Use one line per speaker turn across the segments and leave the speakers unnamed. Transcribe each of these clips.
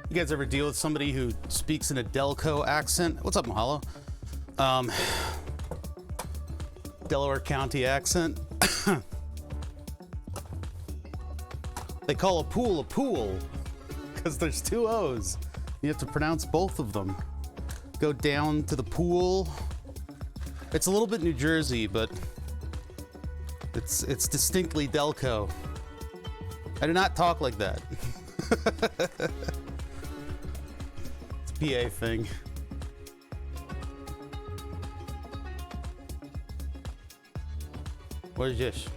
You guys ever deal with somebody who speaks in a Delco accent? What's up, Mahalo? Delaware County accent. They call a pool because there's two O's. You have to pronounce both of them. Go down to the pool. It's a little bit New Jersey, but it's distinctly Delco. I do not talk like that. It's a PA thing. What is this?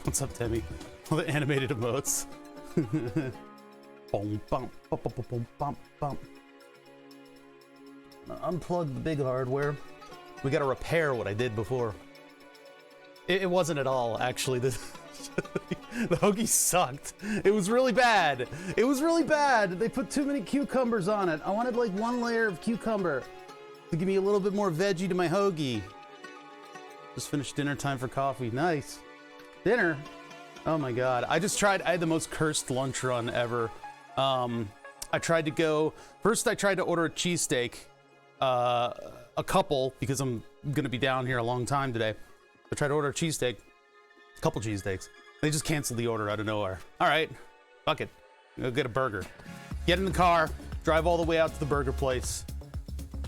What's up, Timmy? All the animated emotes. Boom, bump, bump, bump, bump, bump, bump. Unplug the big hardware. We gotta repair what I did before. It wasn't at all, actually. The hoagie sucked. It was really bad. It was really bad. They put too many cucumbers on it. I wanted like one layer of cucumber to give me a little bit more veggie to my hoagie. Just finished dinner, time for coffee. Nice. Dinner? Oh my God. I had the most cursed lunch run ever. I tried to go, first I tried to order a cheesesteak, a couple, because I'm gonna be down here a long time today. I tried to order a cheesesteak, a couple cheesesteaks. They just canceled the order out of nowhere. All right, fuck it, go get a burger. Get in the car, drive all the way out to the burger place.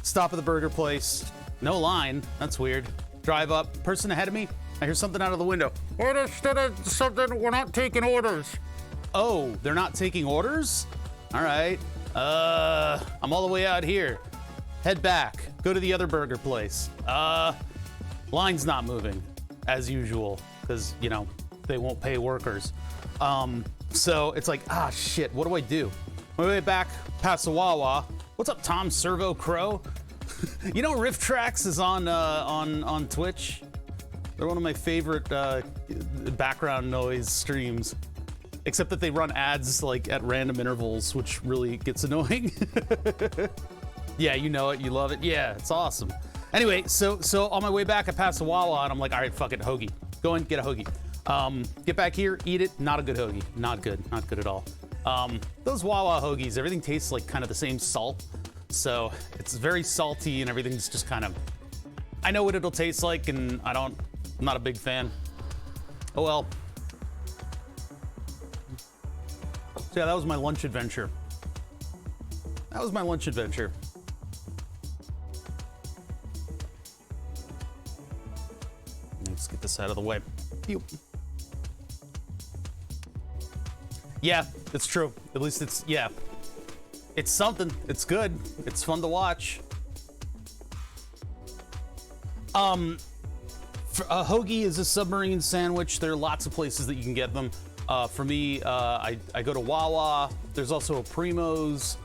Stop at the burger place, no line, that's weird. Drive up, person ahead of me, I hear something out of the window. Order something, we're not taking orders. Oh, they're not taking orders? All right, I'm all the way out here. Head back, go to the other burger place. Line's not moving, as usual, because, you know, they won't pay workers. So it's like, ah, shit, what do I do? My way back past the Wawa. What's up, Tom Servo Crow? You know, Riff Tracks is on Twitch. They're one of my favorite background noise streams, except that they run ads like at random intervals, which really gets annoying. Yeah, you know it, you love it. Yeah, it's awesome. Anyway, so on my way back, I passed the Wawa, and I'm like, all right, fuck it, hoagie. Go and get a hoagie. Get back here, eat it. Not a good hoagie. Not good at all. Those Wawa hoagies, everything tastes like kind of the same salt. So it's very salty, and everything's just kind of, I know what it'll taste like, and I'm not a big fan. Oh well. So yeah, that was my lunch adventure. Let's get this out of the way. Pew. Yeah, it's true. At least it's, yeah. It's something. It's good. It's fun to watch. A hoagie is a submarine sandwich. There are lots of places that you can get them. For me, I go to Wawa. There's also a Primo's.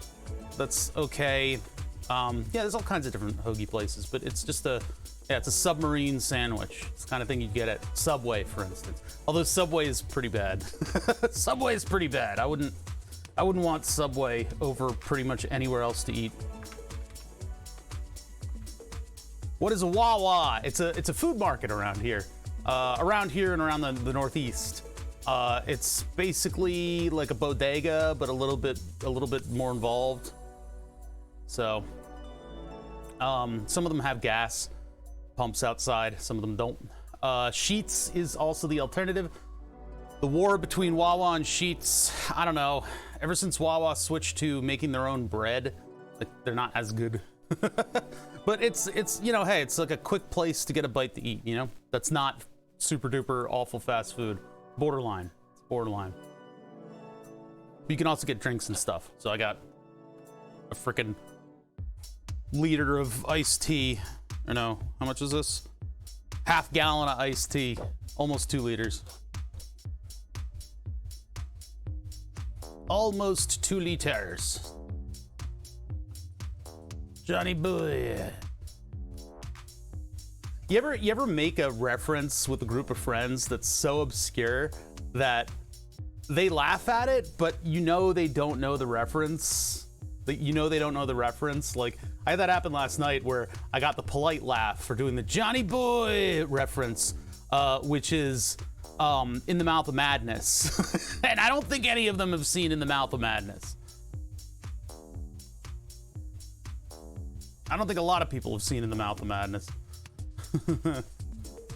That's okay. Yeah, there's all kinds of different hoagie places, but it's just it's a submarine sandwich. It's the kind of thing you get at Subway, for instance. Although Subway is pretty bad. Subway is pretty bad. I wouldn't want Subway over pretty much anywhere else to eat. What is a Wawa? It's a food market around here. And around the Northeast. It's basically like a bodega, but a little bit more involved. So, some of them have gas pumps outside, some of them don't. Sheets is also the alternative. The war between Wawa and Sheets, I don't know. Ever since Wawa switched to making their own bread, they're not as good. But it's you know, hey, it's like a quick place to get a bite to eat, you know? That's not super duper awful fast food. Borderline. It's borderline. But you can also get drinks and stuff. So I got a freaking liter of iced tea. Or no, how much is this? Half gallon of iced tea. Almost 2 liters. Almost 2 liters. Johnny boy. You ever make a reference with a group of friends that's so obscure that they laugh at it, but you know they don't know the reference? You know they don't know the reference? Like, I had that happen last night where I got the polite laugh for doing the Johnny Boy reference, which is In the Mouth of Madness. And I don't think any of them have seen In the Mouth of Madness. I don't think a lot of people have seen In the Mouth of Madness.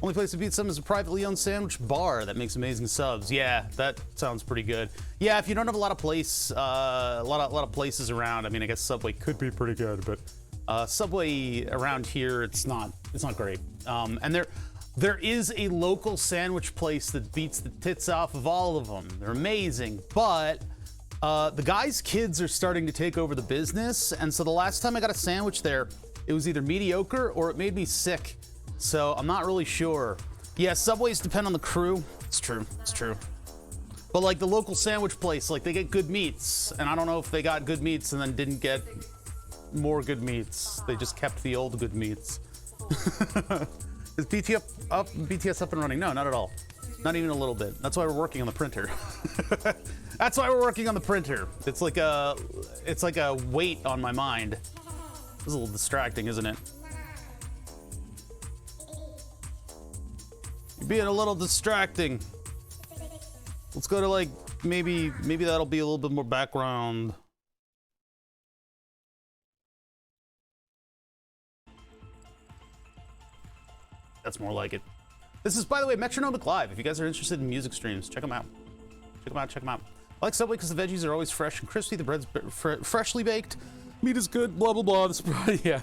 Only place to beat some is a privately owned sandwich bar that makes amazing subs. Yeah, that sounds pretty good. Yeah, if you don't have a lot of places around, I mean, I guess Subway could be pretty good, but Subway around here, it's not great. And there is a local sandwich place that beats the tits off of all of them. They're amazing, but the guys' kids are starting to take over the business, and so the last time I got a sandwich there, it was either mediocre or it made me sick. So I'm not really sure. Yeah, Subways depend on the crew. It's true, it's true. But like the local sandwich place, like they get good meats, and I don't know if they got good meats and then didn't get more good meats. They just kept the old good meats. Is BTS up and running? No, not at all. Not even a little bit. That's why we're working on the printer. That's why we're working on the printer. It's like a weight on my mind. This is a little distracting, isn't it? You're being a little distracting. Let's go to like, maybe that'll be a little bit more background. That's more like it. This is, by the way, Metronomic Live. If you guys are interested in music streams, check them out. Check them out, check them out. I like Subway because the veggies are always fresh and crispy. The bread's freshly baked. Meat is good, blah, blah, blah. Yeah.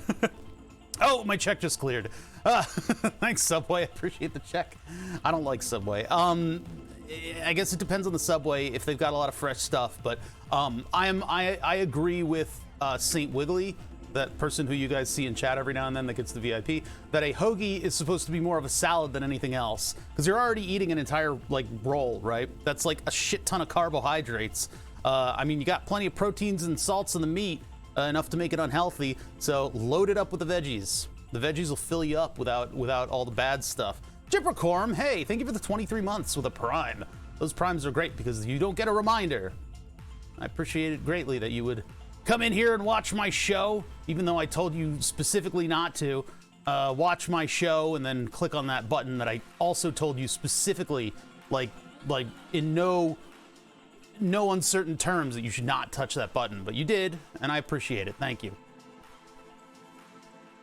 Oh, my check just cleared. Thanks, Subway. I appreciate the check. I don't like Subway. I guess it depends on the Subway if they've got a lot of fresh stuff. But I agree with St. Wiggly, that person who you guys see in chat every now and then that gets the VIP, that a hoagie is supposed to be more of a salad than anything else, because you're already eating an entire like roll, right? That's like a shit ton of carbohydrates. I mean, you got plenty of proteins and salts in the meat, enough to make it unhealthy. So load it up with the veggies. The veggies will fill you up without all the bad stuff. Jippercorm, hey, thank you for the 23 months with a Prime. Those Primes are great because you don't get a reminder. I appreciate it greatly that you would come in here and watch my show, even though I told you specifically not to. Watch my show and then click on that button that I also told you specifically, like in no uncertain terms, that you should not touch that button, but you did, and I appreciate it. Thank you.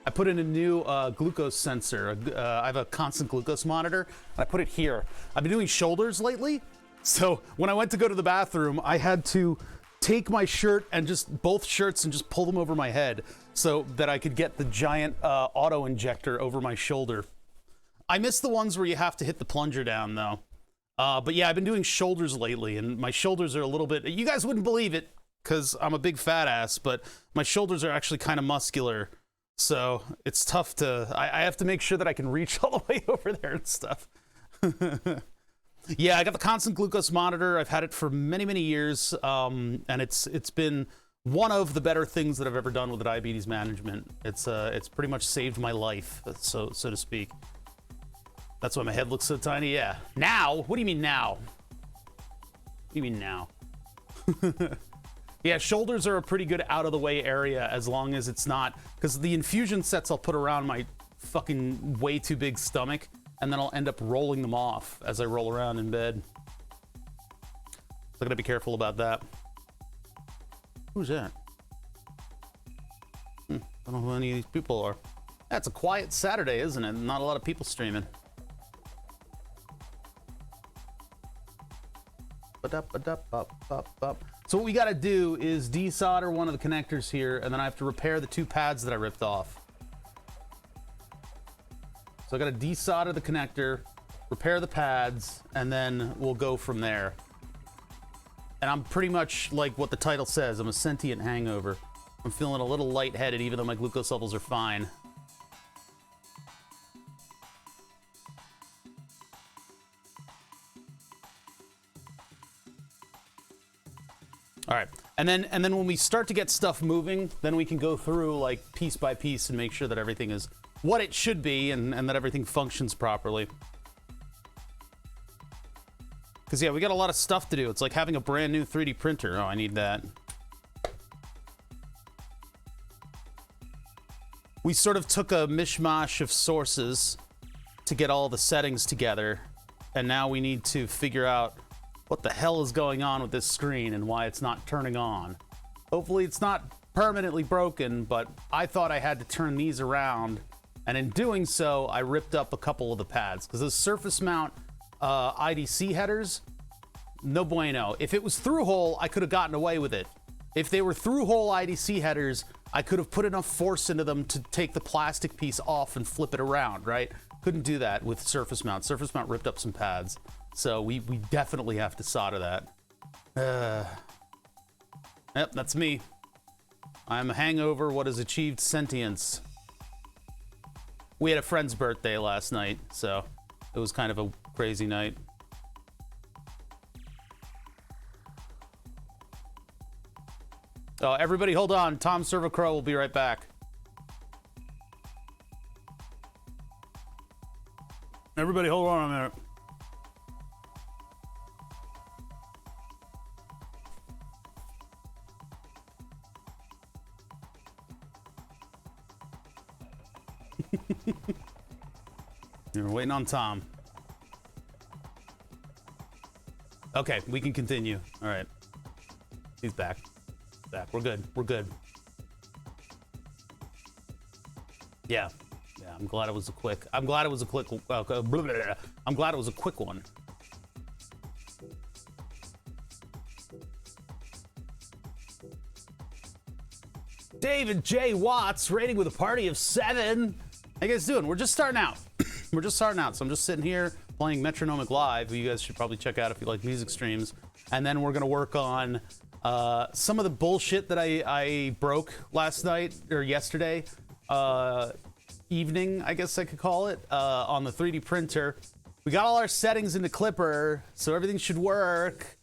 I put in a new glucose sensor. I have a constant glucose monitor, and I put it here. I've been doing shoulders lately, so when I went to go to the bathroom, I had to take my shirt and both shirts and just pull them over my head so that I could get the giant auto injector over my shoulder. I miss the ones where you have to hit the plunger down, though. But yeah, I've been doing shoulders lately, and my shoulders are a little bit, you guys wouldn't believe it because I'm a big fat ass, but my shoulders are actually kind of muscular. So it's tough I have to make sure that I can reach all the way over there and stuff. Yeah, I got the constant glucose monitor. I've had it for many, many years. And it's been one of the better things that I've ever done with the diabetes management. It's pretty much saved my life, so to speak. That's why my head looks so tiny. Yeah. Now? What do you mean now? What do you mean now? Yeah, shoulders are a pretty good out-of-the-way area as long as it's not... Because the infusion sets I'll put around my fucking way too big stomach, and then I'll end up rolling them off as I roll around in bed. So I gotta be careful about that. Who's that? I don't know who any of these people are. That's a quiet Saturday, isn't it? Not a lot of people streaming. So what we got to do is desolder one of the connectors here, and then I have to repair the two pads that I ripped off. So I got to desolder the connector, repair the pads, and then we'll go from there. And I'm pretty much like what the title says. I'm a sentient hangover. I'm feeling a little lightheaded even though my glucose levels are fine. All right, and then when we start to get stuff moving, then we can go through like piece by piece and make sure that everything is what it should be and that everything functions properly. Because yeah, we got a lot of stuff to do. It's like having a brand new 3D printer. Oh, I need that. We sort of took a mishmash of sources to get all the settings together. and now we need to figure out what the hell is going on with this screen and why it's not turning on. Hopefully it's not permanently broken, but I thought I had to turn these around, and in doing so, I ripped up a couple of the pads, because those surface mount IDC headers, no bueno. If it was through-hole, I could have gotten away with it. If they were through-hole IDC headers, I could have put enough force into them to take the plastic piece off and flip it around, right? Couldn't do that with surface mount. Surface mount ripped up some pads. So we definitely have to solder that. Yep, that's me. I'm a hangover what has achieved sentience. We had a friend's birthday last night, so it was kind of a crazy night. Oh, everybody hold on. Tom Servacrow will be right back. Everybody hold on a minute. You're waiting on Tom. Okay, we can continue. All right. He's back. We're good. We're good. Yeah. Yeah, I'm glad it was a quick. I'm glad it was a quick. I'm glad it was a quick one. David J. Watts rating with a party of 7. How you guys doing? We're just starting out. We're just starting out, so I'm just sitting here playing Metronomic Live, who you guys should probably check out if you like music streams. And then we're gonna work on some of the bullshit that I broke last night or yesterday evening, I guess I could call it, on the 3D printer. We got all our settings into Clipper, so everything should work.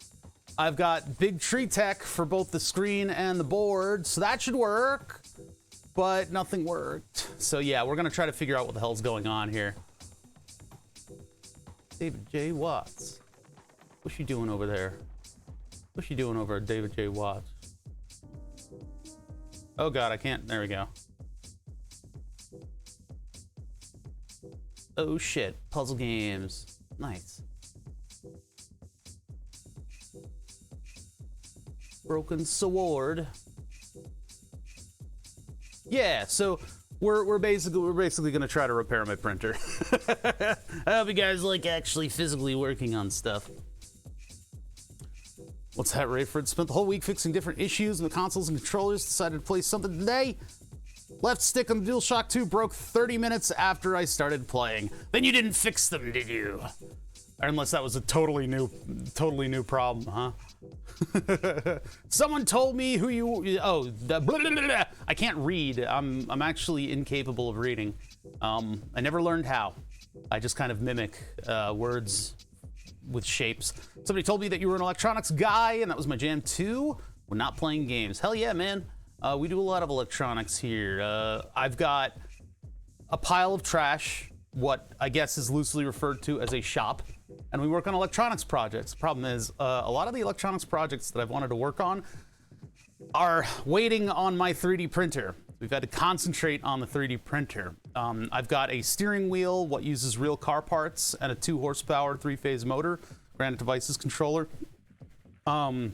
I've got Big Tree Tech for both the screen and the board, so that should work, but nothing worked. So yeah, we're gonna try to figure out what the hell's going on here. David J. Watts. What's she doing over there? What's she doing over at David J. Watts? Oh god, I can't. There we go. Oh shit. Puzzle games. Nice. Broken sword. Yeah, so we're basically gonna try to repair my printer. I hope you guys like actually physically working on stuff. What's that, Rayford? Spent the whole week fixing different issues in the consoles and controllers. Decided to play something today. Left stick on the DualShock 2 broke 30 minutes after I started playing. Then you didn't fix them, did you? Unless that was a totally new problem, huh? Someone told me who you. Oh, blah, blah, blah, blah. I can't read. I'm actually incapable of reading. I never learned how. I just kind of mimic words with shapes. Somebody told me that you were an electronics guy, and that was my jam too. We're not playing games. Hell yeah, man. We do a lot of electronics here. I've got a pile of trash, what I guess is loosely referred to as a shop, and we work on electronics projects. Problem is, a lot of the electronics projects that I've wanted to work on are waiting on my 3D printer. We've had to concentrate on the 3D printer. I've got a steering wheel, what uses real car parts, and a 2 horsepower 3-phase motor, Granite Devices controller. All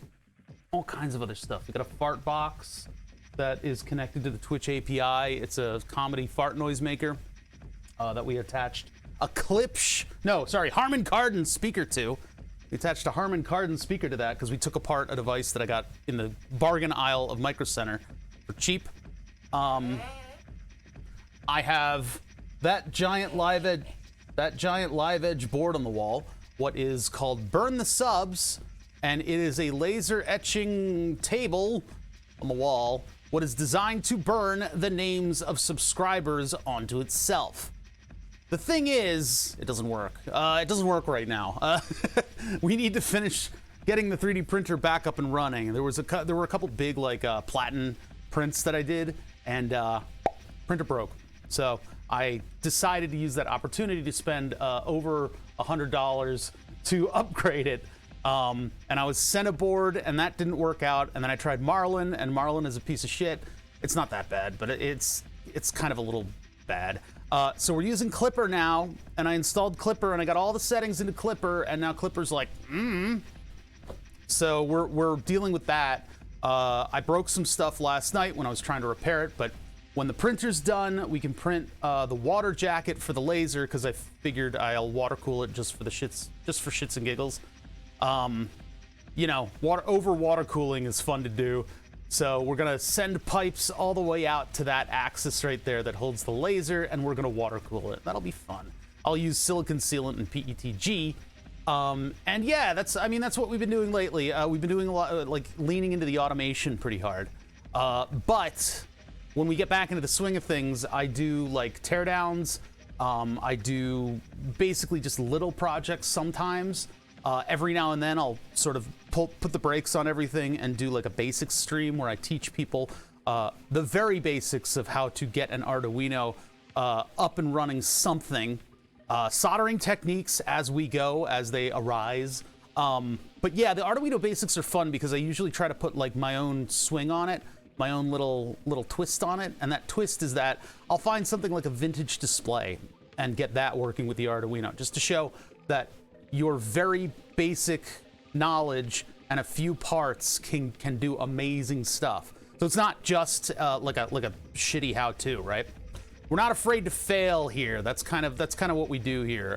kinds of other stuff. We got a fart box that is connected to the Twitch API. It's a comedy fart noise maker that we attached a Harman Kardon speaker to. We attached a Harman Kardon speaker to that because we took apart a device that I got in the bargain aisle of Micro Center for cheap. I have that giant live edge board on the wall, what is called Burn the Subs, and it is a laser etching table on the wall, what is designed to burn the names of subscribers onto itself. The thing is, it doesn't work. It doesn't work right now. We need to finish getting the 3D printer back up and running. There were a couple big platen prints that I did, and printer broke. So I decided to use that opportunity to spend over $100 to upgrade it. And I was sent a board, and that didn't work out. And then I tried Marlin, and Marlin is a piece of shit. It's not that bad, but it's kind of a little bad. So we're using Clipper now, and I installed Clipper, and I got all the settings into Clipper, and now Clipper's like, So we're dealing with that. I broke some stuff last night when I was trying to repair it, but when the printer's done, we can print the water jacket for the laser, because I figured I'll water cool it just for shits and giggles. You know, water cooling is fun to do. So we're gonna send pipes all the way out to that axis right there that holds the laser, and we're gonna water cool it. That'll be fun. I'll use silicon sealant and PETG. And yeah, that's what we've been doing lately. We've been doing a lot, like leaning into the automation pretty hard. But when we get back into the swing of things, I do like teardowns. I do basically just little projects sometimes. Every now and then I'll sort of put the brakes on everything and do like a basics stream where I teach people the very basics of how to get an Arduino up and running something. Soldering techniques as we go, as they arise. But yeah, the Arduino basics are fun because I usually try to put like my own swing on it, my own little twist on it. And that twist is that I'll find something like a vintage display and get that working with the Arduino, just to show that your very basic knowledge and a few parts can do amazing stuff. So it's not just like a shitty how-to, right? We're not afraid to fail here. That's kind of what we do here.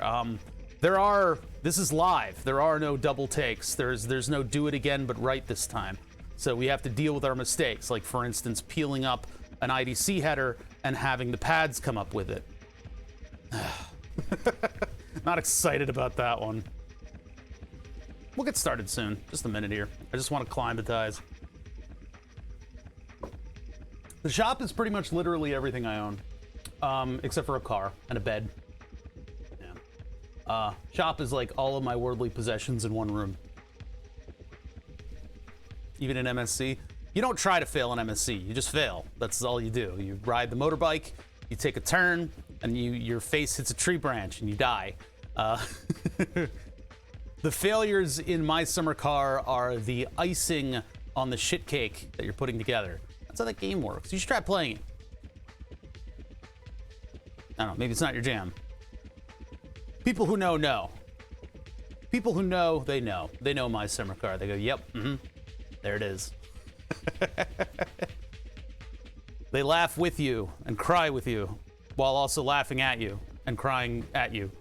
This is live. There are no double takes. There's no do it again but right this time. So we have to deal with our mistakes, like for instance peeling up an IDC header and having the pads come up with it. Not excited about that one. We'll get started soon. Just a minute here. I just want to climatize. The shop is pretty much literally everything I own, except for a car and a bed. Yeah. Shop is like all of my worldly possessions in one room. Even in MSC. You don't try to fail in MSC. You just fail. That's all you do. You ride the motorbike, you take a turn, and your face hits a tree branch and you die. The failures in my summer car are the icing on the shit cake that you're putting together. That's how that game works. You should try playing it. I don't know, maybe it's not your jam. People who know, know. People who know, they know. They know my summer car. They go, yep, there it is. They laugh with you and cry with you while also laughing at you and crying at you.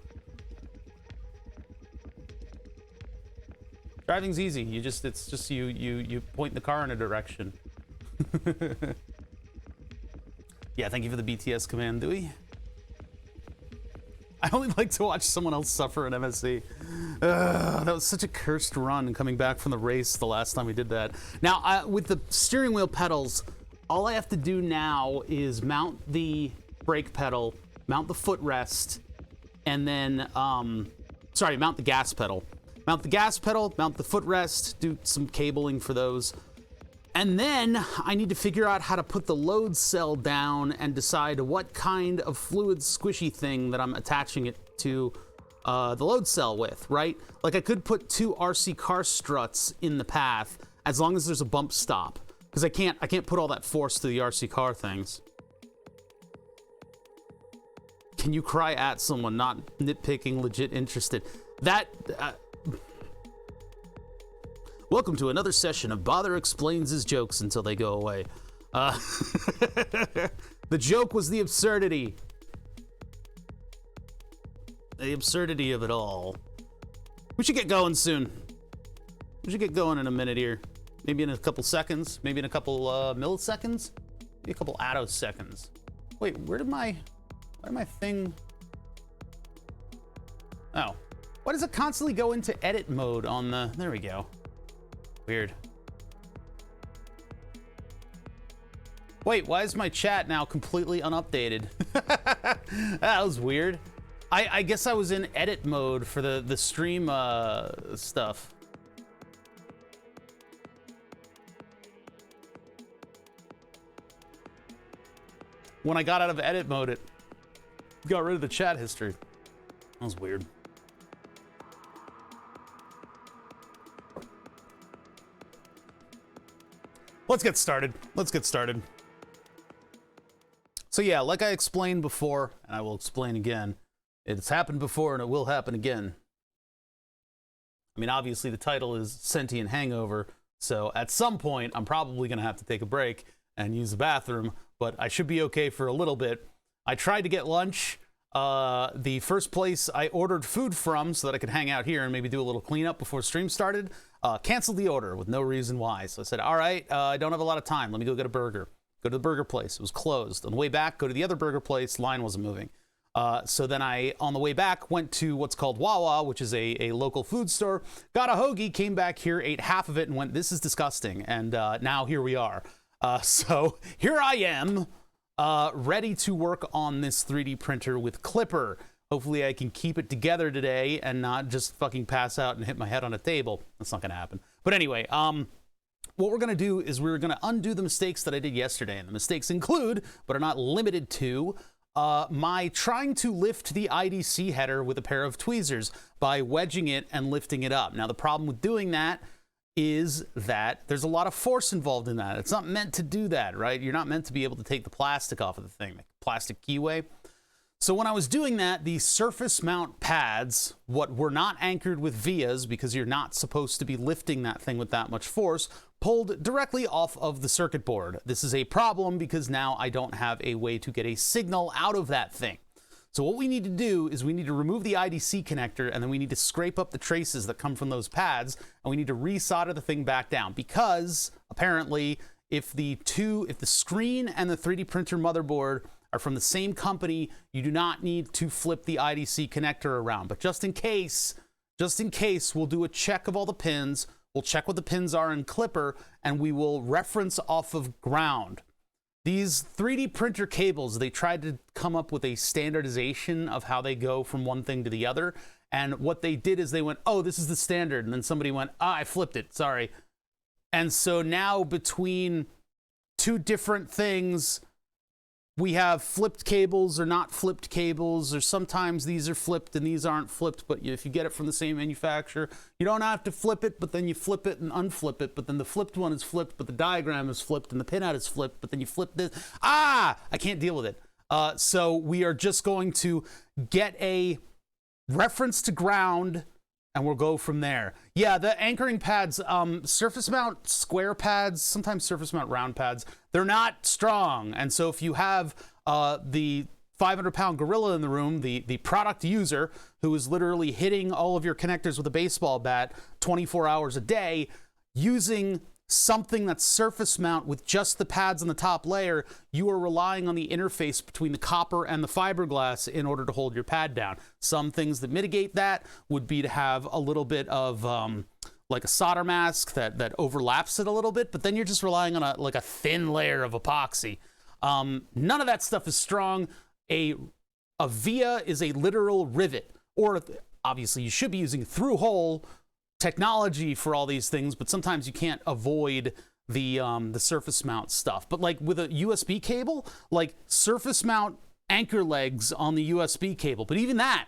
Driving's easy. It's just you point the car in a direction. Yeah, thank you for the BTS command, Dewey. I only like to watch someone else suffer in MSC. That was such a cursed run coming back from the race the last time we did that. Now, with the steering wheel pedals, all I have to do now is mount the brake pedal, mount the footrest, and then, mount the gas pedal. Mount the gas pedal, mount the footrest, do some cabling for those. And then I need to figure out how to put the load cell down and decide what kind of fluid squishy thing that I'm attaching it to the load cell with, right? Like I could put 2 RC car struts in the path as long as there's a bump stop, because I can't put all that force to the RC car things. Can you cry at someone? Not nitpicking, legit interested. Welcome to another session of Bother explains his jokes until they go away. The joke was the absurdity. The absurdity of it all. We should get going soon. We should get going in a minute here. Maybe in a couple seconds. Maybe in a couple milliseconds. Maybe a couple attoseconds. Wait, where did my thing... Oh. Why does it constantly go into edit mode on the... There we go. Weird. Wait, why is my chat now completely unupdated? That was weird. I guess I was in edit mode for the stream stuff. When I got out of edit mode, it got rid of the chat history. That was weird. Let's get started. So yeah, like I explained before, and I will explain again, it's happened before and it will happen again. I mean, obviously the title is Sentient Hangover, so at some point I'm probably going to have to take a break and use the bathroom, but I should be okay for a little bit. I tried to get lunch. The first place I ordered food from so that I could hang out here and maybe do a little cleanup before stream started, canceled the order with no reason why. So I said, all right, I don't have a lot of time. Let me go get a burger. Go to the burger place. It was closed. On the way back, go to the other burger place. Line wasn't moving. So then I, on the way back, went to what's called Wawa, which is a local food store, got a hoagie, came back here, ate half of it, and went, this is disgusting. And now here we are. So here I am, ready to work on this 3D printer with Clipper. Hopefully I can keep it together today and not just fucking pass out and hit my head on a table. That's not going to happen. But anyway, what we're going to do is we're going to undo the mistakes that I did yesterday. And the mistakes include, but are not limited to, my trying to lift the IDC header with a pair of tweezers by wedging it and lifting it up. Now, the problem with doing that is that there's a lot of force involved in that. It's not meant to do that, right? You're not meant to be able to take the plastic off of the thing, the plastic keyway. So when I was doing that, the surface mount pads, what were not anchored with vias because you're not supposed to be lifting that thing with that much force, pulled directly off of the circuit board. This is a problem because now I don't have a way to get a signal out of that thing. So what we need to do is we need to remove the IDC connector, and then we need to scrape up the traces that come from those pads, and we need to resolder the thing back down because apparently if the screen and the 3D printer motherboard are from the same company, you do not need to flip the IDC connector around. But just in case, we'll do a check of all the pins. We'll check what the pins are in Clipper, and we will reference off of ground. These 3D printer cables, they tried to come up with a standardization of how they go from one thing to the other. And what they did is they went, oh, this is the standard. And then somebody went, I flipped it, sorry. And so now between two different things, we have flipped cables or not flipped cables, or sometimes these are flipped and these aren't flipped, but if you get it from the same manufacturer, you don't have to flip it, but then you flip it and unflip it, but then the flipped one is flipped, but the diagram is flipped and the pinout is flipped, but then you flip this. I can't deal with it. So we are just going to get a reference to ground and we'll go from there. Yeah, the anchoring pads, surface mount square pads, sometimes surface mount round pads, they're not strong. And so if you have the 500-pound gorilla in the room, the product user who is literally hitting all of your connectors with a baseball bat 24 hours a day, using something that's surface mount with just the pads on the top layer, you are relying on the interface between the copper and the fiberglass in order to hold your pad down. Some things that mitigate that would be to have a little bit of like a solder mask that overlaps it a little bit, but then you're just relying on a thin layer of epoxy. None of that stuff is strong. A via is a literal rivet, or obviously you should be using through-hole technology for all these things, but sometimes you can't avoid the surface mount stuff. But like with a USB cable, like surface mount anchor legs on the USB cable, but even that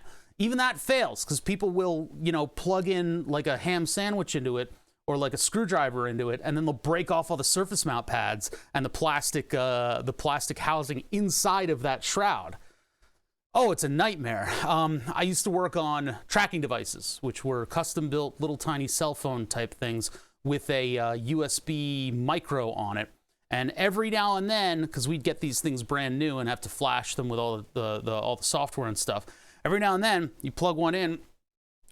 fails because people will, plug in like a ham sandwich into it or like a screwdriver into it, and then they'll break off all the surface mount pads and the plastic housing inside of that shroud. Oh, it's a nightmare. I used to work on tracking devices, which were custom-built little tiny cell phone type things with a USB micro on it. And every now and then, because we'd get these things brand new and have to flash them with all the software and stuff, every now and then you plug one in,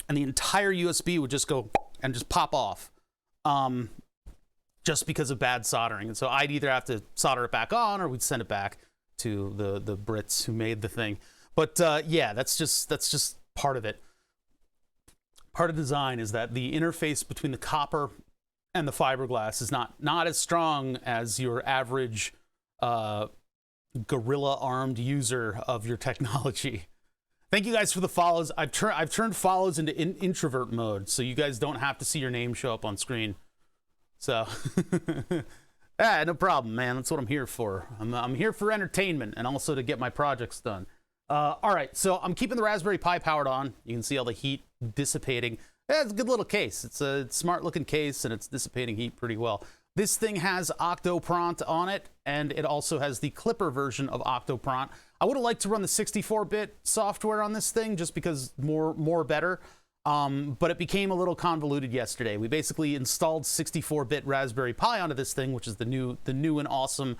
and the entire USB would just go and just pop off, just because of bad soldering. And so I'd either have to solder it back on, or we'd send it back to the Brits who made the thing. But yeah, that's just part of it. Part of design is that the interface between the copper and the fiberglass is not as strong as your average gorilla-armed user of your technology. Thank you guys for the follows. I've turned follows into introvert mode, so you guys don't have to see your name show up on screen. So, no problem, man. That's what I'm here for. I'm here for entertainment and also to get my projects done. All right, so I'm keeping the Raspberry Pi powered on. You can see all the heat dissipating. Yeah, it's a good little case. It's a smart looking case and it's dissipating heat pretty well. This thing has Octopront on it, and it also has the Clipper version of Octopront. I would have liked to run the 64-bit software on this thing just because more better. But it became a little convoluted yesterday. We basically installed 64-bit Raspberry Pi onto this thing, which is the new and awesome,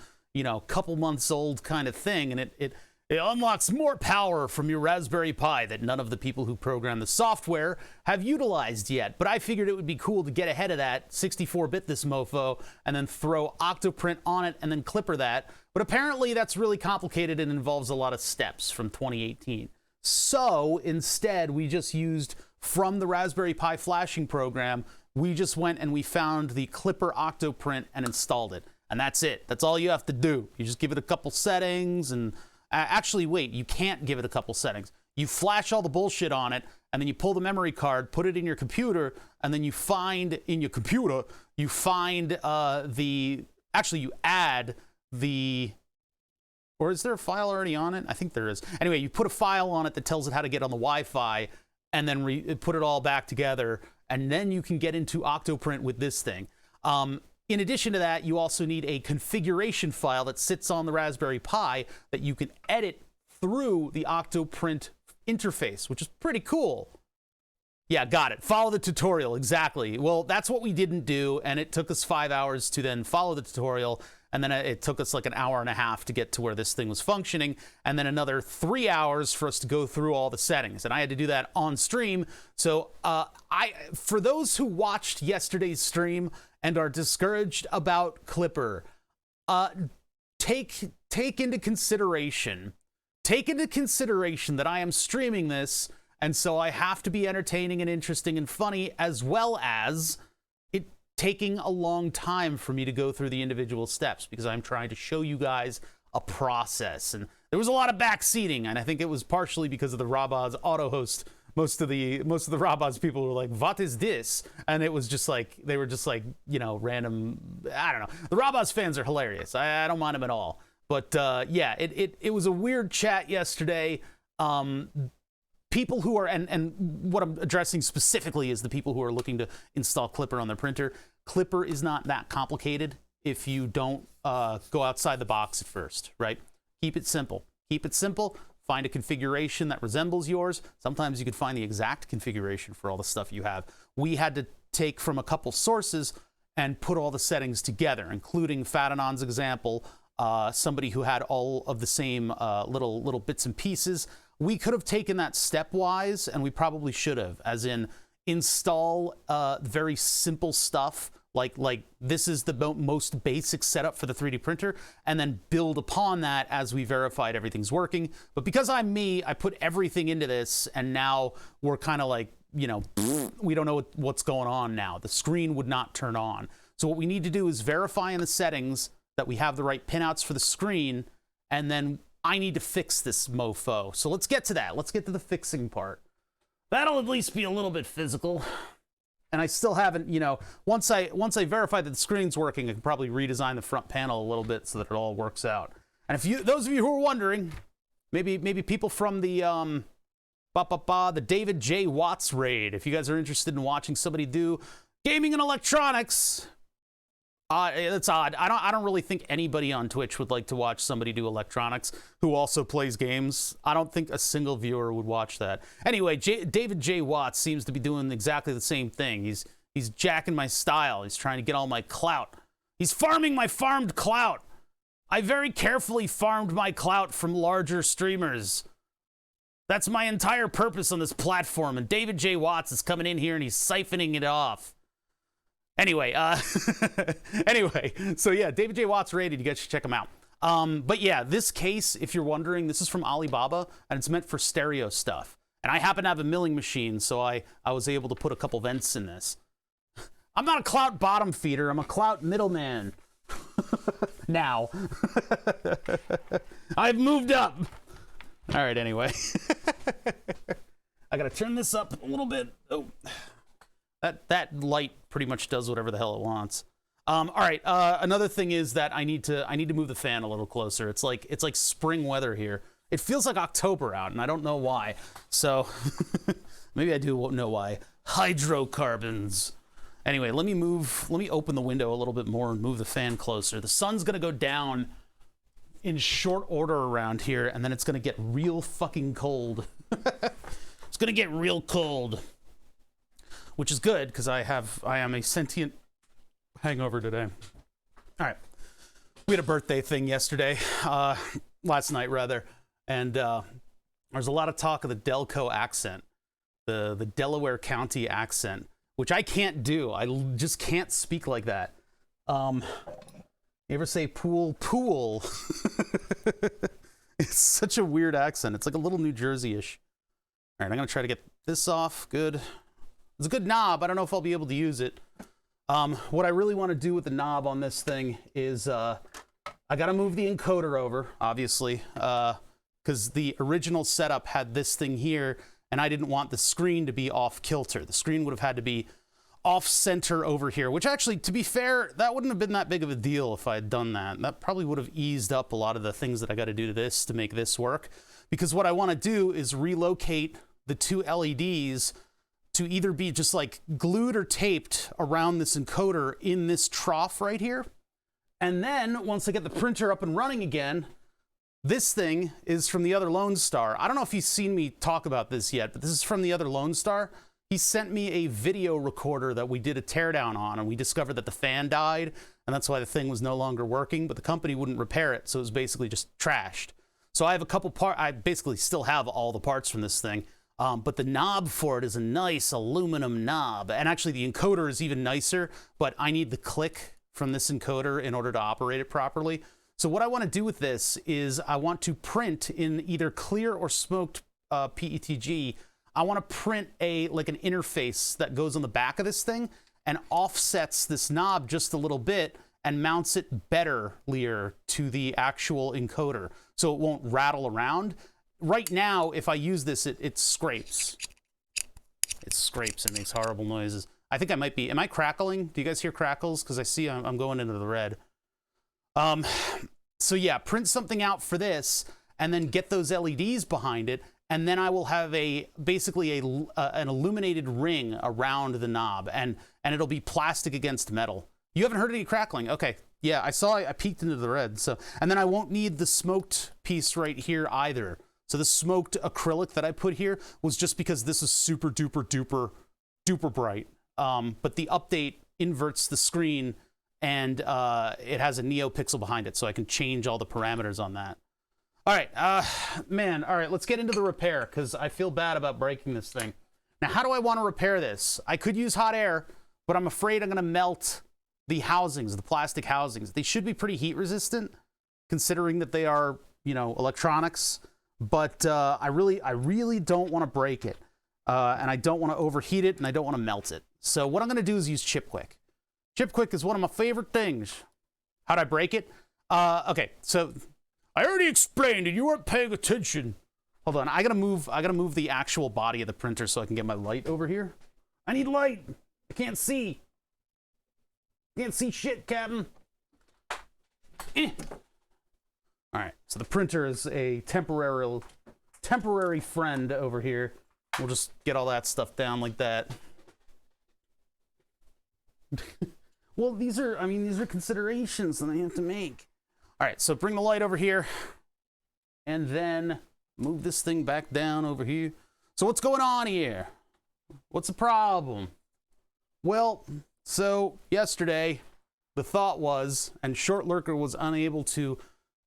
couple months old kind of thing, and it unlocks more power from your Raspberry Pi that none of the people who program the software have utilized yet. But I figured it would be cool to get ahead of that, 64-bit this mofo, and then throw Octoprint on it and then Clipper that. But apparently that's really complicated and involves a lot of steps from 2018. So instead, we just used, from the Raspberry Pi flashing program, we just went and we found the Clipper Octoprint and installed it. And that's it. That's all you have to do. You just give it a couple settings and... actually, wait, you can't give it a couple settings. You flash all the bullshit on it, and then you pull the memory card, put it in your computer, and then you find in your computer, you find actually, you add the... Or is there a file already on it? I think there is. Anyway, you put a file on it that tells it how to get on the Wi-Fi, and then put it all back together, and then you can get into Octoprint with this thing. In addition to that, you also need a configuration file that sits on the Raspberry Pi that you can edit through the Octoprint interface, which is pretty cool. Yeah, got it. Follow the tutorial, exactly. Well, that's what we didn't do, and it took us 5 hours to then follow the tutorial, and then it took us like an hour and a half to get to where this thing was functioning, and then another 3 hours for us to go through all the settings, and I had to do that on stream. So for those who watched yesterday's stream and are discouraged about Clipper, take into consideration that I am streaming this, and so I have to be entertaining and interesting and funny, as well as it taking a long time for me to go through the individual steps, because I'm trying to show you guys a process. And there was a lot of backseating, and I think it was partially because of the Rabaz auto host. Most of the Rabaz people were like, "What is this?" And it was just like, they were just like, random. I don't know. The Rabaz fans are hilarious. I don't mind them at all. But yeah, it was a weird chat yesterday. People who are, and what I'm addressing specifically is the people who are looking to install Clipper on their printer. Clipper is not that complicated if you don't go outside the box at first, right? Keep it simple. Keep it simple. Find a configuration that resembles yours. Sometimes you could find the exact configuration for all the stuff you have. We had to take from a couple sources and put all the settings together, including Fatanon's example, somebody who had all of the same little bits and pieces. We could have taken that stepwise, and we probably should have, as in install very simple stuff, like this is the most basic setup for the 3D printer, and then build upon that as we verified everything's working. But because I'm me, I put everything into this, and now we're kind of like, we don't know what's going on now. The screen would not turn on. So what we need to do is verify in the settings that we have the right pinouts for the screen, and then I need to fix this mofo. So let's get to that. Let's get to the fixing part. That'll at least be a little bit physical. And I still haven't, once I verify that the screen's working, I can probably redesign the front panel a little bit so that it all works out. And if those of you who are wondering, maybe people from the the David J. Watts raid, if you guys are interested in watching somebody do gaming and electronics, it's odd. I don't really think anybody on Twitch would like to watch somebody do electronics who also plays games. I don't think a single viewer would watch that. Anyway, David J. Watts seems to be doing exactly the same thing. He's jacking my style. He's trying to get all my clout. He's farming my farmed clout. I very carefully farmed my clout from larger streamers. That's my entire purpose on this platform, and David J. Watts is coming in here and he's siphoning it off. Anyway, so yeah, David J. Watts rated. You guys should check him out. But yeah, this case, if you're wondering, this is from Alibaba, and it's meant for stereo stuff. And I happen to have a milling machine, so I was able to put a couple vents in this. I'm not a clout bottom feeder. I'm a clout middleman. Now. I've moved up. All right, anyway. I got to turn this up a little bit. Oh. That light pretty much does whatever the hell it wants. All right. Another thing is that I need to move the fan a little closer. It's like spring weather here. It feels like October out, and I don't know why. So maybe I do know why. Hydrocarbons. Anyway, let me open the window a little bit more and move the fan closer. The sun's gonna go down in short order around here, and then it's gonna get real fucking cold. It's gonna get real cold, which is good because I am a sentient hangover today. All right, we had a birthday thing yesterday, last night rather, and there's a lot of talk of the Delco accent, the Delaware County accent, which I can't do. I just can't speak like that. You ever say pool? Pool. It's such a weird accent. It's like a little New Jersey-ish. All right, I'm gonna try to get this off. Good. It's a good knob. I don't know if I'll be able to use it. What I really want to do with the knob on this thing is I gotta move the encoder over, obviously, because the original setup had this thing here, and I didn't want the screen to be off kilter. The screen would have had to be off center over here, which actually, to be fair, that wouldn't have been that big of a deal if I had done that. That probably would have eased up a lot of the things that I got to do to this to make this work. Because what I want to do is relocate the two LEDs to either be just like glued or taped around this encoder in this trough right here. And then once I get the printer up and running again, this thing is from the other Lone Star. I don't know if he's seen me talk about this yet, but this is from the other Lone Star. He sent me a video recorder that we did a teardown on, and we discovered that the fan died, and that's why the thing was no longer working, but the company wouldn't repair it, so it was basically just trashed. So I have a couple parts. I basically still have all the parts from this thing, but the knob for it is a nice aluminum knob, and actually the encoder is even nicer, but I need the click from this encoder in order to operate it properly. So what I want to do with this is I want to print in either clear or smoked PETG. I want to print like an interface that goes on the back of this thing and offsets this knob just a little bit and mounts it betterlier to the actual encoder so it won't rattle around. Right now, if I use this, it scrapes. It scrapes and makes horrible noises. I think I might be. Am I crackling? Do you guys hear crackles? Because I see I'm going into the red. So yeah, print something out for this and then get those LEDs behind it, and then I will have basically an illuminated ring around the knob, and it'll be plastic against metal. You haven't heard any crackling? Okay. Yeah, I peeked into the red. So, and then I won't need the smoked piece right here either. So the smoked acrylic that I put here was just because this is super duper duper duper bright. But the update inverts the screen, and it has a NeoPixel behind it, so I can change all the parameters on that. All right, man, all right, let's get into the repair, because I feel bad about breaking this thing. Now, how do I want to repair this? I could use hot air, but I'm afraid I'm going to melt the housings, the plastic housings. They should be pretty heat resistant, considering that they are, you know, electronics, but I really don't want to break it, and I don't want to overheat it, and I don't want to melt it. So what I'm going to do is use Chip Quick. Chip Quick is one of my favorite things. How'd I break it? Okay, so I already explained and you weren't paying attention. Hold on, I gotta move the actual body of the printer so I can get my light over here. I need light. I can't see. Can't see shit, Captain. All right, so the printer is a temporary friend over here. We'll just get all that stuff down like that. Well, these are considerations that I have to make. All right, so bring the light over here and then move this thing back down over here. So what's going on here? What's the problem? Well, so yesterday the thought was, and Short Lurker was unable to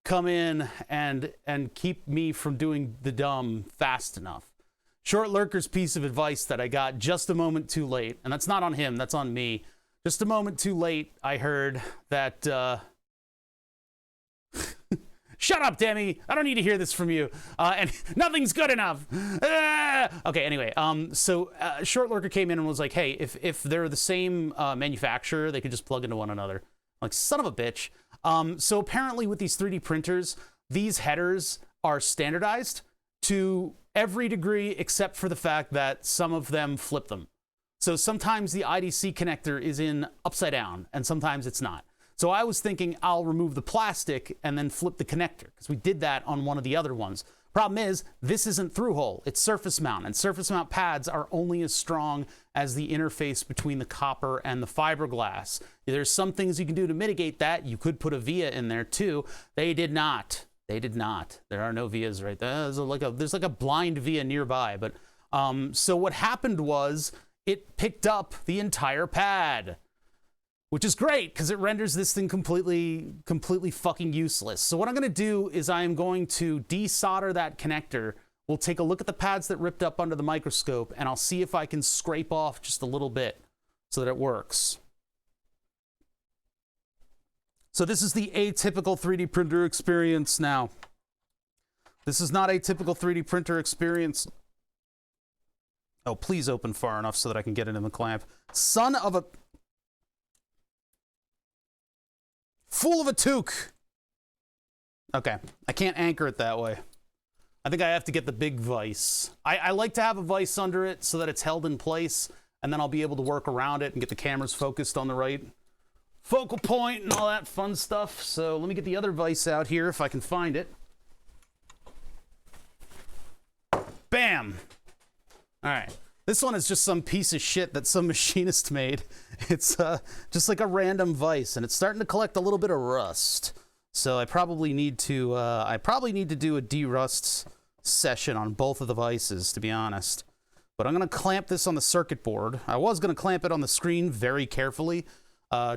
come in and keep me from doing the dumb fast enough. Short Lurker's piece of advice that I got just a moment too late, and that's not on him, that's on me. Just a moment too late, I heard that, shut up, Demi! I don't need to hear this from you. And nothing's good enough! Okay, anyway, so Short Lurker came in and was like, hey, if they're the same manufacturer, they could just plug into one another. Like, son of a bitch. So apparently with these 3D printers, these headers are standardized to every degree except for the fact that some of them flip them. So sometimes the IDC connector is in upside down, and sometimes it's not. So I was thinking I'll remove the plastic and then flip the connector, because we did that on one of the other ones. Problem is, this isn't through hole, it's surface mount, and surface mount pads are only as strong as the interface between the copper and the fiberglass. There's some things you can do to mitigate that. You could put a via in there too. They did not. They did not. There are no vias right there. There's like a blind via nearby, but so what happened was it picked up the entire pad, which is great because it renders this thing completely fucking useless. So what I'm going to do is I am going to desolder that connector. We'll take a look at the pads that ripped up under the microscope, and I'll see if I can scrape off just a little bit so that it works. So this is the atypical 3D printer experience now. This is not a typical 3D printer experience. Oh, please open far enough so that I can get it in the clamp. Son of a... Fool of a toque. Okay, I can't anchor it that way. I think I have to get the big vise. I like to have a vise under it so that it's held in place, and then I'll be able to work around it and get the cameras focused on the right focal point and all that fun stuff. So let me get the other vise out here if I can find it. Bam! All right. This one is just some piece of shit that some machinist made. It's just like a random vise, and it's starting to collect a little bit of rust. So I probably need to do a de-rust session on both of the vices, to be honest. But I'm gonna clamp this on the circuit board. I was gonna clamp it on the screen very carefully,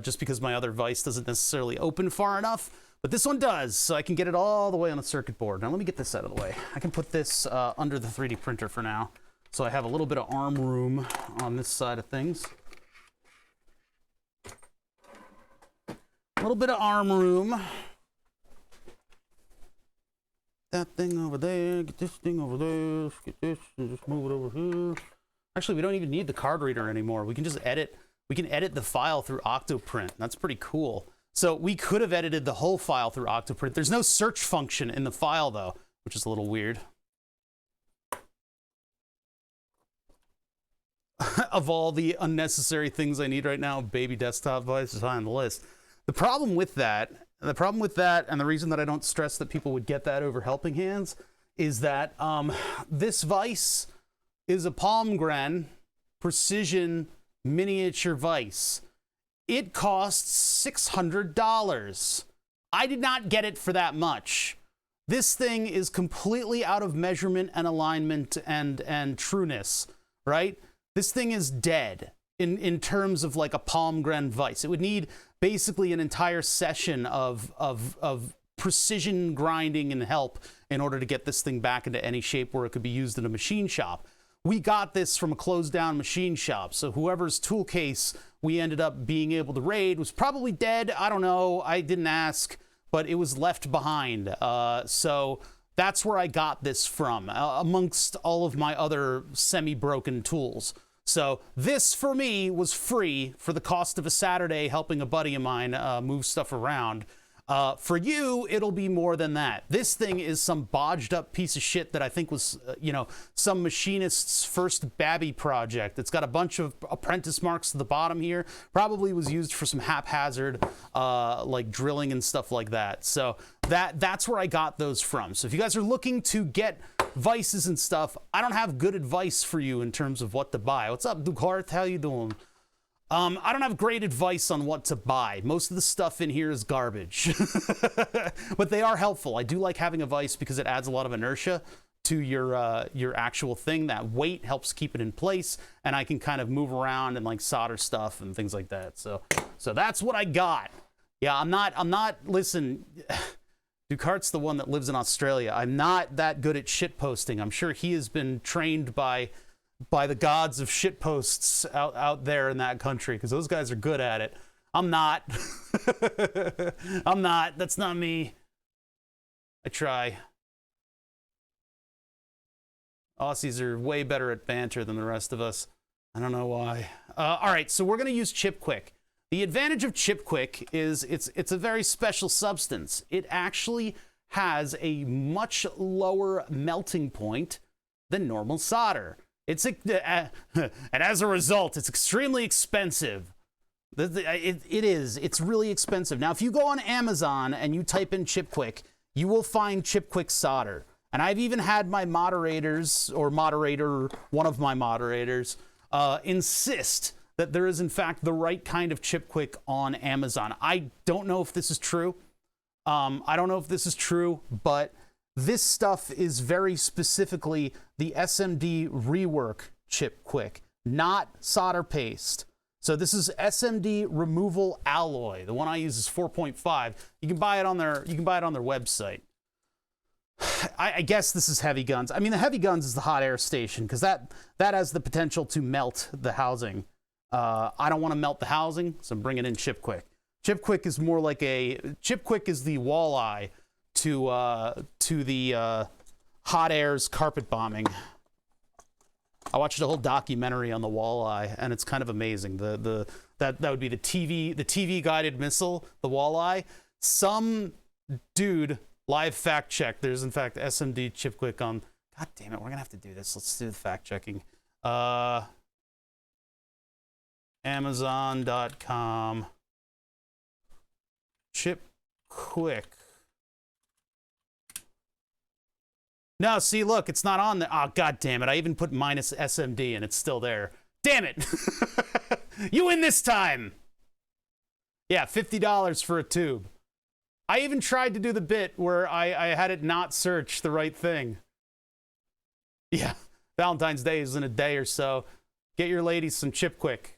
just because my other vise doesn't necessarily open far enough. But this one does, so I can get it all the way on the circuit board. Now let me get this out of the way. I can put this under the 3D printer for now. So I have a little bit of arm room on this side of things. A little bit of arm room. That thing over there, get this thing over there, get this, and just move it over here. Actually, we don't even need the card reader anymore. We can just edit, we can edit the file through Octoprint. That's pretty cool. So we could have edited the whole file through Octoprint. There's no search function in the file though, which is a little weird. Of all the unnecessary things I need right now, baby desktop device is high on the list. The problem with that, and the reason that I don't stress that people would get that over helping hands, is that this vise is a Palmgren precision miniature vise. It costs $600. I did not get it for that much. This thing is completely out of measurement and alignment and trueness, right? This thing is dead in terms of like a Palmgren vise. It would need basically an entire session of precision grinding and help in order to get this thing back into any shape where it could be used in a machine shop. We got this from a closed down machine shop, so whoever's tool case we ended up being able to raid was probably dead. I don't know, I didn't ask, but it was left behind. So that's where I got this from, amongst all of my other semi-broken tools. So this, for me, was free for the cost of a Saturday helping a buddy of mine move stuff around. For you, it'll be more than that. This thing is some bodged up piece of shit that I think was, some machinist's first Babby project. It's got a bunch of apprentice marks to the bottom here. Probably was used for some haphazard, like drilling and stuff like that. So that's where I got those from. So if you guys are looking to get vices and stuff, I don't have good advice for you in terms of what to buy. What's up, Dukart? How you doing? I don't have great advice on what to buy. Most of the stuff in here is garbage, but they are helpful. I do like having a vise because it adds a lot of inertia to your actual thing. That weight helps keep it in place, and I can kind of move around and like solder stuff and things like that. So that's what I got. Yeah, I'm not, listen, Ducart's the one that lives in Australia. I'm not that good at shit posting. I'm sure he has been trained by the gods of shit posts out there in that country, because those guys are good at it. I'm not. I'm not. That's not me. I try. Aussies are way better at banter than the rest of us. I don't know why. All right, so we're going to use ChipQuick. The advantage of ChipQuick is it's a very special substance. It actually has a much lower melting point than normal solder. And as a result, it's extremely expensive. It is. It's really expensive. Now, if you go on Amazon and you type in ChipQuick, you will find ChipQuick solder. And I've even had my moderators, or moderator, one of my moderators, insist that there is in fact the right kind of Chipquik on Amazon. I don't know if this is true. I don't know if this is true, but this stuff is very specifically the SMD rework Chipquik, not solder paste. So this is SMD removal alloy. The one I use is 4.5. You can buy it on their website. I guess this is heavy guns. I mean, the heavy guns is the hot air station, because that has the potential to melt the housing. I don't want to melt the housing, so I'm bringing in Chipquik. Chipquik is more like Chipquik is the walleye to the hot air's carpet bombing. I watched a whole documentary on the walleye, and it's kind of amazing. That would be the TV guided missile, the walleye. Some dude live fact check. There's in fact SMD Chipquik on. God damn it, we're gonna have to do this. Let's do the fact checking. Amazon.com. Chipquik. No, see, look, it's not on there. Oh, god damn it. I even put minus SMD and it's still there. Damn it. You win this time. Yeah, $50 for a tube. I even tried to do the bit where I had it not search the right thing. Yeah, Valentine's Day is in a day or so. Get your ladies some Chipquik.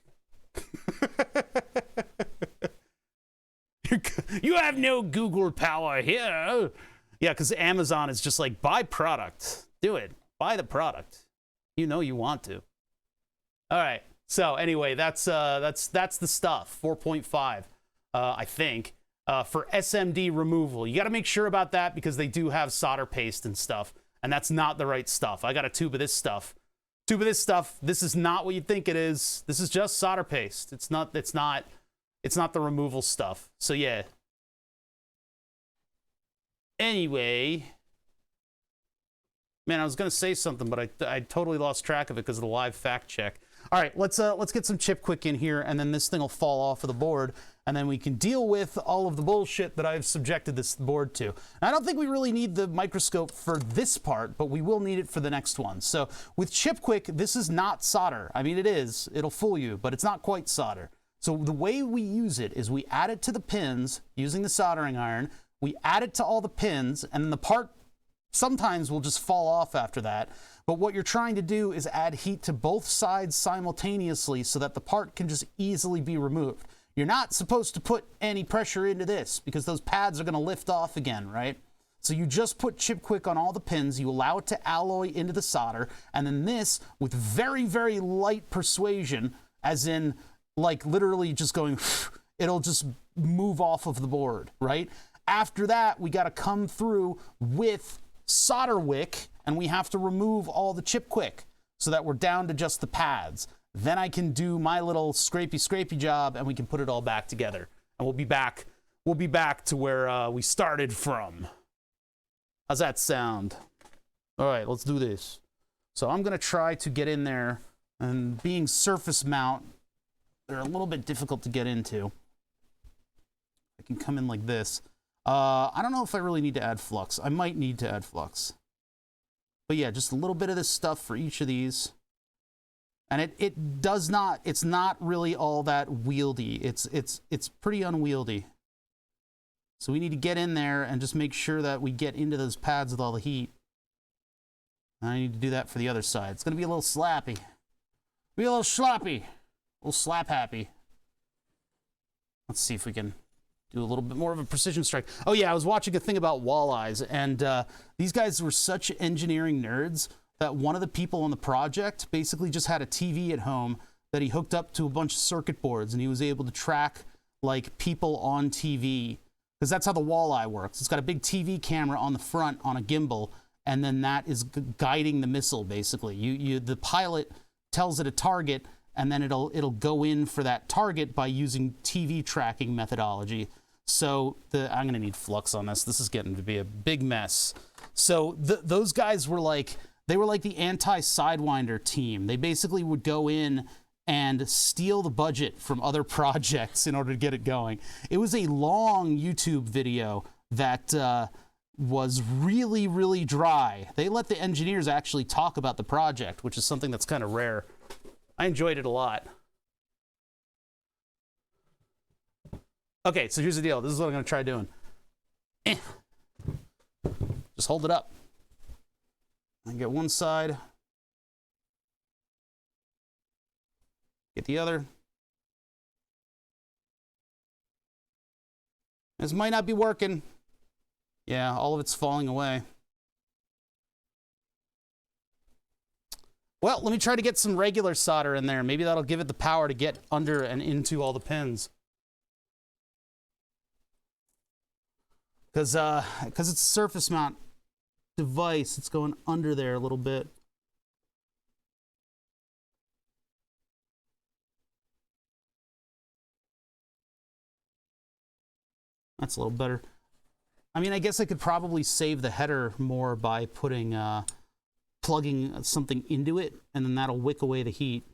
You have no Google power here. Yeah, because Amazon is just like, buy product. Do it. Buy the product. You know you want to. All right. So anyway, that's the stuff. 4.5, I think, for SMD removal. You got to make sure about that, because they do have solder paste and stuff, and that's not the right stuff. I got a tube of this stuff. This is not what you think it is. This is just solder paste. It's not the removal stuff. So yeah. Anyway, man, I was gonna say something, but I totally lost track of it because of the live fact check. All right, let's get some Chipquik in here, and then this thing will fall off of the board, and then we can deal with all of the bullshit that I've subjected this board to. And I don't think we really need the microscope for this part, but we will need it for the next one. So with Chipquik, this is not solder. I mean, it is. It'll fool you, but it's not quite solder. So the way we use it is we add it to the pins using the soldering iron. We add it to all the pins, and then the part sometimes will just fall off after that. But what you're trying to do is add heat to both sides simultaneously so that the part can just easily be removed. You're not supposed to put any pressure into this, because those pads are going to lift off again, right? So you just put Chipquik on all the pins, you allow it to alloy into the solder, and then this, with very, very light persuasion, as in, like, literally just going, it'll just move off of the board, right? After that, we got to come through with solder wick, and we have to remove all the Chipquik so that we're down to just the pads. Then I can do my little scrapey job, and we can put it all back together. And we'll be back to where we started from. How's that sound? All right, let's do this. So I'm going to try to get in there, and being surface mount, they're a little bit difficult to get into. I can come in like this. I don't know if I really need to add flux. I might need to add flux. But yeah, just a little bit of this stuff for each of these. And it's not really all that wieldy. It's pretty unwieldy. So we need to get in there and just make sure that we get into those pads with all the heat. And I need to do that for the other side. It's going to be a little slappy. Be a little sloppy. A little slap happy. Let's see if we can do a little bit more of a precision strike. Oh yeah, I was watching a thing about walleyes, and these guys were such engineering nerds that one of the people on the project basically just had a TV at home that he hooked up to a bunch of circuit boards, and he was able to track like people on TV, because that's how the walleye works. It's got a big TV camera on the front on a gimbal, and then that is guiding the missile basically. The pilot tells it a target, and then it'll go in for that target by using TV tracking methodology. So I'm gonna need flux on this. This is getting to be a big mess. So those guys were like, they were like the anti-Sidewinder team. They basically would go in and steal the budget from other projects in order to get it going. It was a long YouTube video that was really, really dry. They let the engineers actually talk about the project, which is something that's kind of rare. I enjoyed it a lot. Okay, so here's the deal. This is what I'm going to try doing. Just hold it up. And get one side. Get the other. This might not be working. Yeah, all of it's falling away. Well, let me try to get some regular solder in there. Maybe that'll give it the power to get under and into all the pins. Because it's a surface mount device, it's going under there a little bit. That's a little better. I mean, I guess I could probably save the header more by putting, plugging something into it, and then that'll wick away the heat.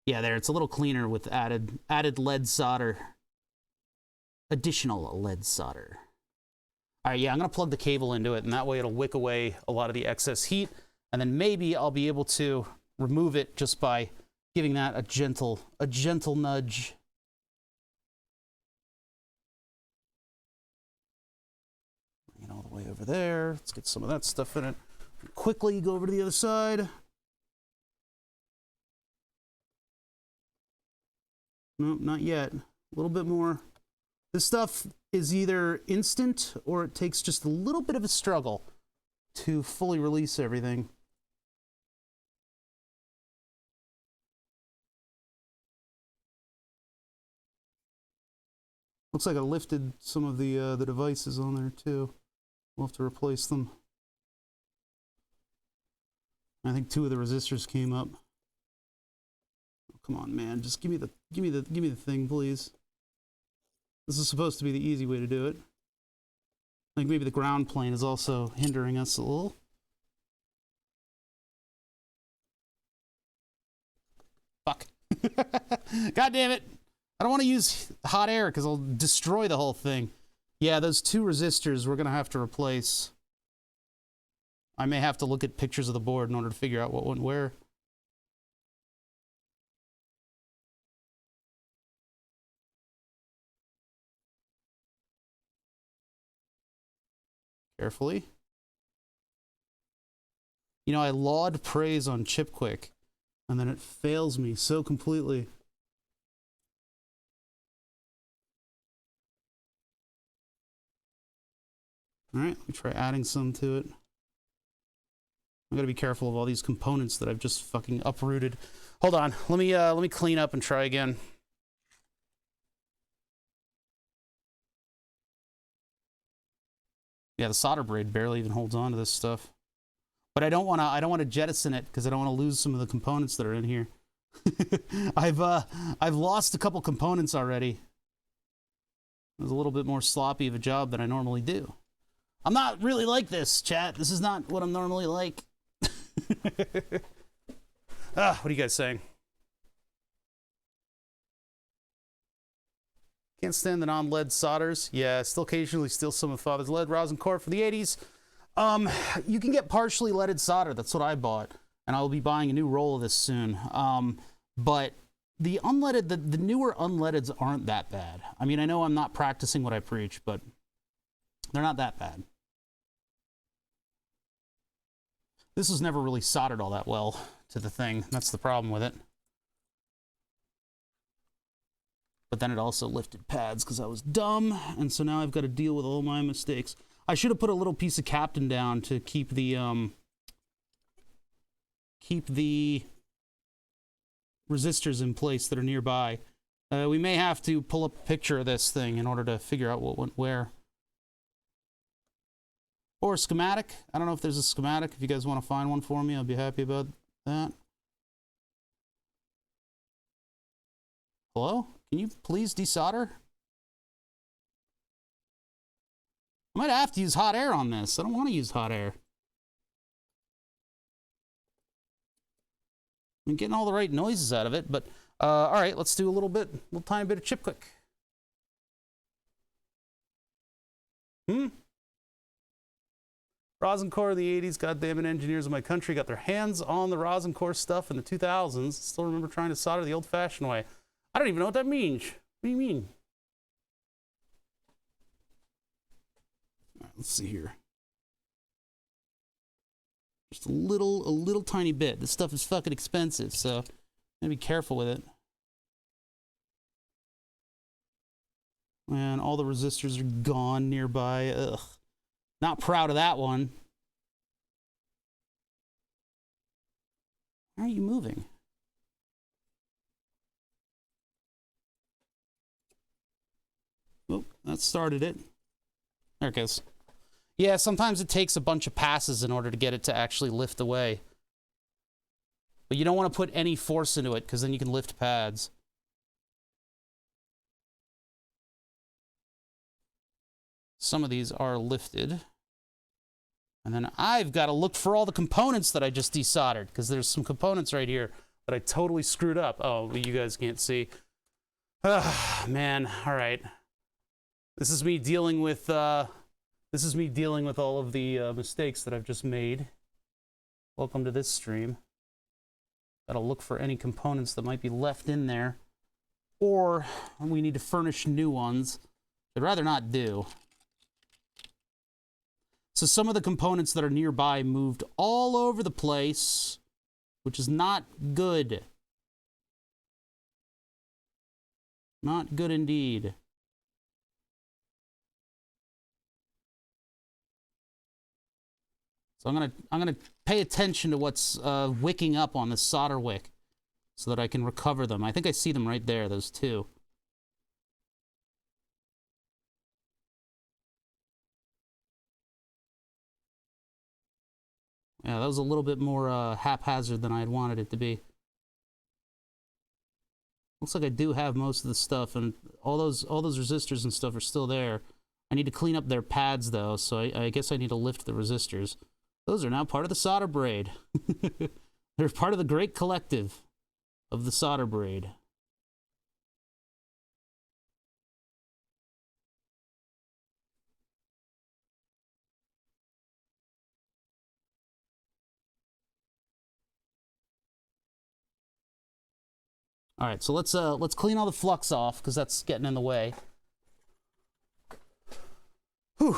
Yeah, there, it's a little cleaner with added lead solder. Additional lead solder. All right, yeah, I'm gonna plug the cable into it, and that way it'll wick away a lot of the excess heat, and then maybe I'll be able to remove it just by giving that a gentle nudge. Bring it all the way over there. Let's get some of that stuff in it. Quickly go over to the other side. Nope, not yet. A little bit more. This stuff is either instant or it takes just a little bit of a struggle to fully release everything. Looks like I lifted some of the devices on there too. We'll have to replace them. I think 2 of the resistors came up. Oh, come on, man! Just give me the thing, please. This is supposed to be the easy way to do it. I think maybe the ground plane is also hindering us a little. Fuck. God damn it! I don't want to use hot air because I'll destroy the whole thing. Yeah, those 2 resistors we're going to have to replace. I may have to look at pictures of the board in order to figure out what went where. Carefully. You know, I laud praise on ChipQuick, and then it fails me so completely. All right, let me try adding some to it. I gotta be careful of all these components that I've just fucking uprooted. Hold on, let me clean up and try again. Yeah, the solder braid barely even holds on to this stuff. But I don't want to jettison it because I don't want to lose some of the components that are in here. I've lost a couple components already. It was a little bit more sloppy of a job than I normally do. I'm not really like this, chat. This is not what I'm normally like. What are you guys saying? Can't stand the non-lead solders. Yeah, still occasionally steal some of Father's lead rosin core for the 80s. You can get partially leaded solder. That's what I bought. And I'll be buying a new roll of this soon. But the unleaded, the newer unleadeds aren't that bad. I mean, I know I'm not practicing what I preach, but they're not that bad. This was never really soldered all that well to the thing. That's the problem with it. But then it also lifted pads because I was dumb, and so now I've got to deal with all my mistakes. I should have put a little piece of Captain down to keep the resistors in place that are nearby. We may have to pull up a picture of this thing in order to figure out what went where. Or a schematic. I don't know if there's a schematic. If you guys want to find one for me, I'll be happy about that. Hello? Can you please desolder? I might have to use hot air on this. I don't want to use hot air. I'm getting all the right noises out of it, but all right, let's do a little tiny bit of ChipQuick. Rosin core of the 80s, goddammit, engineers of my country got their hands on the rosin core stuff in the 2000s. Still remember trying to solder the old-fashioned way. I don't even know what that means. What do you mean? All right, let's see here. Just a little tiny bit. This stuff is fucking expensive, so gotta be careful with it. And all the resistors are gone nearby. Ugh. Not proud of that one. Why are you moving? Oh, that started it. There it goes. Yeah, sometimes it takes a bunch of passes in order to get it to actually lift away. But you don't want to put any force into it, because then you can lift pads. Some of these are lifted. And then I've got to look for all the components that I just desoldered, because there's some components right here that I totally screwed up. Oh, you guys can't see. Man, all right. This is me dealing with all of the mistakes that I've just made. Welcome to this stream. Gotta look for any components that might be left in there, or we need to furnish new ones. I'd rather not do. So some of the components that are nearby moved all over the place, which is not good. Not good indeed. So I'm gonna pay attention to what's wicking up on this solder wick, so that I can recover them. I think I see them right there, those two. Yeah, that was a little bit more haphazard than I had wanted it to be. Looks like I do have most of the stuff, and all those resistors and stuff are still there. I need to clean up their pads, though, so I guess I need to lift the resistors. Those are now part of the solder braid. They're part of the great collective of the solder braid. All right, so let's clean all the flux off, because that's getting in the way. Whew.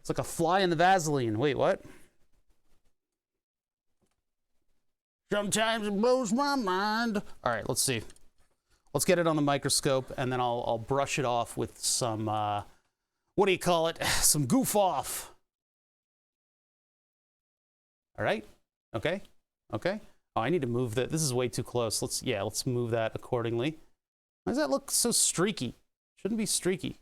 It's like a fly in the Vaseline. Wait, what? Sometimes it blows my mind. All right, let's see. Let's get it on the microscope, and then I'll brush it off with some, what do you call it? Some goof off. All right. Okay. Okay. Oh, I need to move that. This is way too close. Let's move that accordingly. Why does that look so streaky? Shouldn't be streaky.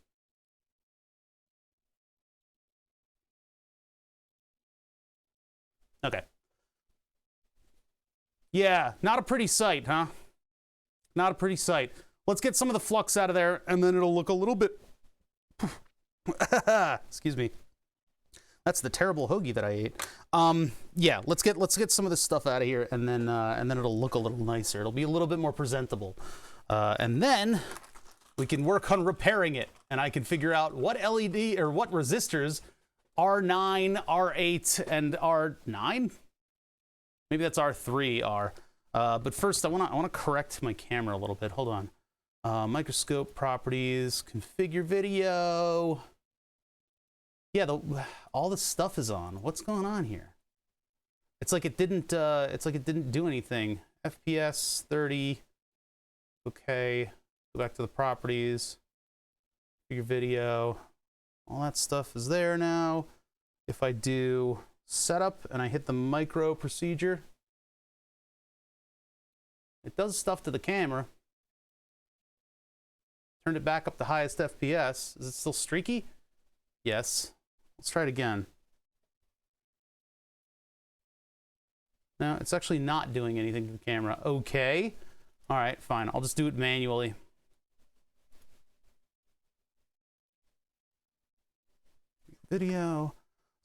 Okay. Yeah, not a pretty sight, huh? Not a pretty sight. Let's get some of the flux out of there, and then it'll look a little bit... Excuse me. That's the terrible hoagie that I ate. Yeah, let's get some of this stuff out of here, and then it'll look a little nicer. It'll be a little bit more presentable. And then we can work on repairing it, and I can figure out what LED or what resistors R9, R8, and R9? Maybe that's R3 are. But first, I want to correct my camera a little bit. Hold on. Microscope properties, configure video. Yeah, all the stuff is on. What's going on here? It's like it didn't do anything. FPS 30. Okay. Go back to the properties. Configure video. All that stuff is there now. If I do setup and I hit the micro procedure, it does stuff to the camera. Turned it back up to highest FPS. Is it still streaky? Yes. Let's try it again. No, it's actually not doing anything to the camera. Okay. All right, fine. I'll just do it manually. Video.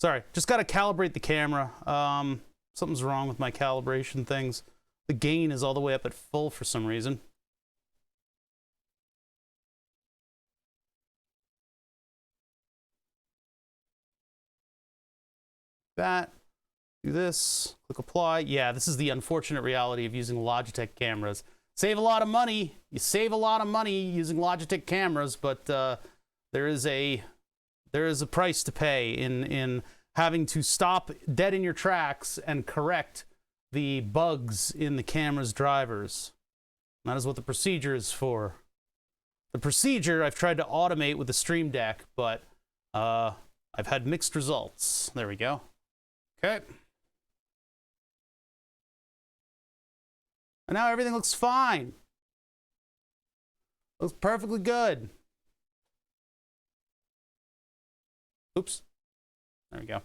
Sorry, just got to calibrate the camera. Something's wrong with my calibration things. The gain is all the way up at full for some reason. that. Do this. Click apply. Yeah, this is the unfortunate reality of using Logitech cameras. Save a lot of money. You save a lot of money using Logitech cameras, but there is a price to pay in having to stop dead in your tracks and correct the bugs in the camera's drivers. And that is what the procedure is for. The procedure I've tried to automate with the Stream Deck, but I've had mixed results. There we go. Okay. And now everything looks fine. Looks perfectly good. Oops. There we go.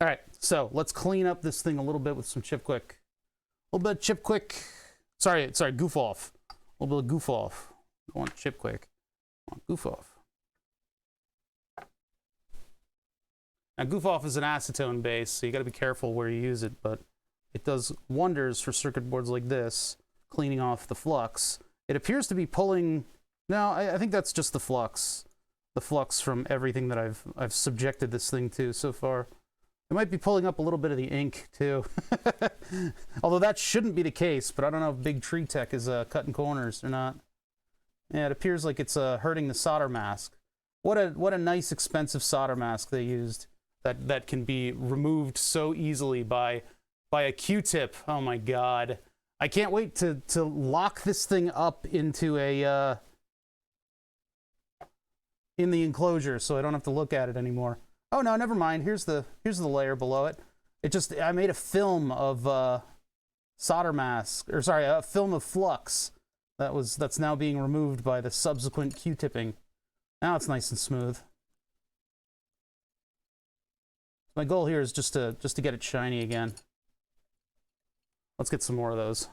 All right, so let's clean up this thing a little bit with some Chip Quick. A little bit of Chip Quick. Sorry, goof off. A little bit of goof off. I want Chip Quick. I want goof off. Now, goof off is an acetone base, so you got to be careful where you use it, but it does wonders for circuit boards like this, cleaning off the flux. It appears to be pulling. No, I think that's just the flux from everything that I've subjected this thing to so far. It might be pulling up a little bit of the ink too, although that shouldn't be the case. But I don't know if Big Tree Tech is cutting corners or not. Yeah, it appears like it's hurting the solder mask. What a nice expensive solder mask they used that can be removed so easily by a Q-tip. Oh my God. I can't wait to lock this thing up into a in the enclosure so I don't have to look at it anymore. Oh no, never mind. Here's the layer below it. I made a film of solder mask, or sorry, a film of flux that's now being removed by the subsequent Q-tipping. Now it's nice and smooth. My goal here is just to get it shiny again. Let's get some more of those.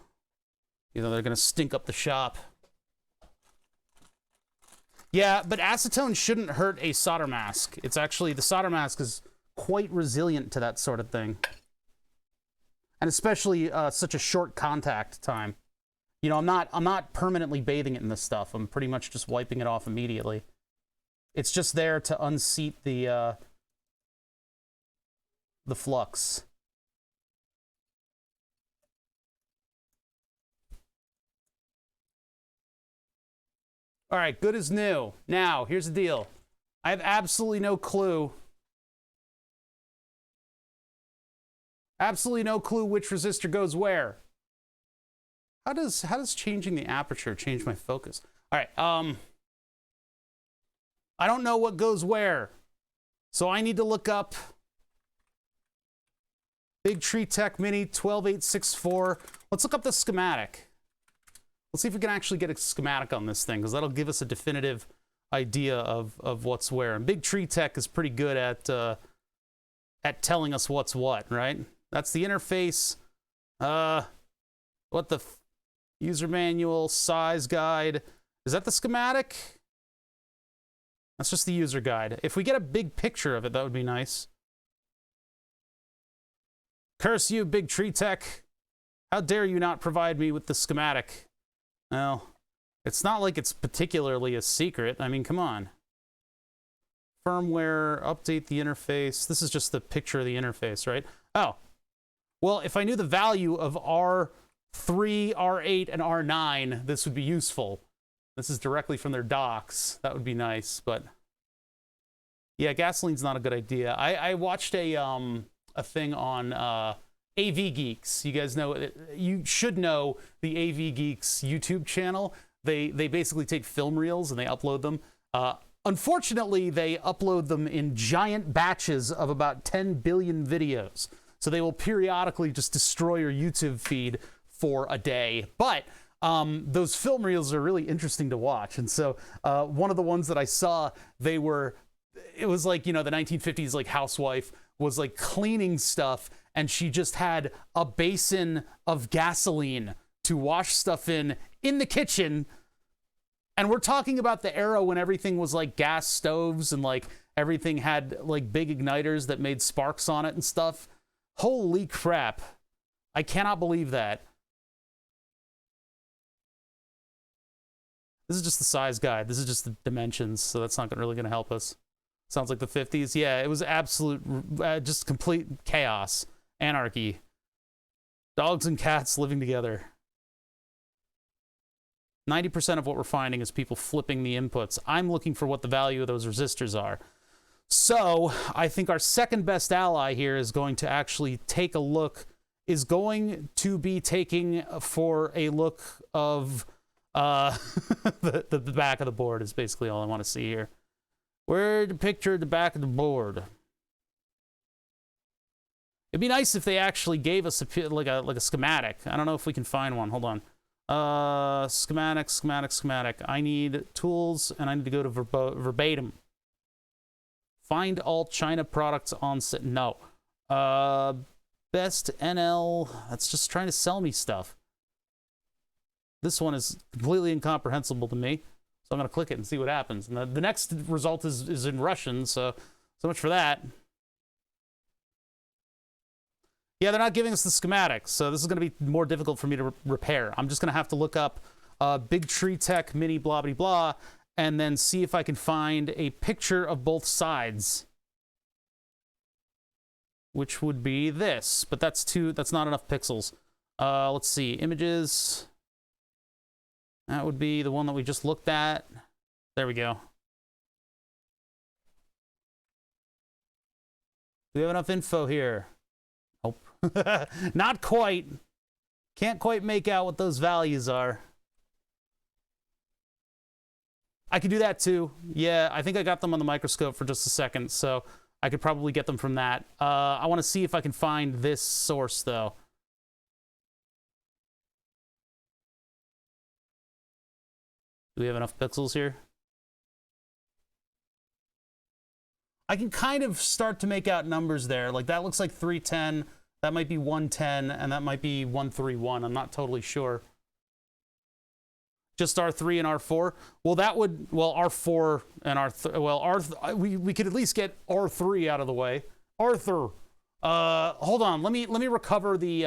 You know, they're gonna stink up the shop. Yeah, but acetone shouldn't hurt a solder mask. It's actually, the solder mask is quite resilient to that sort of thing. And especially such a short contact time. You know, I'm not permanently bathing it in this stuff. I'm pretty much just wiping it off immediately. It's just there to unseat the flux. All right, good as new. Now, here's the deal. I have absolutely no clue. Absolutely no clue which resistor goes where. How does changing the aperture change my focus? All right, I don't know what goes where. So I need to look up Big Tree Tech Mini 12864. Let's look up the schematic. Let's see if we can actually get a schematic on this thing, because that'll give us a definitive idea of what's where. And Big Tree Tech is pretty good at telling us what's what, right? That's the interface. What the user manual, size guide. Is that the schematic? That's just the user guide. If we get a big picture of it, that would be nice. Curse you, Big Tree Tech. How dare you not provide me with the schematic? Well, it's not like it's particularly a secret. I mean, come on. Firmware, update the interface. This is just the picture of the interface, right? Oh. Well, if I knew the value of R3, R8, and R9, this would be useful. This is directly from their docs. That would be nice, but yeah, gasoline's not a good idea. I watched a thing on AV Geeks. You guys know, you should know the AV Geeks YouTube channel. They basically take film reels and they upload them. Unfortunately, they upload them in giant batches of about 10 billion videos. So they will periodically just destroy your YouTube feed for a day. But those film reels are really interesting to watch. And so one of the ones that I saw, it was like, you know, the 1950s like housewife was like cleaning stuff, and she just had a basin of gasoline to wash stuff in the kitchen. And we're talking about the era when everything was like gas stoves and like everything had like big igniters that made sparks on it and stuff. Holy crap. I cannot believe that. This is just the size guide. This is just the dimensions, so that's not really going to help us. Sounds like the 50s. Yeah, it was absolute, just complete chaos. Anarchy. Dogs and cats living together. 90% of what we're finding is people flipping the inputs. I'm looking for what the value of those resistors are. So I think our second best ally here is going to actually take a look, is going to be taking for a look of the back of the board is basically all I want to see here. Where's the picture of the back of the board? It'd be nice if they actually gave us like a schematic. I don't know if we can find one. Hold on. Schematic. I need tools, and I need to go to verbatim. Find all China products on set. No. Best NL. That's just trying to sell me stuff. This one is completely incomprehensible to me. So I'm going to click it and see what happens. And the next result is in Russian, so much for that. Yeah, they're not giving us the schematic, so this is going to be more difficult for me to repair. I'm just going to have to look up Big Tree Tech Mini blah blah blah, and then see if I can find a picture of both sides, which would be this. But that's not enough pixels. Let's see, images. That would be the one that we just looked at. There we go. Do we have enough info here? Nope. Not quite. Can't quite make out what those values are. I could do that too. Yeah, I think I got them on the microscope for just a second, so I could probably get them from that. I want to see if I can find this source, though. Do we have enough pixels here? I can kind of start to make out numbers there. Like, that looks like 310. That might be 110, and that might be 131. I'm not totally sure. Just R3 and R4? Well, that would... Well, R4 and R... we could at least get R3 out of the way. Arthur. Hold on. Let me recover the...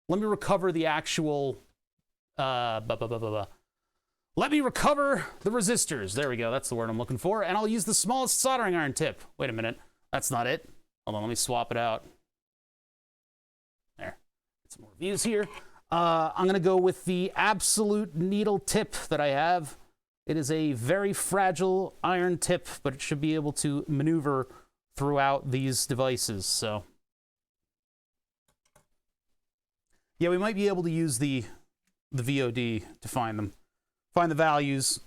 Let me recover the actual... Let me recover the resistors. There we go. That's the word I'm looking for. And I'll use the smallest soldering iron tip. Wait a minute. That's not it. Hold on. Let me swap it out. There. Get some more views here. I'm going to go with the absolute needle tip that I have. It is a very fragile iron tip, but it should be able to maneuver throughout these devices. So, yeah, we might be able to use the VOD to find them. Find the values.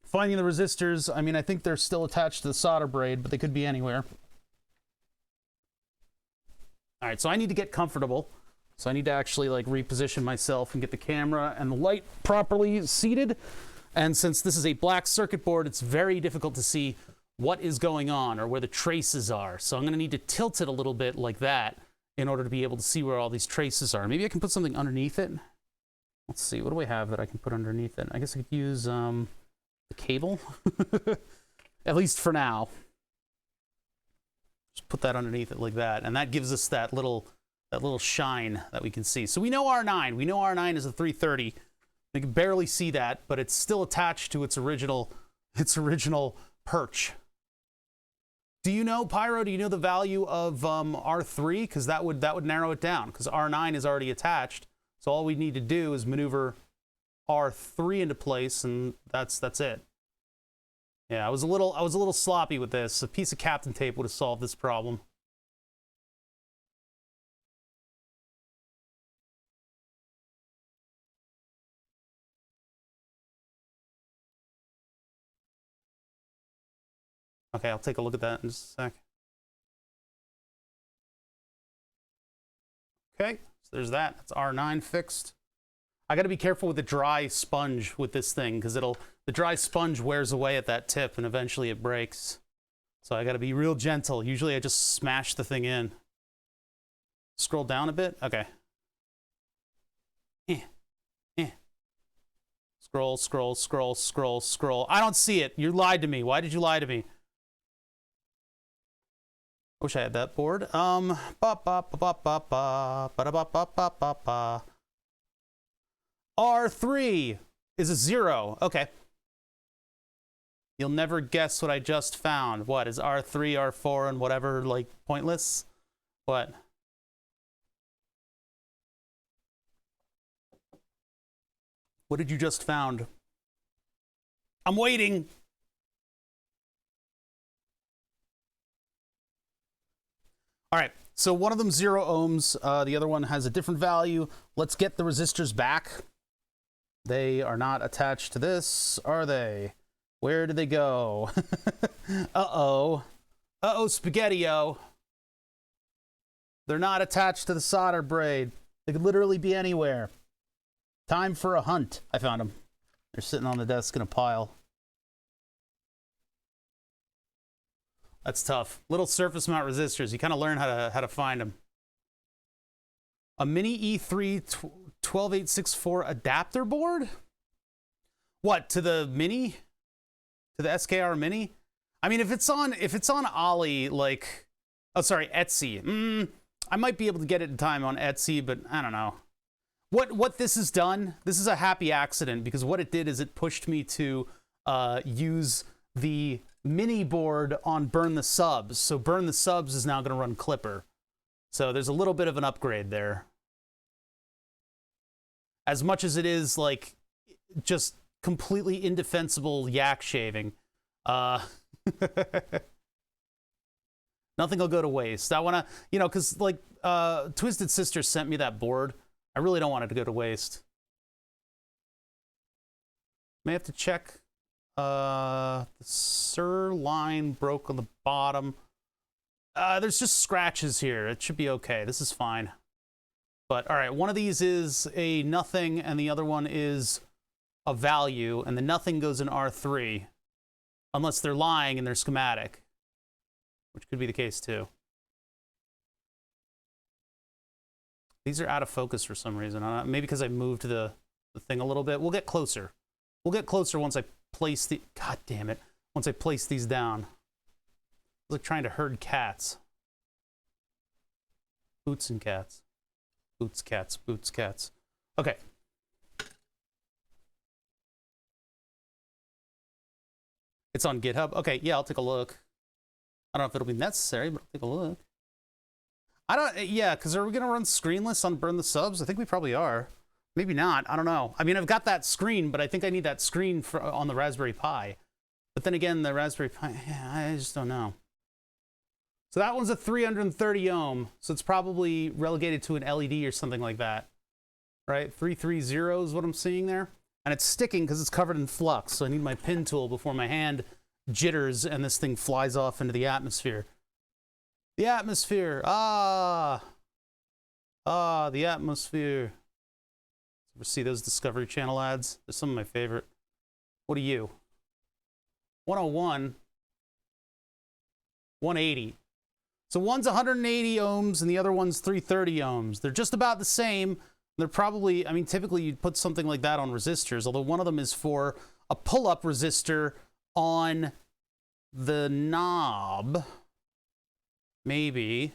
Finding the resistors, I mean, I think they're still attached to the solder braid, but they could be anywhere. All right, so I need to get comfortable. So I need to actually, like, reposition myself and get the camera and the light properly seated. And since this is a black circuit board, it's very difficult to see what is going on or where the traces are. So I'm going to need to tilt it a little bit like that in order to be able to see where all these traces are. Maybe I can put something underneath it. Let's see, what do I have that I can put underneath it? I guess I could use the cable, at least for now. Just put that underneath it like that, and that gives us that little shine that we can see. So we know R9. We know R9 is a 330. We can barely see that, but it's still attached to its original perch. Do you know, Pyro? Do you know the value of R3? Because that would narrow it down. Because R9 is already attached. So all we need to do is maneuver R3 into place, and that's it. Yeah, I was a little sloppy with this. A piece of Captain Tape would have solved this problem. Okay, I'll take a look at that in just a sec. Okay. There's that. That's R9 fixed. I got to be careful with the dry sponge with this thing because the dry sponge wears away at that tip and eventually it breaks. So I got to be real gentle. Usually I just smash the thing in. Scroll down a bit. Okay. Scroll. I don't see it. You lied to me. Why did you lie to me? Wish I had that board. R3. is a 0. Okay. You'll never guess what I just found. What, is R3, R4, and whatever, like, pointless? What? What did you just found? I'm waiting. All right, so one of them 0 ohms. The other one has a different value. Let's get the resistors back. They are not attached to this, are they? Where did they go? Uh-oh. Uh-oh, spaghetti-o. They're not attached to the solder braid. They could literally be anywhere. Time for a hunt. I found them. They're sitting on the desk in a pile. That's tough. Little surface mount resistors. You kind of learn how to find them. A mini E3 12864 adapter board? What, to the mini? To the SKR mini? I mean, if it's on Ollie, like, oh, sorry, Etsy. I might be able to get it in time on Etsy, but I don't know. What this has done, this is a happy accident, because what it did is it pushed me to use the mini board on Burn the Subs. So Burn the Subs is now going to run Clipper. So there's a little bit of an upgrade there. As much as it is, like, just completely indefensible yak shaving. Nothing will go to waste. I want to, you know, because, like, Twisted Sister sent me that board. I really don't want it to go to waste. May have to check. The SIR line broke on the bottom. There's just scratches here. It should be okay. This is fine. But, all right, one of these is a nothing, and the other one is a value, and the nothing goes in R3. Unless they're lying in their schematic. Which could be the case, too. These are out of focus for some reason. Maybe because I moved the thing a little bit. We'll get closer. We'll get closer once I place the... God damn it. Once I place these down. It's like trying to herd cats. Boots and cats. Boots, cats, boots, cats. Okay. It's on GitHub? Okay, yeah, I'll take a look. I don't know if it'll be necessary, but I'll take a look. Yeah, because are we going to run screenless on Burn the Subs? I think we probably are. Maybe not. I don't know. I mean, I've got that screen, but I think I need that screen on the Raspberry Pi. But then again, the Raspberry Pi, yeah, I just don't know. So that one's a 330 ohm, so it's probably relegated to an LED or something like that. Right? 330 is what I'm seeing there. And it's sticking because it's covered in flux, so I need my pin tool before my hand jitters and this thing flies off into the atmosphere. The atmosphere. Ah, the atmosphere. Ever see those Discovery Channel ads? They're some of my favorite. What are you? 101. 180. So one's 180 ohms and the other one's 330 ohms. They're just about the same. They're probably, I mean, typically you'd put something like that on resistors, although one of them is for a pull-up resistor on the knob. Maybe.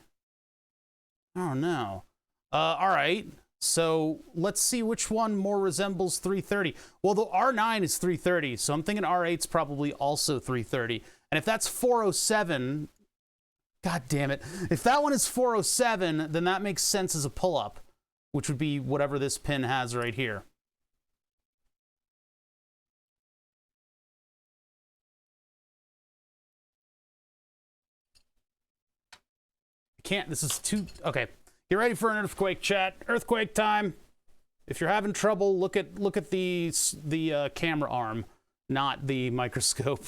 I don't know. All right. So let's see which one more resembles 330. Well, the R9 is 330, so I'm thinking R8's probably also 330. And if that's 407, God damn it. If that one is 407, then that makes sense as a pull-up, which would be whatever this pin has right here. Can't, this is too, okay. Get ready for an earthquake, chat. Earthquake time. If you're having trouble, look at the camera arm, not the microscope.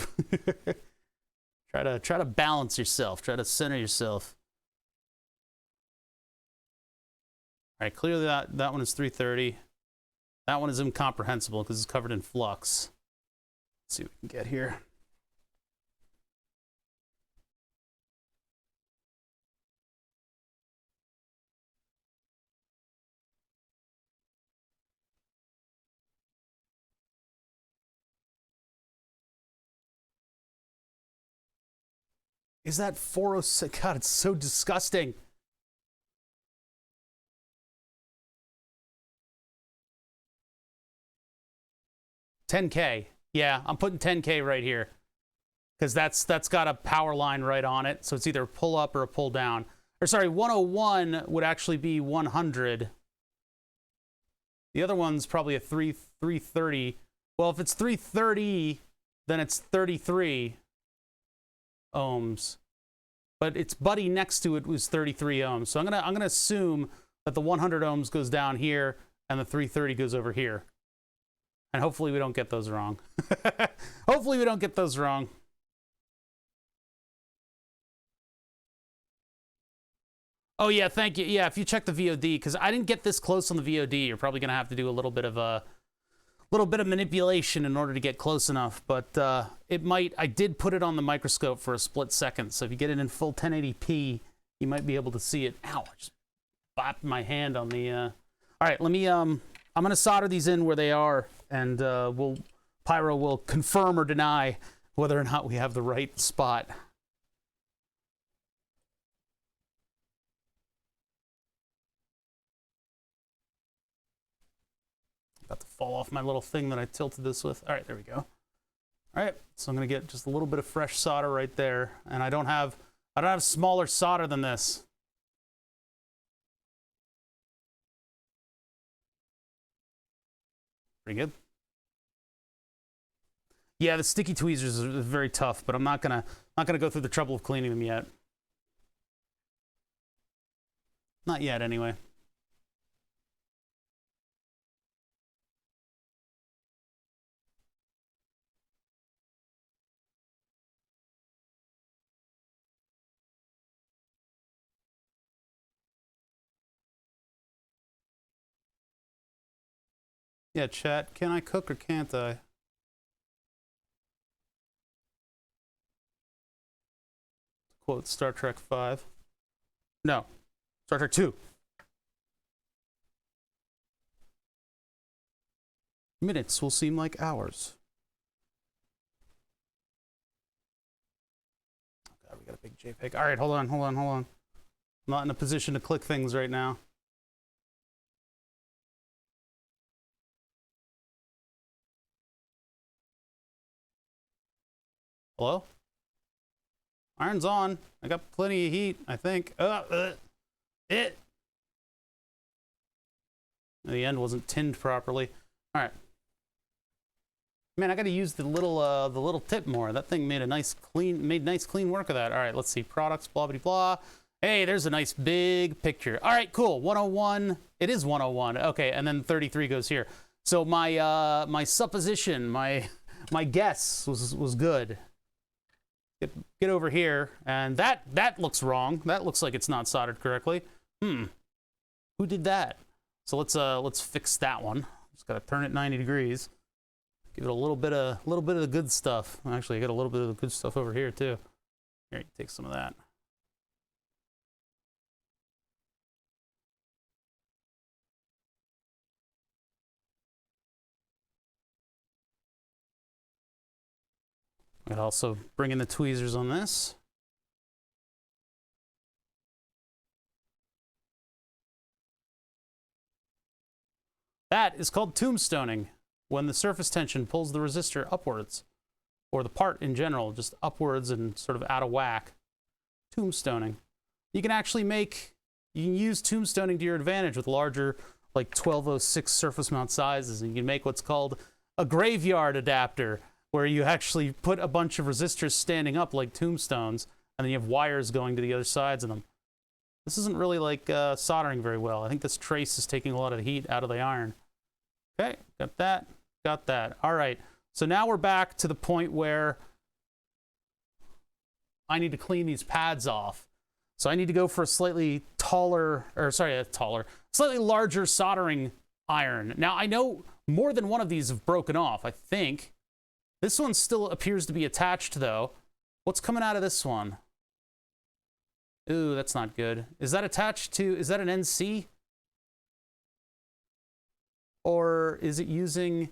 try to balance yourself. Try to center yourself. All right, clearly that one is 330. That one is incomprehensible because it's covered in flux. Let's see what we can get here. Is that 406? God, it's so disgusting. 10K. Yeah, I'm putting 10K right here. Because that's got a power line right on it. So it's either a pull up or a pull down. Or sorry, 101 would actually be 100. The other one's probably a 330. Well, if it's 330, then it's 33 ohms. But its buddy next to it was 33 ohms. So I'm gonna assume that the 100 ohms goes down here and the 330 goes over here. And hopefully we don't get those wrong. Hopefully we don't get those wrong. Oh yeah, thank you. Yeah, if you check the VOD, because I didn't get this close on the VOD, you're probably gonna have to do a little bit of manipulation in order to get close enough. But it might. I did put it on the microscope for a split second, so if you get it in full 1080p, you might be able to see it. Ow! I just bopped my hand on the. All right, let me. I'm gonna solder these in where they are, and Pyro will confirm or deny whether or not we have the right spot. About to fall off my little thing that I tilted this with. All right, there we go. All right, so I'm gonna get just a little bit of fresh solder right there, and I don't have smaller solder than this. Pretty good. Yeah, the sticky tweezers are very tough, but I'm not gonna go through the trouble of cleaning them yet. Not yet, anyway. Yeah, chat, can I cook or can't I? Quote Star Trek 5. No, Star Trek 2. Minutes will seem like hours. Oh God, we got a big JPEG. All right, hold on. I'm not in a position to click things right now. Hello? Iron's on. I got plenty of heat, I think. The end wasn't tinned properly. All right. Man, I got to use the little tip more. That thing made nice clean work of that. All right, let's see. Products, blah, blah, blah. Hey, there's a nice big picture. All right, cool. 101. It is 101. Okay, and then 33 goes here. So my supposition, my guess was good. Get over here, and that looks wrong. That looks like it's not soldered correctly. Who did that? So let's fix that one. Just gotta turn it 90 degrees. Give it a little bit of the good stuff. Actually, I got a little bit of the good stuff over here too. Here, you take some of that. I'd also bring in the tweezers on this. That is called tombstoning, when the surface tension pulls the resistor upwards, or the part in general, just upwards and sort of out of whack. Tombstoning. You can actually use tombstoning to your advantage with larger, like 1206 surface mount sizes, and you can make what's called a graveyard adapter, where you actually put a bunch of resistors standing up like tombstones, and then you have wires going to the other sides of them. This isn't really like soldering very well. I think this trace is taking a lot of the heat out of the iron. Okay, got that. All right, so now we're back to the point where I need to clean these pads off. So I need to go for a slightly slightly larger soldering iron. Now I know more than one of these have broken off, I think. This one still appears to be attached, though. What's coming out of this one? Ooh, that's not good. Is that attached to... Is that an NC? Or is it using...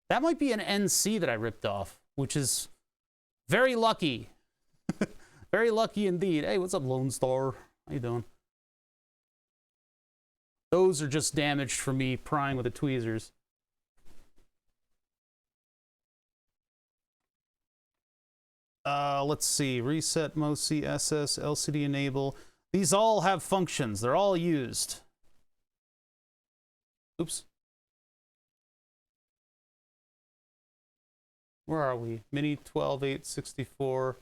That might be an NC that I ripped off, which is very lucky. Very lucky indeed. Hey, what's up, Lone Star? How you doing? Those are just damaged from me prying with the tweezers. Let's see. Reset, MOSI, SS, LCD enable. These all have functions. They're all used. Oops. Where are we? Mini 12.864.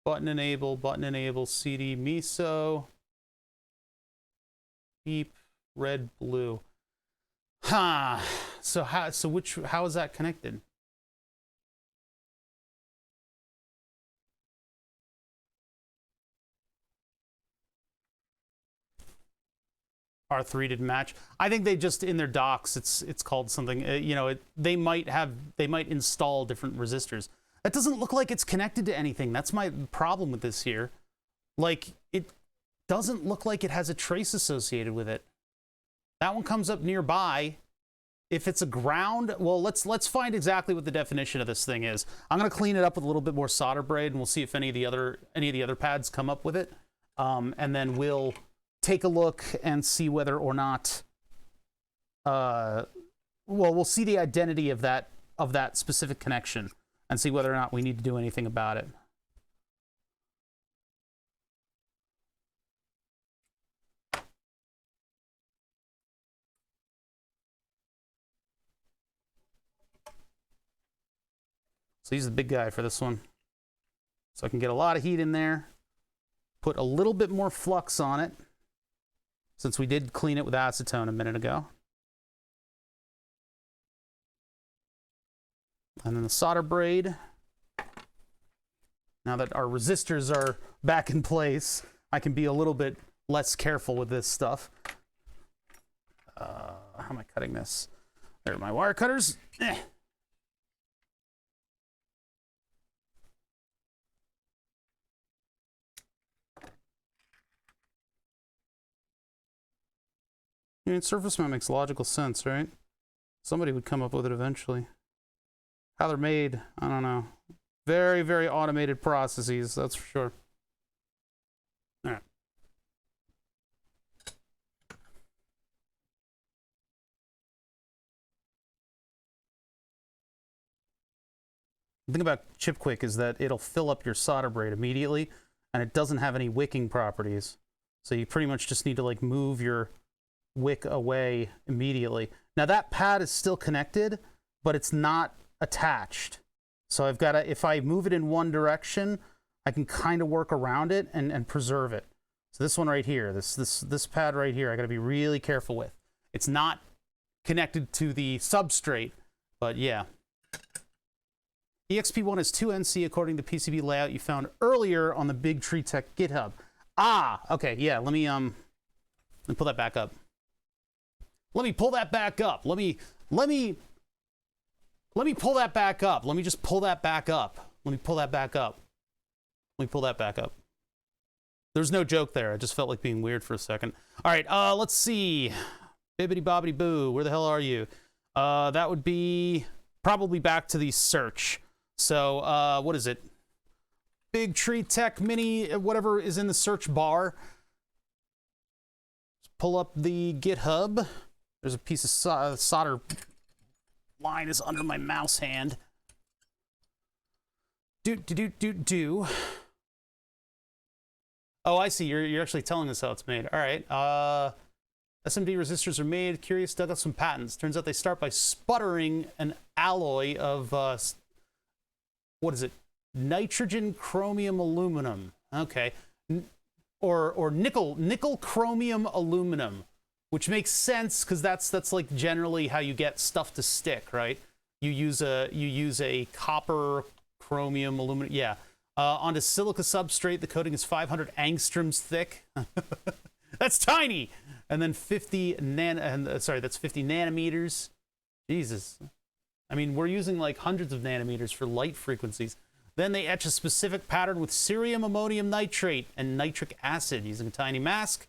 Button enable, CD, MISO. Beep, red, blue. Huh. So how is that connected? R3 didn't match. I think they just, in their docs, it's called something. You know, they might install different resistors. That doesn't look like it's connected to anything. That's my problem with this here. Like, it doesn't look like it has a trace associated with it. That one comes up nearby. If it's a ground, well, let's find exactly what the definition of this thing is. I'm gonna clean it up with a little bit more solder braid, and we'll see if any of the other pads come up with it, and then we'll take a look and see whether or not, well, we'll see the identity of that specific connection and see whether or not we need to do anything about it. So he's the big guy for this one. So I can get a lot of heat in there, put a little bit more flux on it, since we did clean it with acetone a minute ago. And then the solder braid. Now that our resistors are back in place, I can be a little bit less careful with this stuff. How am I cutting this? There are my wire cutters. I mean, surface mount makes logical sense, right? Somebody would come up with it eventually. How they're made, I don't know. Very, very automated processes, that's for sure. All right. The thing about Chip Quick is that it'll fill up your solder braid immediately, and it doesn't have any wicking properties. So you pretty much just need to like move your wick away immediately. Now that pad is still connected, but it's not attached. So I've got to, if I move it in one direction, I can kind of work around it and preserve it. So this one right here, this pad right here, I got to be really careful with. It's not connected to the substrate, but yeah. EXP1 is 2NC according to the PCB layout you found earlier on the Big Tree Tech GitHub. Ah, okay, yeah, let me pull that back up. Let me pull that back up. Let me pull that back up. Let me just pull that back up. Let me pull that back up. Let me pull that back up. There's no joke there. I just felt like being weird for a second. All right, let's see. Bibbidi bobbidi boo. Where the hell are you? That would be probably back to the search. So, what is it? Big Tree Tech Mini, whatever is in the search bar. Just pull up the GitHub. There's a piece of solder line is under my mouse hand. Do. Oh, I see. You're actually telling us how it's made. All right. SMD resistors are made. Curious, dug out some patents. Turns out they start by sputtering an alloy of what is it? Nitrogen chromium aluminum. Okay. Or nickel chromium aluminum. Which makes sense because that's like generally how you get stuff to stick, right? You use a copper chromium aluminum, yeah. Onto silica substrate, the coating is 500 angstroms thick. That's tiny. And then 50 that's 50 nanometers. Jesus. I mean, we're using like hundreds of nanometers for light frequencies. Then they etch a specific pattern with cerium ammonium nitrate and nitric acid using a tiny mask.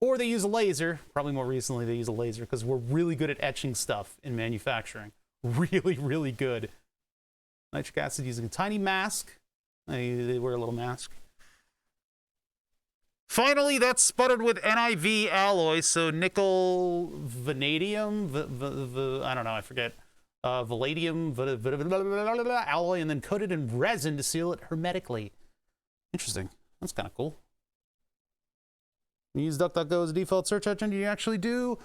Or they use a laser. Probably more recently they use a laser because we're really good at etching stuff in manufacturing. Really, really good. Nitric acid using a tiny mask. They wear a little mask. Finally, that's sputtered with NIV alloy, so nickel vanadium. I don't know, I forget. palladium alloy, and then coated in resin to seal it hermetically. Interesting. That's kind of cool. You use DuckDuckGo as a default search engine. You actually do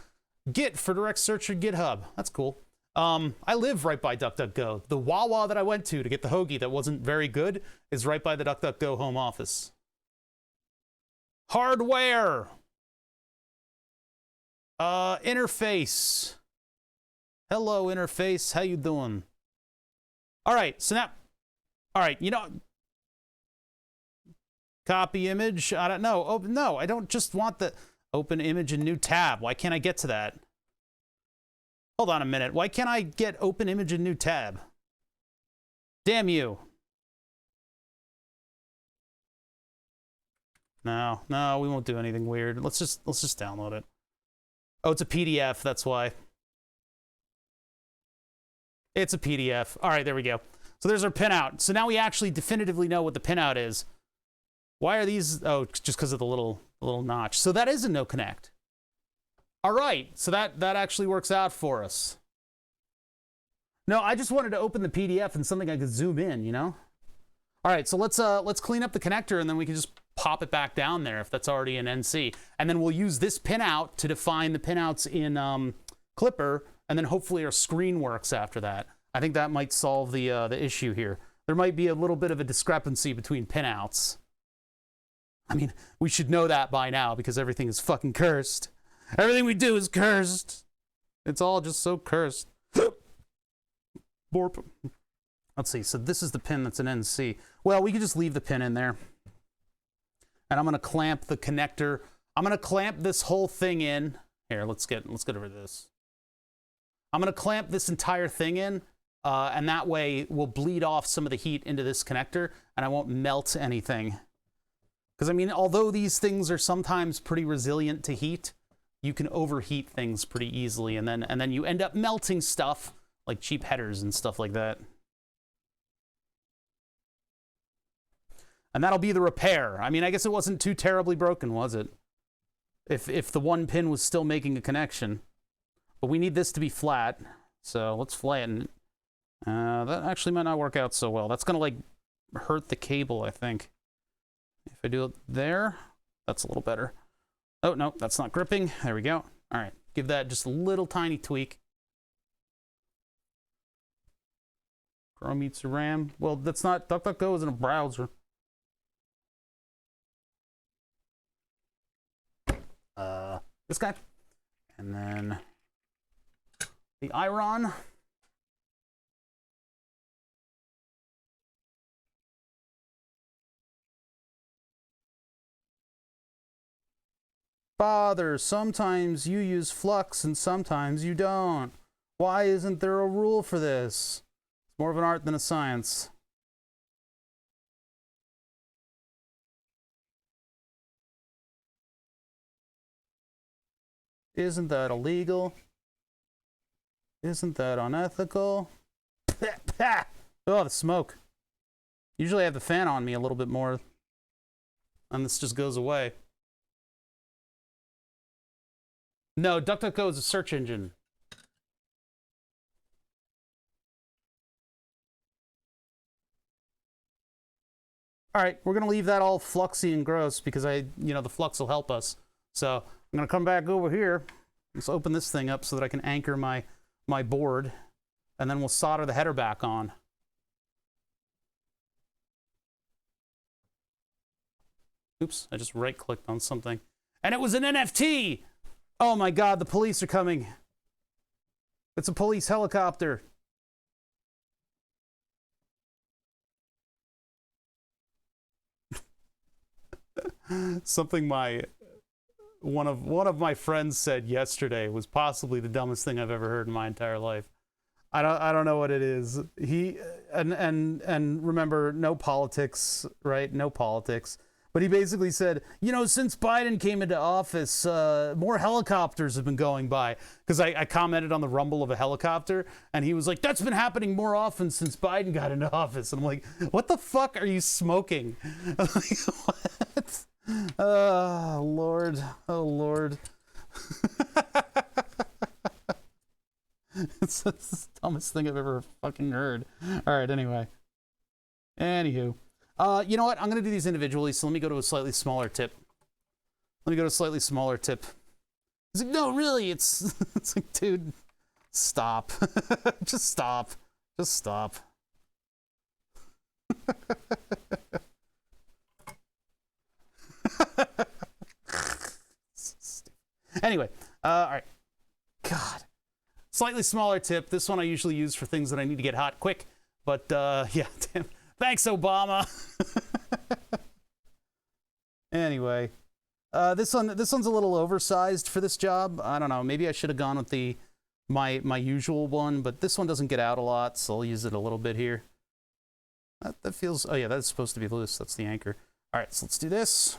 Git for direct search or GitHub. That's cool. I live right by DuckDuckGo. The Wawa that I went to get the hoagie that wasn't very good is right by the DuckDuckGo home office. Hardware. Interface. Hello, interface. How you doing? All right, so now, all right, you know, copy image. I don't know. Oh, no, I don't just want the open image in new tab. Why can't I get to that? Hold on a minute. Why can't I get open image in new tab? Damn you. No, no, we won't do anything weird. Let's just download it. Oh, it's a PDF, that's why. It's a PDF. All right, there we go. So there's our pinout. So now we actually definitively know what the pinout is. Why are these? Oh, just because of the little notch. So that is a no connect. All right, so that actually works out for us. No, I just wanted to open the PDF and something I could zoom in, you know? All right, so let's clean up the connector and then we can just pop it back down there if that's already in NC. And then we'll use this pinout to define the pinouts in Clipper, and then hopefully our screen works after that. I think that might solve the issue here. There might be a little bit of a discrepancy between pinouts. I mean, we should know that by now because everything is fucking cursed. Everything we do is cursed. It's all just so cursed. Borp. Let's see. So this is the pin that's an NC. Well, we could just leave the pin in there. And I'm going to clamp the connector. I'm going to clamp this whole thing in. Here, let's get over this. I'm going to clamp this entire thing in. And that way we'll bleed off some of the heat into this connector and I won't melt anything. Because, I mean, although these things are sometimes pretty resilient to heat, you can overheat things pretty easily, and then you end up melting stuff like cheap headers and stuff like that. And that'll be the repair. I mean, I guess it wasn't too terribly broken, was it? If the one pin was still making a connection. But we need this to be flat, so let's flatten it. That actually might not work out so well. That's gonna, like, hurt the cable, I think. If I do it there, that's a little better. Oh, no, that's not gripping. There we go. All right, give that just a little tiny tweak. Chrome eats the RAM. Well, that's not, DuckDuckGo is in a browser. This guy. And then the iron. Father, sometimes you use flux and sometimes you don't. Why isn't there a rule for this? It's more of an art than a science. Isn't that illegal? Isn't that unethical? Oh, the smoke. Usually I have the fan on me a little bit more, and this just goes away. No, DuckDuckGo is a search engine. All right, we're gonna leave that all fluxy and gross because the flux will help us. So I'm gonna come back over here. Let's open this thing up so that I can anchor my board, and then we'll solder the header back on. Oops, I just right-clicked on something. And it was an NFT! Oh my God, the police are coming. It's a police helicopter. Something one of my friends said yesterday was possibly the dumbest thing I've ever heard in my entire life. I don't know what it is. He and remember, no politics, right? No politics. But he basically said, since Biden came into office, more helicopters have been going by. Because I commented on the rumble of a helicopter, and he was like, that's been happening more often since Biden got into office. And I'm like, what the fuck are you smoking? I'm like, what? Oh, Lord. Oh, Lord. It's the dumbest thing I've ever fucking heard. All right, anyway. Anywho. You know what? I'm going to do these individually, so let me go to a slightly smaller tip. Let me go to a slightly smaller tip. He's like, no, really, it's like, dude, stop. Just stop. Just stop. Anyway, all right. God. Slightly smaller tip. This one I usually use for things that I need to get hot quick. But, yeah, damn. Thanks, Obama. Anyway, this one's a little oversized for this job. I don't know. Maybe I should have gone with my usual one, but this one doesn't get out a lot, so I'll use it a little bit here. That feels... Oh, yeah, that's supposed to be loose. That's the anchor. All right, so let's do this.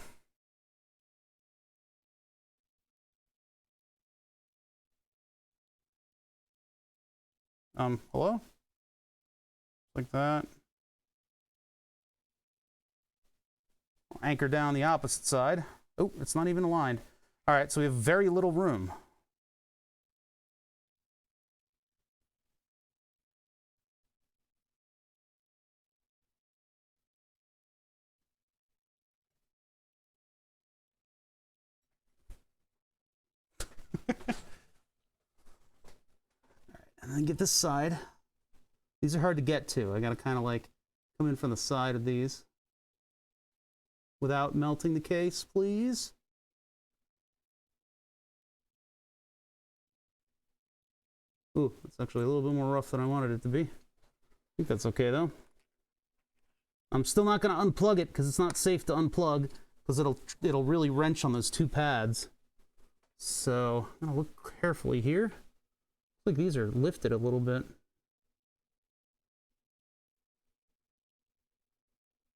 Hello? Like that. Anchor down the opposite side. Oh, it's not even aligned. All right, so we have very little room. All right, and then get this side. These are hard to get to. I gotta kind of like come in from the side of these. Without melting the case, please. Ooh, it's actually a little bit more rough than I wanted it to be. I think that's okay, though. I'm still not going to unplug it, because it's not safe to unplug, because it'll really wrench on those two pads. So, I'm going to look carefully here. Looks like these are lifted a little bit.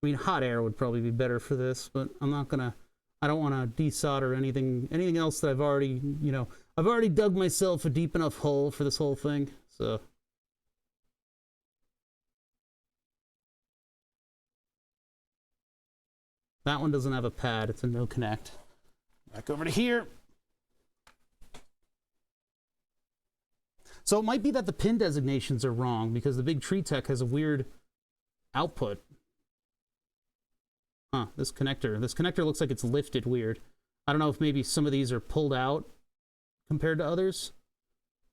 I mean, hot air would probably be better for this, but I don't want to desolder anything else that I've already dug myself a deep enough hole for this whole thing, so. That one doesn't have a pad, it's a no connect. Back over to here. So it might be that the pin designations are wrong, because the big tree tech has a weird output. Huh, this connector looks like it's lifted weird. I don't know if maybe some of these are pulled out compared to others,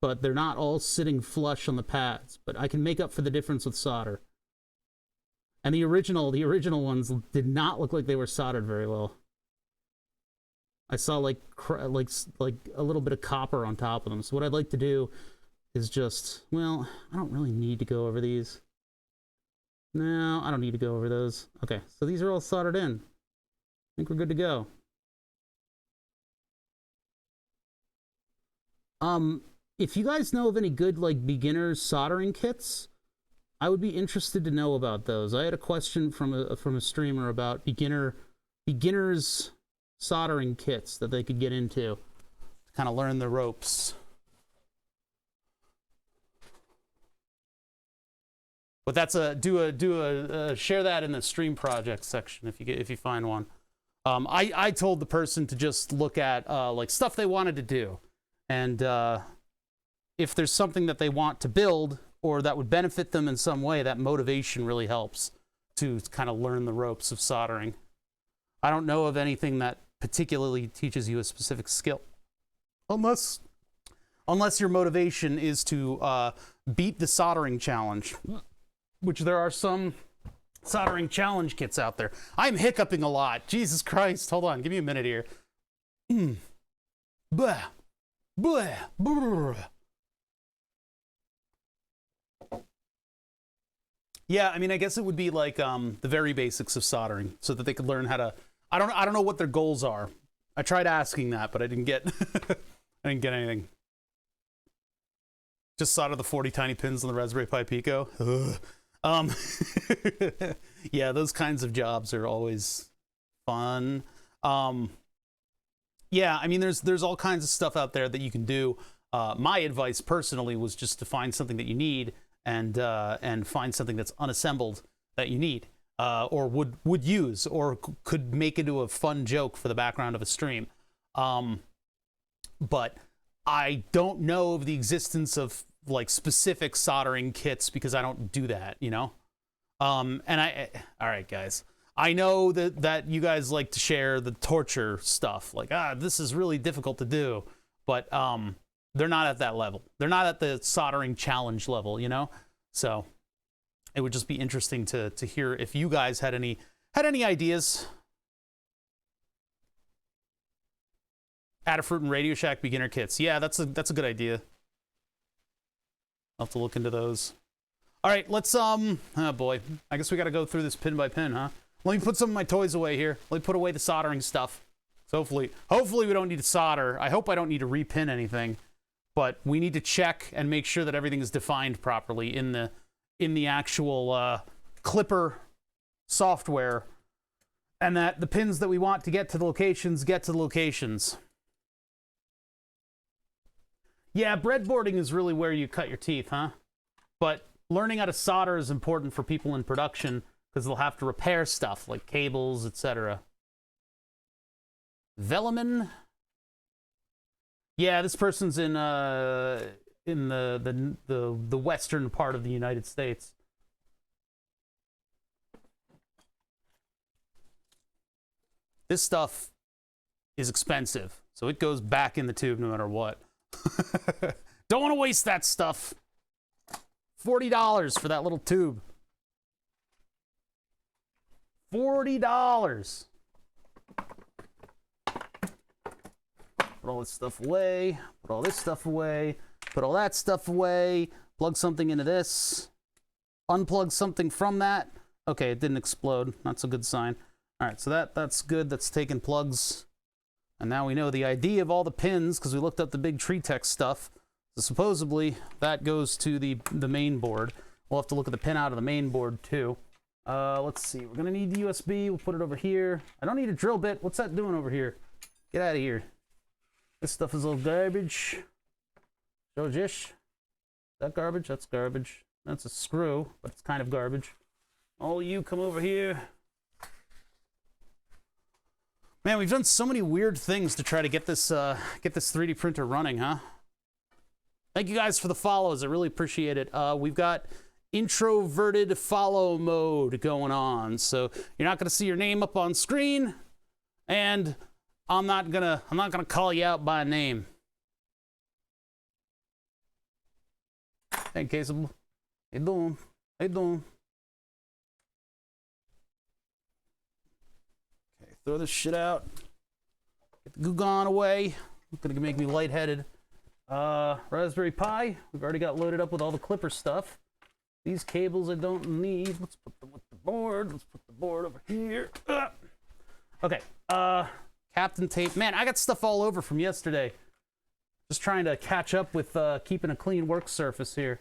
but they're not all sitting flush on the pads. But I can make up for the difference with solder. And the original ones did not look like they were soldered very well. I saw like a little bit of copper on top of them. So what I'd like to do is just, well, I don't really need to go over these. No, I don't need to go over those. Okay, so these are all soldered in. I think we're good to go. If you guys know of any good, like, beginner soldering kits, I would be interested to know about those. I had a question from a streamer about beginners soldering kits that they could get into to kind of learn the ropes. But that's share that in the stream project section if you find one. I told the person to just look at like stuff they wanted to do, and if there's something that they want to build or that would benefit them in some way, that motivation really helps to kind of learn the ropes of soldering. I don't know of anything that particularly teaches you a specific skill, unless your motivation is to beat the soldering challenge. Which there are some soldering challenge kits out there. I'm hiccuping a lot. Jesus Christ. Hold on. Give me a minute here. Blah. Blah. Brr. Yeah, I mean, I guess it would be like the very basics of soldering, so that they could learn how to... I don't know what their goals are. I tried asking that, but I didn't get... I didn't get anything. Just solder the 40 tiny pins on the Raspberry Pi Pico. Ugh. Yeah, those kinds of jobs are always fun. Yeah, I mean, there's all kinds of stuff out there that you can do. My advice personally was just to find something that you need and find something that's unassembled that you need, or would use, or could make into a fun joke for the background of a stream. But I don't know of the existence of like specific soldering kits because I don't do that, you know? All right, guys. I know that you guys like to share the torture stuff. Like, this is really difficult to do. But they're not at that level. They're not at the soldering challenge level, you know? So it would just be interesting to hear if you guys had any ideas. Adafruit and Radio Shack beginner kits. Yeah, that's a good idea. I'll have to look into those. All right, let's oh boy. I guess we got to go through this pin by pin, huh? Let me put some of my toys away here. Let me put away the soldering stuff. So hopefully we don't need to solder. I hope I don't need to repin anything, but we need to check and make sure that everything is defined properly in the actual clipper software, and that the pins that we want to get to the locations get to the locations. Yeah, breadboarding is really where you cut your teeth, huh? But learning how to solder is important for people in production because they'll have to repair stuff like cables, etc. Velleman. Yeah, this person's in the western part of the United States. This stuff is expensive, so it goes back in the tube no matter what. Don't want to waste that stuff. $40 for that little tube. $40. Put all this stuff away. Put all this stuff away. Put all that stuff away. Plug something into this. Unplug something from that. Okay, it didn't explode. That's a good sign. All right, so that's good. That's taking plugs. And now we know the ID of all the pins because we looked up the big tree tech stuff. So supposedly that goes to the main board. We'll have to look at the pin out of the main board too. Let's see. We're gonna need the USB. We'll put it over here. I don't need a drill bit. What's that doing over here? Get out of here. This stuff is all garbage. Jojish. Is that garbage? That's garbage. That's a screw, but it's kind of garbage. All you come over here. Man, we've done so many weird things to try to get this 3D printer running, huh? Thank you guys for the follows. I really appreciate it. We've got introverted follow mode going on, so you're not gonna see your name up on screen, and I'm not gonna call you out by name. Hey, Caseable. How you doing? How you doing? Okay, throw this shit out. Get the goo gone away. It's gonna make me lightheaded. Raspberry Pi. We've already got loaded up with all the clipper stuff. These cables I don't need. Let's put them with the board. Let's put the board over here. Okay. Captain tape. Man, I got stuff all over from yesterday. Just trying to catch up with keeping a clean work surface here.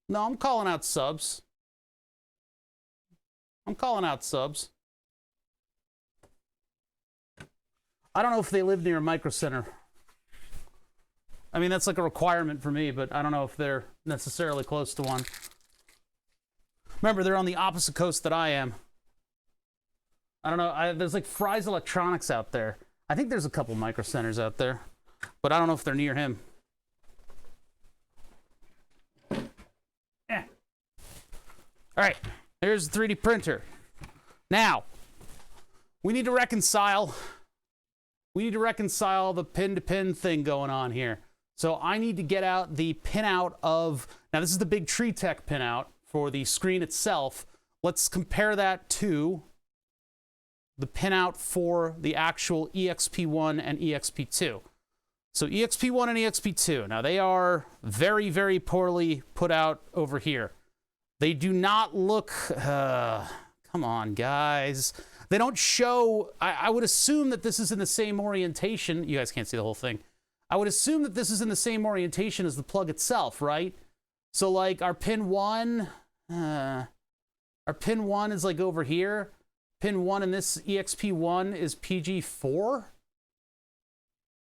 No, I'm calling out subs. I'm calling out subs. I don't know if they live near a micro center. I mean, that's like a requirement for me, but I don't know if they're necessarily close to one. Remember, they're on the opposite coast that I am. I don't know. There's like Fry's Electronics out there. I think there's a couple micro centers out there, but I don't know if they're near him. All right, here's the 3D printer. Now, we need to reconcile the pin-to-pin thing going on here. So I need to get out the pinout of, now this is the big Tree Tech pinout for the screen itself. Let's compare that to the pinout for the actual EXP1 and EXP2. So EXP1 and EXP2, now they are very, very poorly put out over here. They do not look, come on guys. They don't show, I would assume that this is in the same orientation. You guys can't see the whole thing. I would assume that this is in the same orientation as the plug itself, right? So like our pin 1 is like over here. Pin 1 in this EXP1 is PG4,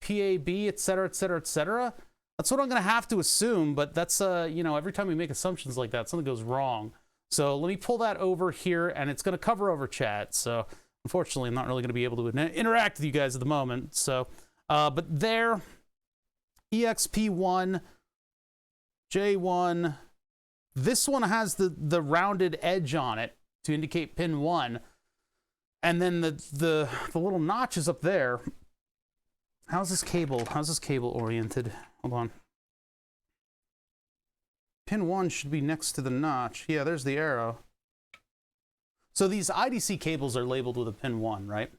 PAB, etc., etc., etc. That's what I'm gonna have to assume, but that's, you know, every time we make assumptions like that, something goes wrong. So let me pull that over here, and it's gonna cover over chat. So Unfortunately, I'm not really going to be able to interact with you guys at the moment. So, but there, EXP1, J1. This one has the rounded edge on it to indicate pin 1. And then the little notches up there. How's this cable oriented? Hold on. Pin 1 should be next to the notch. Yeah, there's the arrow. So these IDC cables are labeled with a pin 1, right?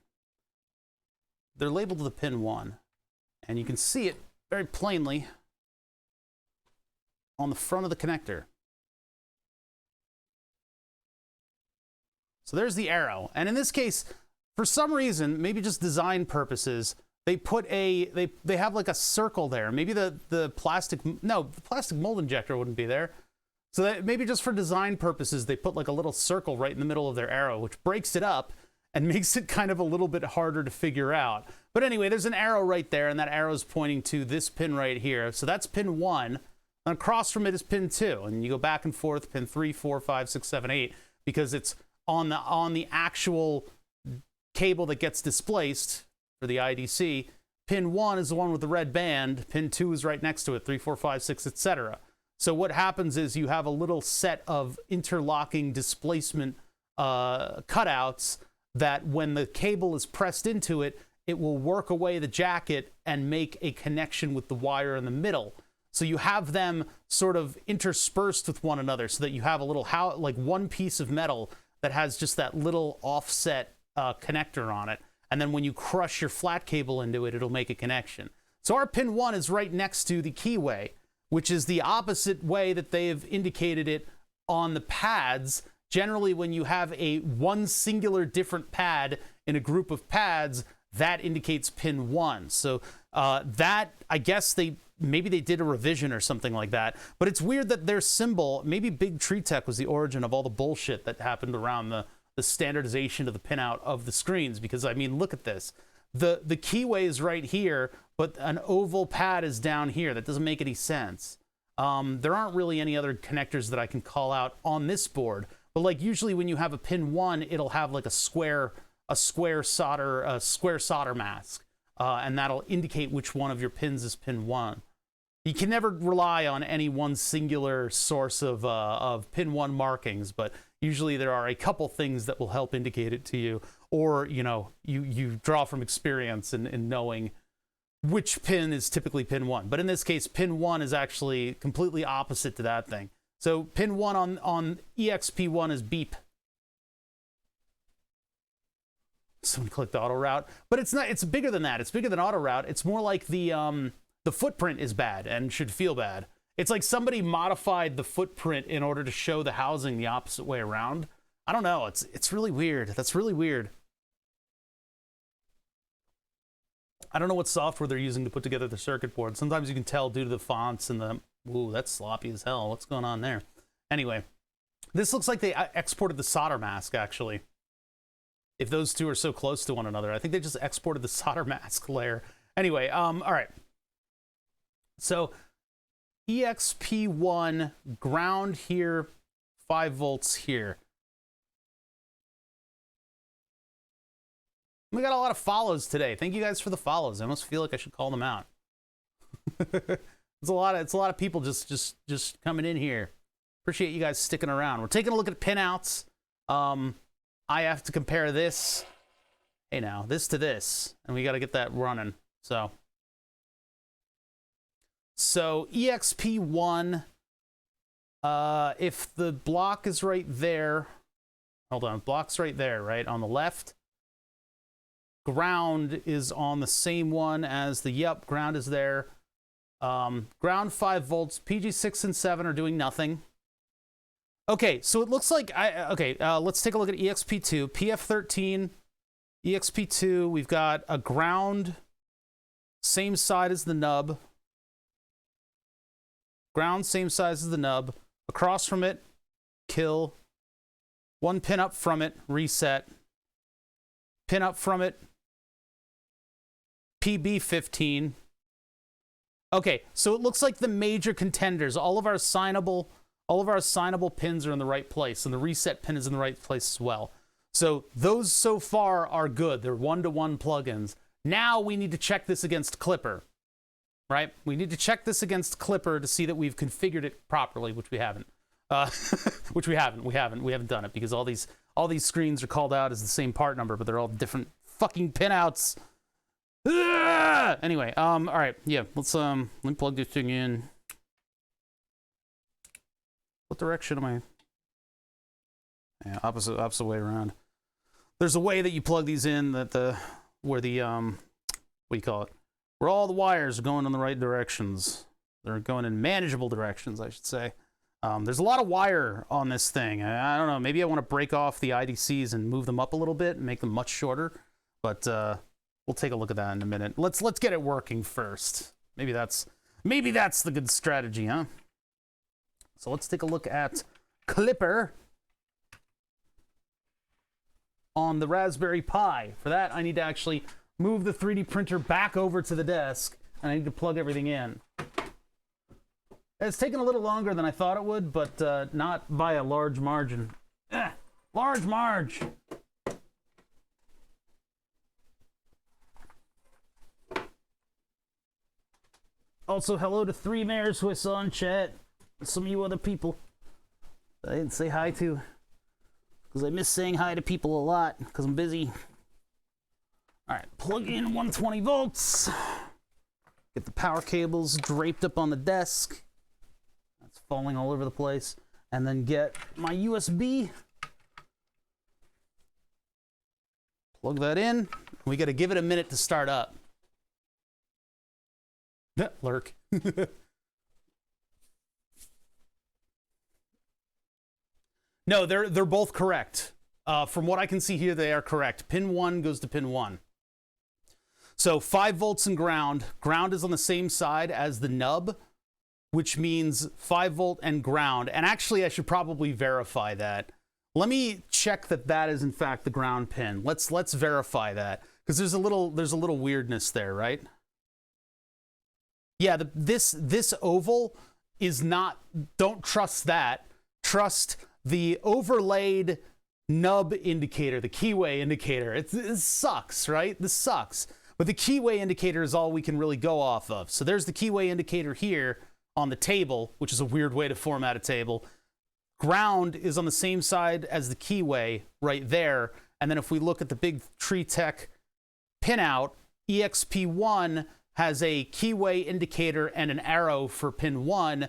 They're labeled with a pin 1. And you can see it very plainly on the front of the connector. So there's the arrow. And in this case, for some reason, maybe just design purposes, they put they have like a circle there. Maybe the plastic mold injector wouldn't be there. So that maybe just for design purposes, they put like a little circle right in the middle of their arrow, which breaks it up and makes it kind of a little bit harder to figure out. But anyway, there's an arrow right there, and that arrow is pointing to this pin right here. So that's pin 1. And across from it is pin 2. And you go back and forth, pin 3, 4, 5, 6, 7, 8, because it's on the actual cable that gets displaced for the IDC. Pin 1 is the one with the red band. Pin 2 is right next to it, 3, 4, 5, 6, etc. So what happens is you have a little set of interlocking displacement cutouts that when the cable is pressed into it, it will work away the jacket and make a connection with the wire in the middle. So you have them sort of interspersed with one another so that you have a little, like one piece of metal that has just that little offset connector on it. And then when you crush your flat cable into it, it'll make a connection. So our pin 1 is right next to the keyway, which is the opposite way that they have indicated it on the pads. Generally, when you have one singular different pad in a group of pads, that indicates pin 1. So that, I guess maybe they did a revision or something like that. But it's weird that their symbol, maybe Big Tree Tech was the origin of all the bullshit that happened around the standardization of the pinout of the screens. Because, I mean, look at this. The keyway is right here, but an oval pad is down here. That doesn't make any sense. There aren't really any other connectors that I can call out on this board. But like usually when you have a pin 1, it'll have like a square solder mask, and that'll indicate which one of your pins is pin 1. You can never rely on any one singular source of pin 1 markings, but usually there are a couple things that will help indicate it to you, or you draw from experience in knowing which pin is typically pin 1. But in this case, pin 1 is actually completely opposite to that thing. So pin 1 on EXP1 is beep. Someone clicked auto route, but it's not. It's bigger than that. It's bigger than auto route. It's more like the footprint is bad and should feel bad. It's like somebody modified the footprint in order to show the housing the opposite way around. I don't know. It's really weird. That's really weird. I don't know what software they're using to put together the circuit board. Sometimes you can tell due to the fonts and the... Ooh, that's sloppy as hell. What's going on there? Anyway, this looks like they exported the solder mask, actually. If those two are so close to one another. I think they just exported the solder mask layer. Anyway, all right. So, EXP1, ground here, 5 volts here. We got a lot of follows today. Thank you guys for the follows. I almost feel like I should call them out. It's a lot of people just coming in here. Appreciate you guys sticking around. We're taking a look at pinouts. I have to compare this. Hey now, this to this, and we got to get that running. So EXP1. If the block is right there, hold on, block's right there, right on the left. Ground is on the same one as the, ground is there. Ground 5 volts, PG6 and 7 are doing nothing. Okay, so it looks like, let's take a look at EXP2. PF13, EXP2, we've got a ground, same side as the nub. Ground, same size as the nub. Across from it, kill. 1 pin up from it, reset. Pin up from it, PB15. Okay, so it looks like the major contenders, all of our assignable pins are in the right place, and the reset pin is in the right place as well. So those so far are good. They're one-to-one plugins. Now we need to check this against Clipper, right? We need to check this against Clipper to see that we've configured it properly, which we haven't. Which we haven't done it because all these screens are called out as the same part number, but they're all different fucking pinouts. Anyway, all right, yeah, let me plug this thing in. What direction am I? Yeah, opposite way around. There's a way that you plug these in that where all the wires are going in the right directions. They're going in manageable directions, I should say. There's a lot of wire on this thing. I don't know, maybe I want to break off the IDCs and move them up a little bit and make them much shorter, but we'll take a look at that in a minute. Let's get it working first. Maybe that's the good strategy, huh? So let's take a look at Clipper on the Raspberry Pi. For that, I need to actually move the 3D printer back over to the desk, and I need to plug everything in. It's taken a little longer than I thought it would, but not by a large margin. Large marge! Also, hello to 3 Mayors who I saw in chat. Some of you other people I didn't say hi to, because I miss saying hi to people a lot, because I'm busy. Alright, plug in 120 volts. Get the power cables draped up on the desk. That's falling all over the place. And then get my USB. Plug that in. We got to give it a minute to start up. Lurk. No, they're both correct. From what I can see here, they are correct. Pin 1 goes to pin 1. So 5 volts and ground. Ground is on the same side as the nub, which means 5 volt and ground. And actually, I should probably verify that. Let me check that that is in fact the ground pin. Let's verify that, because there's a little weirdness there, right? Yeah, this oval is not. Don't trust that. Trust the overlaid nub indicator, the keyway indicator. It sucks, right? This sucks. But the keyway indicator is all we can really go off of. So there's the keyway indicator here on the table, which is a weird way to format a table. Ground is on the same side as the keyway right there. And then if we look at the big Tree Tech pinout, EXP1 has a keyway indicator and an arrow for pin 1.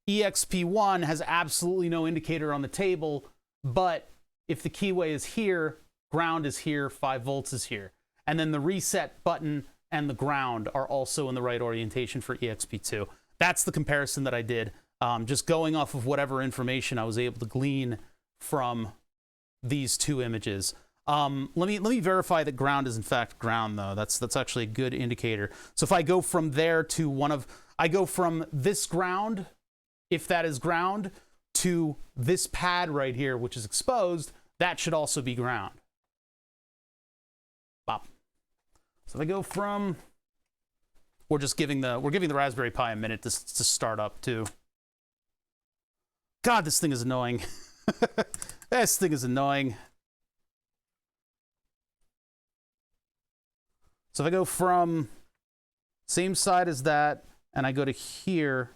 EXP1 has absolutely no indicator on the table, but if the keyway is here, ground is here, 5 volts is here. And then the reset button and the ground are also in the right orientation for EXP2. That's the comparison that I did, just going off of whatever information I was able to glean from these two images. Let me verify that ground is in fact ground, though. That's actually a good indicator. So if I go from there to I go from this ground, if that is ground, to this pad right here, which is exposed, that should also be ground. Bop. So if I go from, we're giving the Raspberry Pi a minute to start up too. God, this thing is annoying. This thing is annoying. So if I go from same side as that, and I go to here,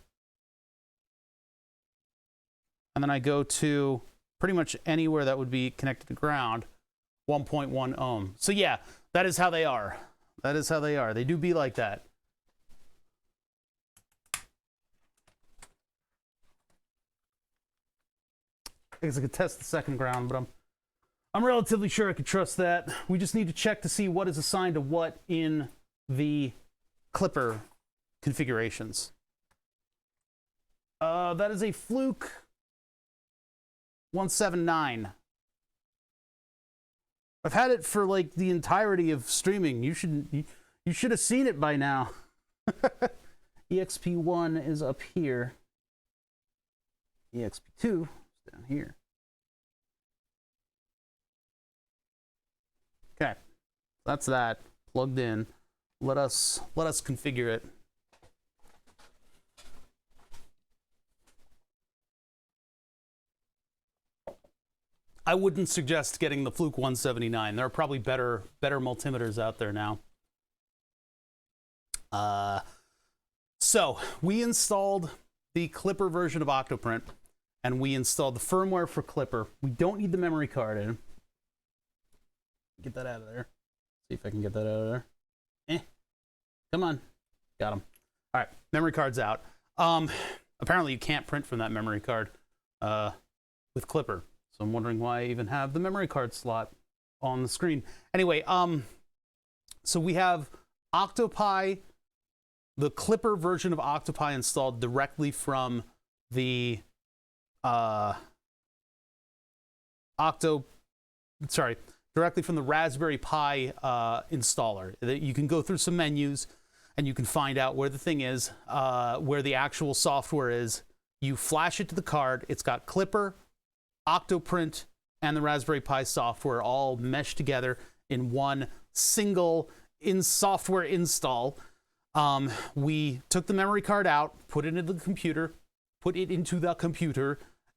and then I go to pretty much anywhere that would be connected to ground, 1.1 ohm. So yeah, that is how they are. That is how they are. They do be like that. I guess I could test the second ground, but I'm relatively sure I could trust that. We just need to check to see what is assigned to what in the Clipper configurations. That is a Fluke 179. I've had it for like the entirety of streaming. You should have seen it by now. EXP1 is up here. EXP2 is down here. Okay, that's that plugged in. Let us configure it. I wouldn't suggest getting the Fluke 179. There are probably better multimeters out there now. So we installed the Clipper version of Octoprint, and we installed the firmware for Clipper. We don't need the memory card in. Get that out of there. See if I can get that out of there. Come on. Got him. All right, memory card's out. Apparently you can't print from that memory card with Clipper. So I'm wondering why I even have the memory card slot on the screen. Anyway, so we have Octopi, the Clipper version of Octopi installed directly from the directly from the Raspberry Pi installer. You can go through some menus and you can find out where the thing is, where the actual software is. You flash it to the card. It's got Clipper, Octoprint, and the Raspberry Pi software all meshed together in one single software install. We took the memory card out, put it into the computer,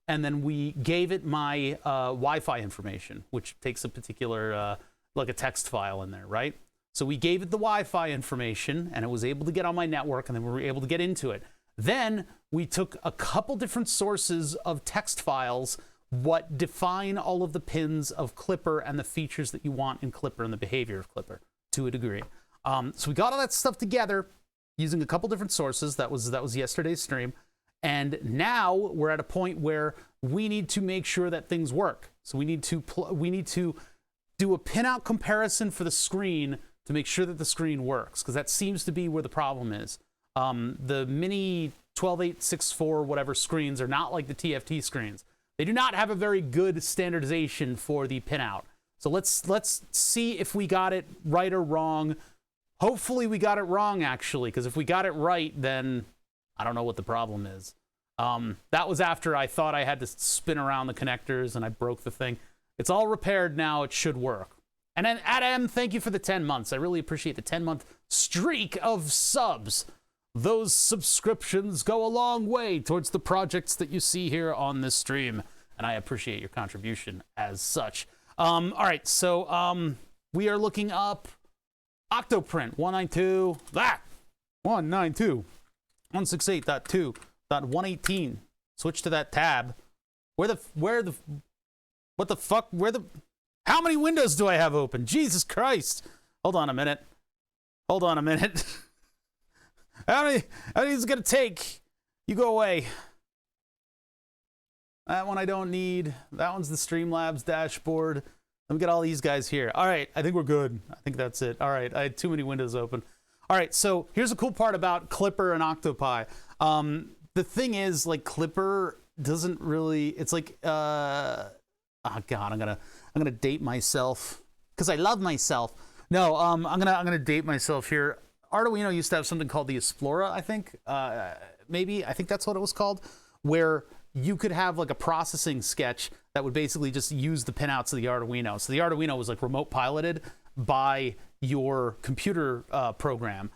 and then we gave it my Wi-Fi information, which takes a particular, like a text file in there, right? So we gave it the Wi-Fi information, and it was able to get on my network, and then we were able to get into it. Then we took a couple different sources of text files, what define all of the pins of Clipper and the features that you want in Clipper and the behavior of Clipper to a degree. So we got all that stuff together using a couple different sources. That was yesterday's stream. And now we're at a point where we need to make sure that things work. So we need to do a pinout comparison for the screen to make sure that the screen works, because that seems to be where the problem is. The mini 12864 whatever screens are not like the TFT screens. They do not have a very good standardization for the pinout. So let's see if we got it right or wrong. Hopefully we got it wrong, actually, because if we got it right, then I don't know what the problem is. That was after I thought I had to spin around the connectors and I broke the thing. It's all repaired now. It should work. And then Adam, thank you for the 10 months. I really appreciate the 10-month streak of subs. Those subscriptions go a long way towards the projects that you see here on this stream, and I appreciate your contribution as such. All right, so we are looking up Octoprint 192.168.2.118. Switch to that tab. How many windows do I have open? Jesus Christ. Hold on a minute. How many is it gonna take? You go away. That one I don't need. That one's the Streamlabs dashboard. Let me get all these guys here. All right, I think we're good. I think that's it. All right, I had too many windows open. All right, so here's a cool part about Clipper and Octopi. The thing is, like, Clipper doesn't really. It's like, oh God, I'm gonna date myself because I love myself. No, I'm gonna date myself here. Arduino used to have something called the Explora, I think. Maybe, I think that's what it was called, where you could have like a processing sketch that would basically just use the pinouts of the Arduino. So the Arduino was like remote piloted by your computer program.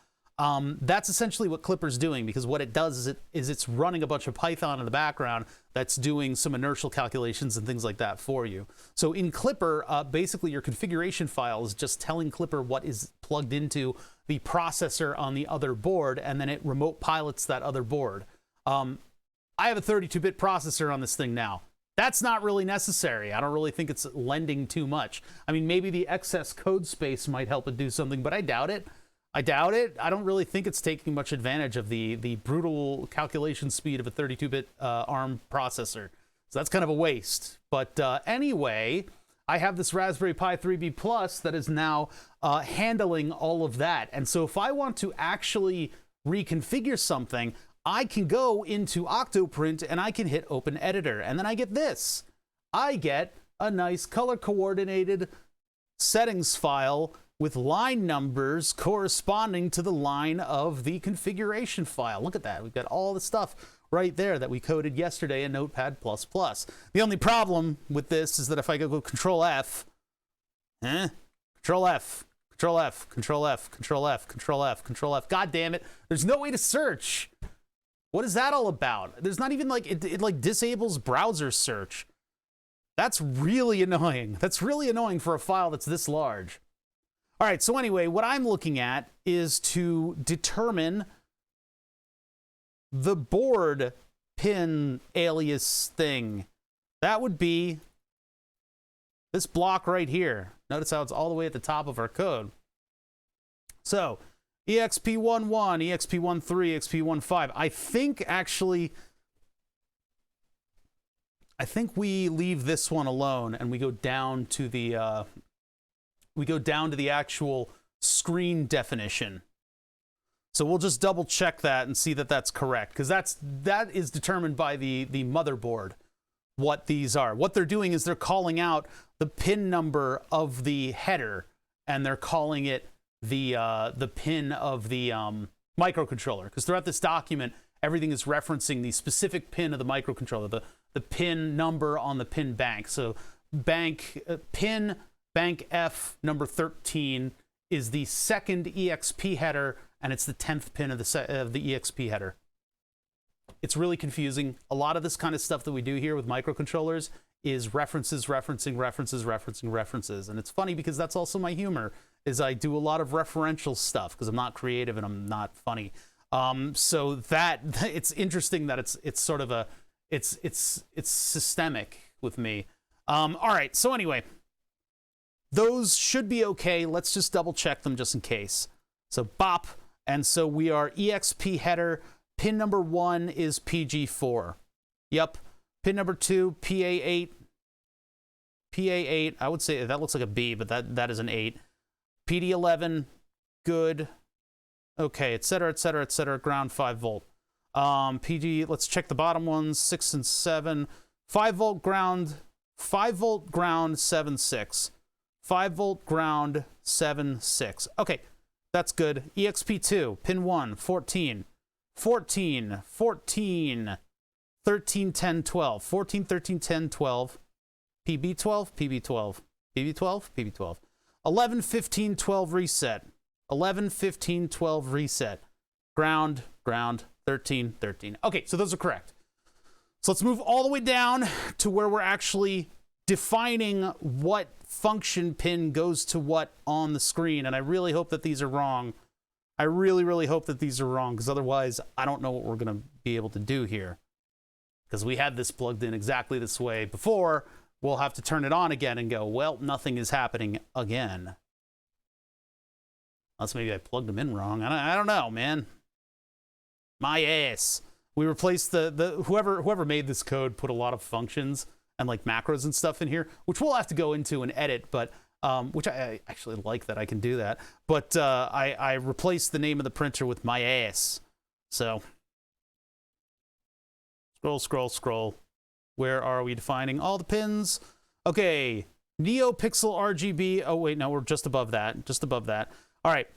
That's essentially what Clipper's doing, because what it does is it's running a bunch of Python in the background that's doing some inertial calculations and things like that for you. So in Clipper, basically your configuration file is just telling Clipper what is plugged into the processor on the other board, and then it remote pilots that other board. I have a 32-bit processor on this thing now. That's not really necessary. I don't really think it's lending too much. I mean, maybe the excess code space might help it do something, but I doubt it. I don't really think it's taking much advantage of the brutal calculation speed of a 32-bit ARM processor. So that's kind of a waste. But anyway, I have this Raspberry Pi 3B Plus that is now handling all of that. And so if I want to actually reconfigure something, I can go into Octoprint and I can hit Open Editor. And then I get this. I get a nice color-coordinated settings file with line numbers corresponding to the line of the configuration file. Look at that. We've got all the stuff right there that we coded yesterday in Notepad++. The only problem with this is that if I go Control F, Control F, Control F, Control F, Control F, Control F, Control F. God damn it. There's no way to search. What is that all about? There's not even like, it like disables browser search. That's really annoying. That's really annoying for a file that's this large. All right, so anyway, what I'm looking at is to determine the board pin alias thing. That would be this block right here. Notice how it's all the way at the top of our code. So EXP11, EXP13, EXP15. I think actually, we leave this one alone and we go down to the actual screen definition. So we'll just double check that and see that that's correct, because that is determined by the motherboard what these are. What they're doing is they're calling out the pin number of the header, and they're calling it the pin of the microcontroller, because throughout this document everything is referencing the specific pin of the microcontroller, the pin number on the pin bank. So pin bank F number 13 is the second EXP header, and it's the 10th pin of the EXP header. It's really confusing. A lot of this kind of stuff that we do here with microcontrollers is references, references. And it's funny because that's also my humor, is I do a lot of referential stuff because I'm not creative and I'm not funny. So that it's interesting that it's sort of it's systemic with me. All right, so anyway, those should be okay. Let's just double check them just in case. So bop, and so we are EXP header. Pin number 1 is PG4. Yep. Pin number 2, PA8. PA8, I would say that looks like a B, but that is an 8. PD11, good. Okay, etc., etc., etc. Ground 5 volt. PG, let's check the bottom ones, 6 and 7. 5 volt ground, 5 volt ground, 7, 6. 5 volt ground, 7, 6. Okay, that's good. EXP2, pin 1, 14. 14, 14, 13, 10, 12. 14, 13, 10, 12. PB12, PB12. PB12, PB12. 11, 15, 12 reset. 11, 15, 12 reset. Ground, ground, 13, 13. Okay, so those are correct. So let's move all the way down to where we're actually defining what function pin goes to what on the screen. And I really hope that these are wrong. I really, really hope that these are wrong, because otherwise I don't know what we're going to be able to do here. Because we had this plugged in exactly this way before. We'll have to turn it on again and go, well, nothing is happening again. Unless maybe I plugged them in wrong. I don't know, man. My ass. We replaced whoever made this code put a lot of functions and like macros and stuff in here, which we'll have to go into and edit, but which I actually like that I can do that. But I replaced the name of the printer with my ass. So scroll, scroll, scroll. Where are we defining all the pins? Okay, NeoPixel RGB. Oh wait, no, we're just above that. Just above that. All right.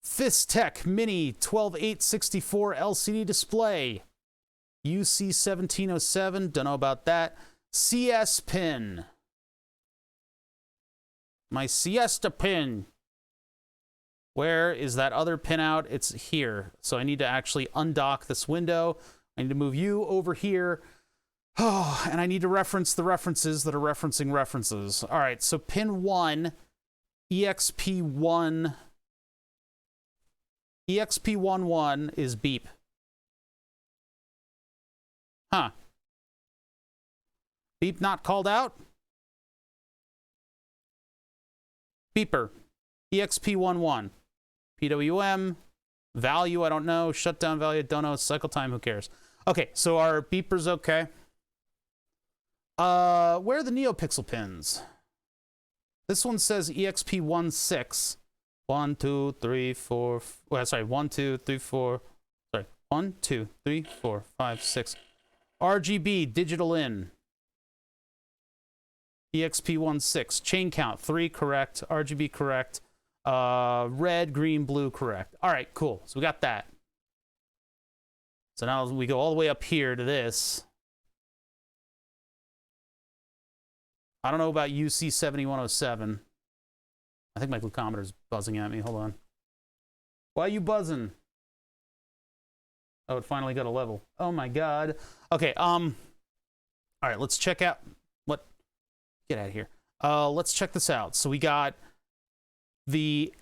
Fistech Mini 12864 LCD display. UC1707. Don't know about that. CS pin. My siesta pin. Where is that other pin out? It's here. So I need to actually undock this window. I need to move you over here. Oh, and I need to reference the references that are referencing references. All right, so pin 1, EXP1. EXP11 is beep. Huh. Beep not called out? Beeper. EXP11. PWM. Value, I don't know. Shutdown value, don't know. Cycle time, who cares? Okay, so our beeper's okay. Where are the NeoPixel pins? This one says EXP16. 1, 2, 3, 4. Well, sorry, 1, 2, 3, 4. Sorry, 1, 2, 3, 4, 5, 6. RGB digital in. EXP16. Chain count 3 correct. RGB correct. Red, green, blue correct. All right, cool. So we got that. So now we go all the way up here to this. I don't know about UC7107. I think my glucometer's buzzing at me. Hold on. Why are you buzzing? Oh, it finally got a level. Oh my god. Okay, all right, let's check out what Get out of here. Let's check this out. So we got the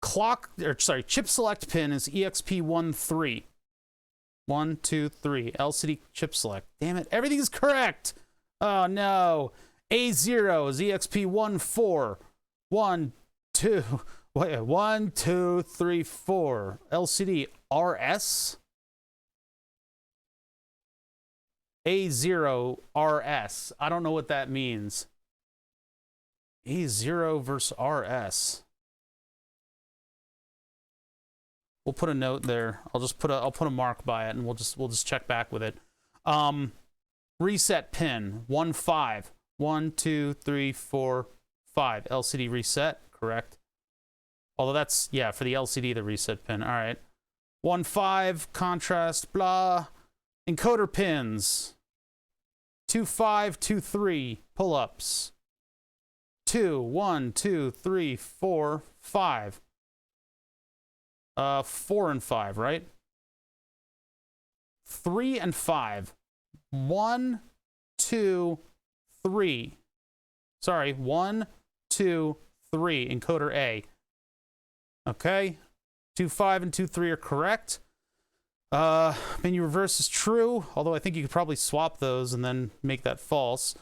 chip select pin is EXP13. 1, 2, 3. LCD chip select. Damn it. Everything is correct. Oh, no. A0 is EXP14. 1, 2. Wait, 1, 2, 3, 4. LCD RS. A0 RS. I don't know what that means. A0 versus RS. We'll put a note there. I'll put a mark by it, and we'll just check back with it. Reset pin 1, 5. 1, 2, 3, 4, 5. LCD reset, correct. Although that's, yeah, for the LCD, the reset pin. All right. 1, 5, contrast, blah. Encoder pins. 2, 5, 2, 3. Pull-ups. 2, 1, 2, 3, 4, 5. 4 and 5, right? 3 and 5. 1, 2, 3. Sorry, 1, 2, 3. Encoder A. Okay. 2, 5, and 2, 3 are correct. Menu reverse is true, although I think you could probably swap those and then make that false.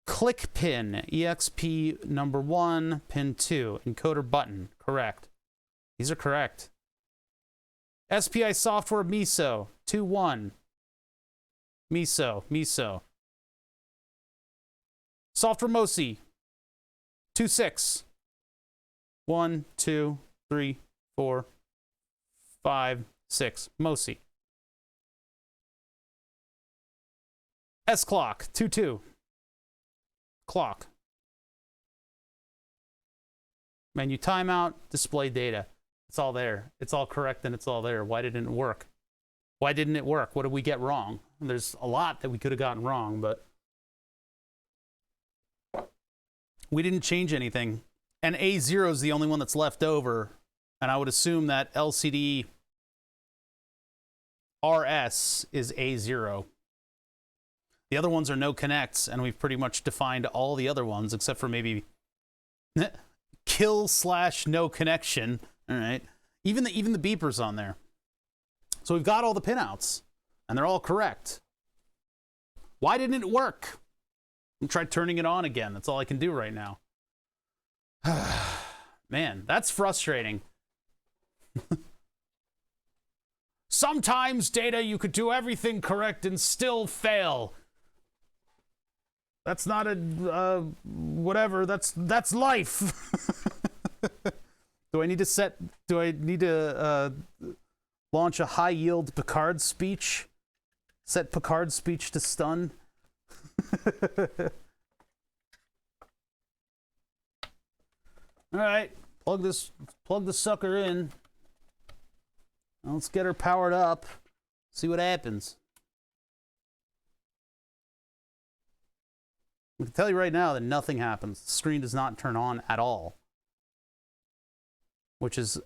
Click pin, EXP number 1, pin 2. Encoder button, correct. These are correct. SPI software MISO, 2, 1. MISO. Software MOSI, 2, 6. 1, 2, 3, 4, 5, 6. MOSI. S clock, 2, 2. Clock. Menu timeout, display data. It's all there. It's all correct and it's all there. Why didn't it work? Why didn't it work? What did we get wrong? There's a lot that we could have gotten wrong, but we didn't change anything. And A0 is the only one that's left over. And I would assume that LCD RS is A0. The other ones are no connects, and we've pretty much defined all the other ones except for maybe kill/no connection. All right. Even the beepers on there. So we've got all the pinouts, and they're all correct. Why didn't it work? I'm trying turning it on again. That's all I can do right now. Man, that's frustrating. Sometimes, Data, you could do everything correct and still fail. That's not a whatever. That's life. Do I need to launch a high yield Picard speech? Set Picard speech to stun? All right, plug this sucker in. Let's get her powered up. See what happens. I can tell you right now that nothing happens. The screen does not turn on at all, which is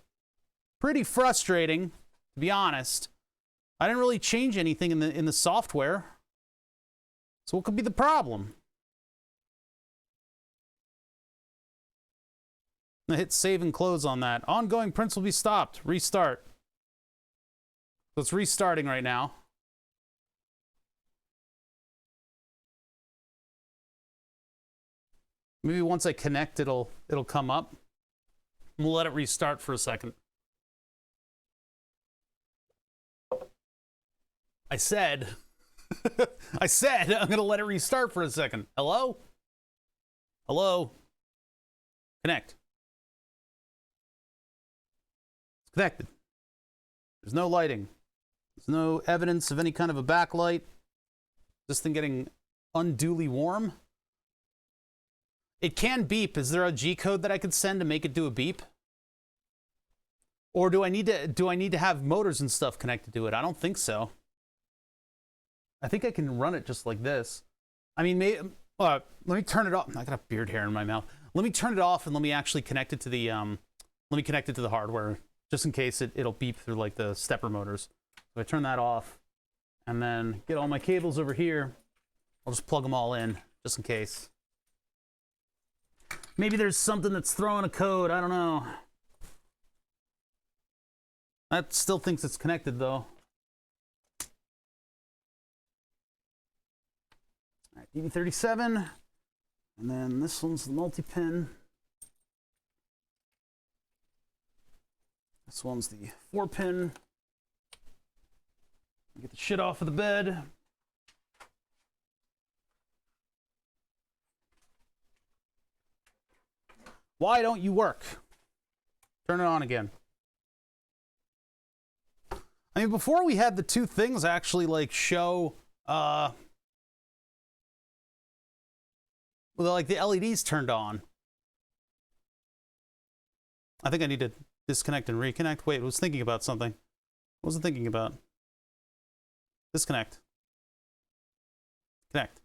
pretty frustrating, to be honest. I didn't really change anything in the software. So what could be the problem? I hit save and close on that. Ongoing prints will be stopped. Restart. So it's restarting right now. Maybe once I connect, it'll come up. We'll let it restart for a second. I said I'm gonna let it restart for a second. Hello? Hello? Connect. It's connected. There's no lighting. There's no evidence of any kind of a backlight. Is this thing getting unduly warm? It can beep. Is there a G code that I could send to make it do a beep? Or do I need to have motors and stuff connected to it? I don't think so. I think I can run it just like this. I mean, let me turn it off. I got a beard hair in my mouth. Let me turn it off and let me actually connect it to the let me connect it to the hardware just in case it'll beep through like the stepper motors. So I turn that off and then get all my cables over here. I'll just plug them all in just in case. Maybe there's something that's throwing a code. I don't know. That still thinks it's connected, though. All right, DB37. And then this one's the multi-pin. This one's the 4-pin. Get the shit off of the bed. Why don't you work? Turn it on again. I mean, before we had the two things actually like show, like the LEDs turned on. I think I need to disconnect and reconnect. Wait, I was thinking about something. What was I thinking about? Disconnect. Connect.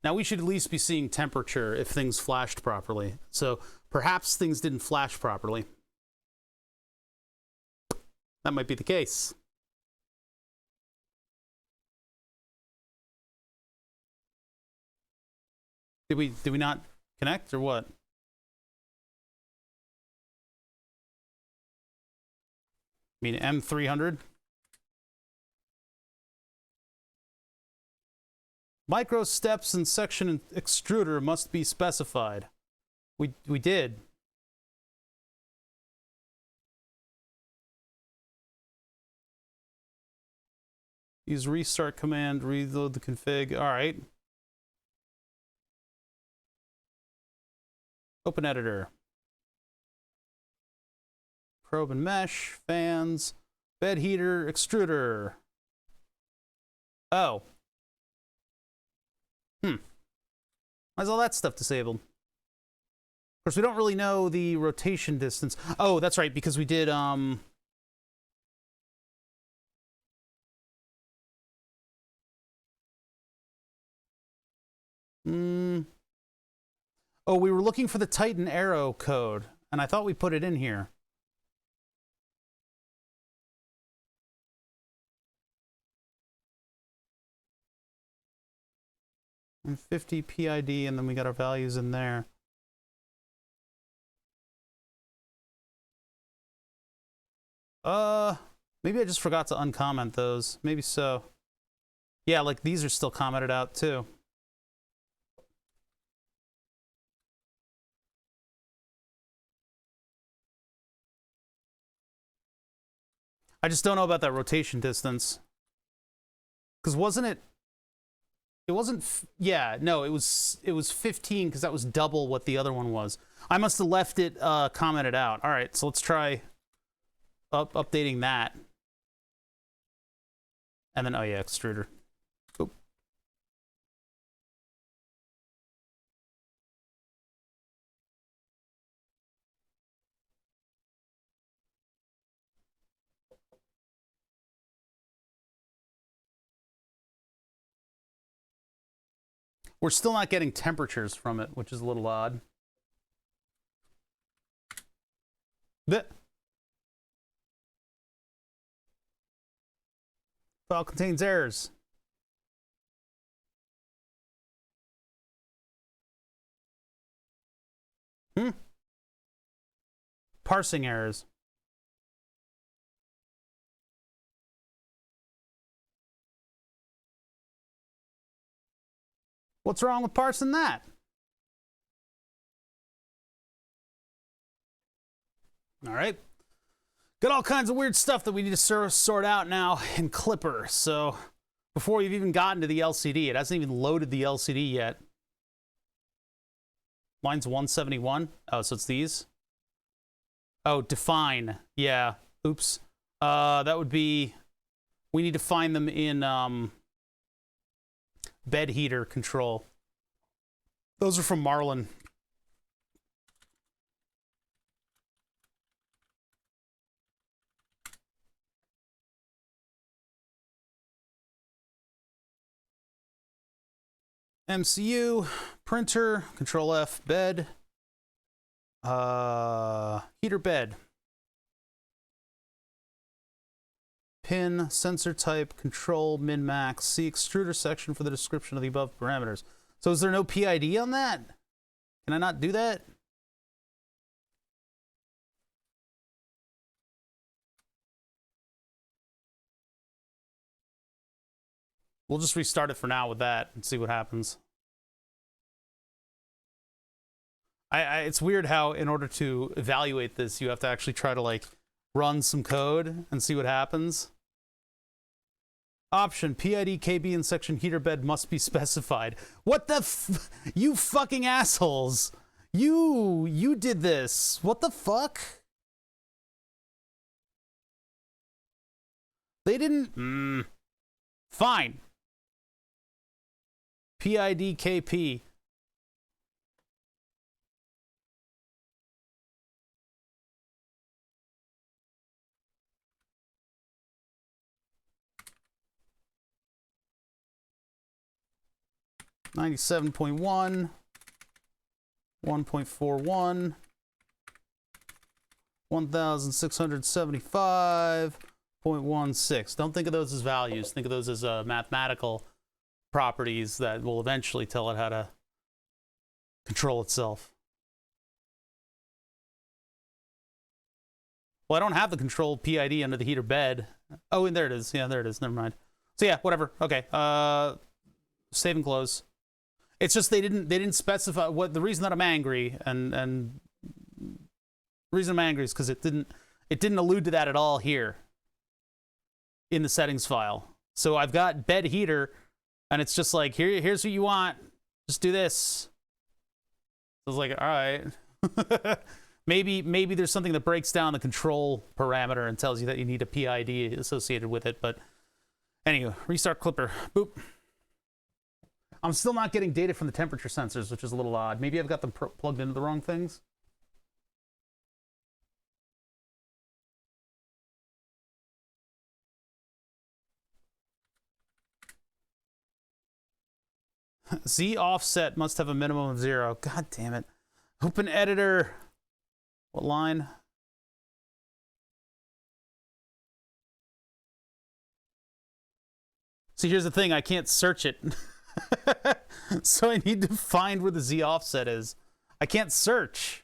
Now we should at least be seeing temperature if things flashed properly. So perhaps things didn't flash properly. That might be the case. Did we not connect or what? I mean M300. Micro steps and section extruder must be specified. We did. Use restart command, reload the config. All right. Open editor. Probe and mesh, fans, bed heater, extruder. Oh. Why is all that stuff disabled? Of course, we don't really know the rotation distance. Oh, that's right, because we did, Oh, we were looking for the Titan arrow code, and I thought we put it in here. And 50 PID, and then we got our values in there. Maybe I just forgot to uncomment those. Maybe so. Yeah, like these are still commented out too. I just don't know about that rotation distance. Because wasn't it? It wasn't. Yeah, no, it was 15 because that was double what the other one was. I must have left it commented out. All right, so let's try updating that. And then, oh yeah, extruder. Oop. We're still not getting temperatures from it, which is a little odd. File contains errors. Parsing errors. What's wrong with parsing that? All right. Got all kinds of weird stuff that we need to sort out now in Clipper. So before we've even gotten to the LCD, it hasn't even loaded the LCD yet. Line's 171. Oh, so it's these. Oh, define. Yeah. Oops. That would be, we need to find them in bed heater control. Those are from Marlin. MCU, printer, Control F, bed, heater bed, pin, sensor type, control, min max, see extruder section for the description of the above parameters. So is there no PID on that? Can I not do that? We'll just restart it for now with that and see what happens. It's weird how in order to evaluate this, you have to actually try to like run some code and see what happens. Option, PID, KB, and section heater bed must be specified. What the you fucking assholes. You did this. What the fuck? They didn't... Fine. PID, KP. .1.41, 1.41, 1675.16. Don't think of those as values. Think of those as mathematical properties that will eventually tell it how to control itself. Well, I don't have the control PID under the heater bed. Oh, and there it is. Yeah, there it is. Never mind. So yeah, whatever. Okay. Save and close. It's just they didn't specify what the reason that I'm angry, and the reason I'm angry is because it didn't allude to that at all here in the settings file. So I've got bed heater, and it's just like here's what you want. Just do this. So I was like, all right. maybe there's something that breaks down the control parameter and tells you that you need a PID associated with it. But anyway, restart Clipper. Boop. I'm still not getting data from the temperature sensors, which is a little odd. Maybe I've got them plugged into the wrong things. Z offset must have a minimum of 0. God damn it. Open editor. What line? See, here's the thing. I can't search it. So I need to find where the Z offset is. I can't search.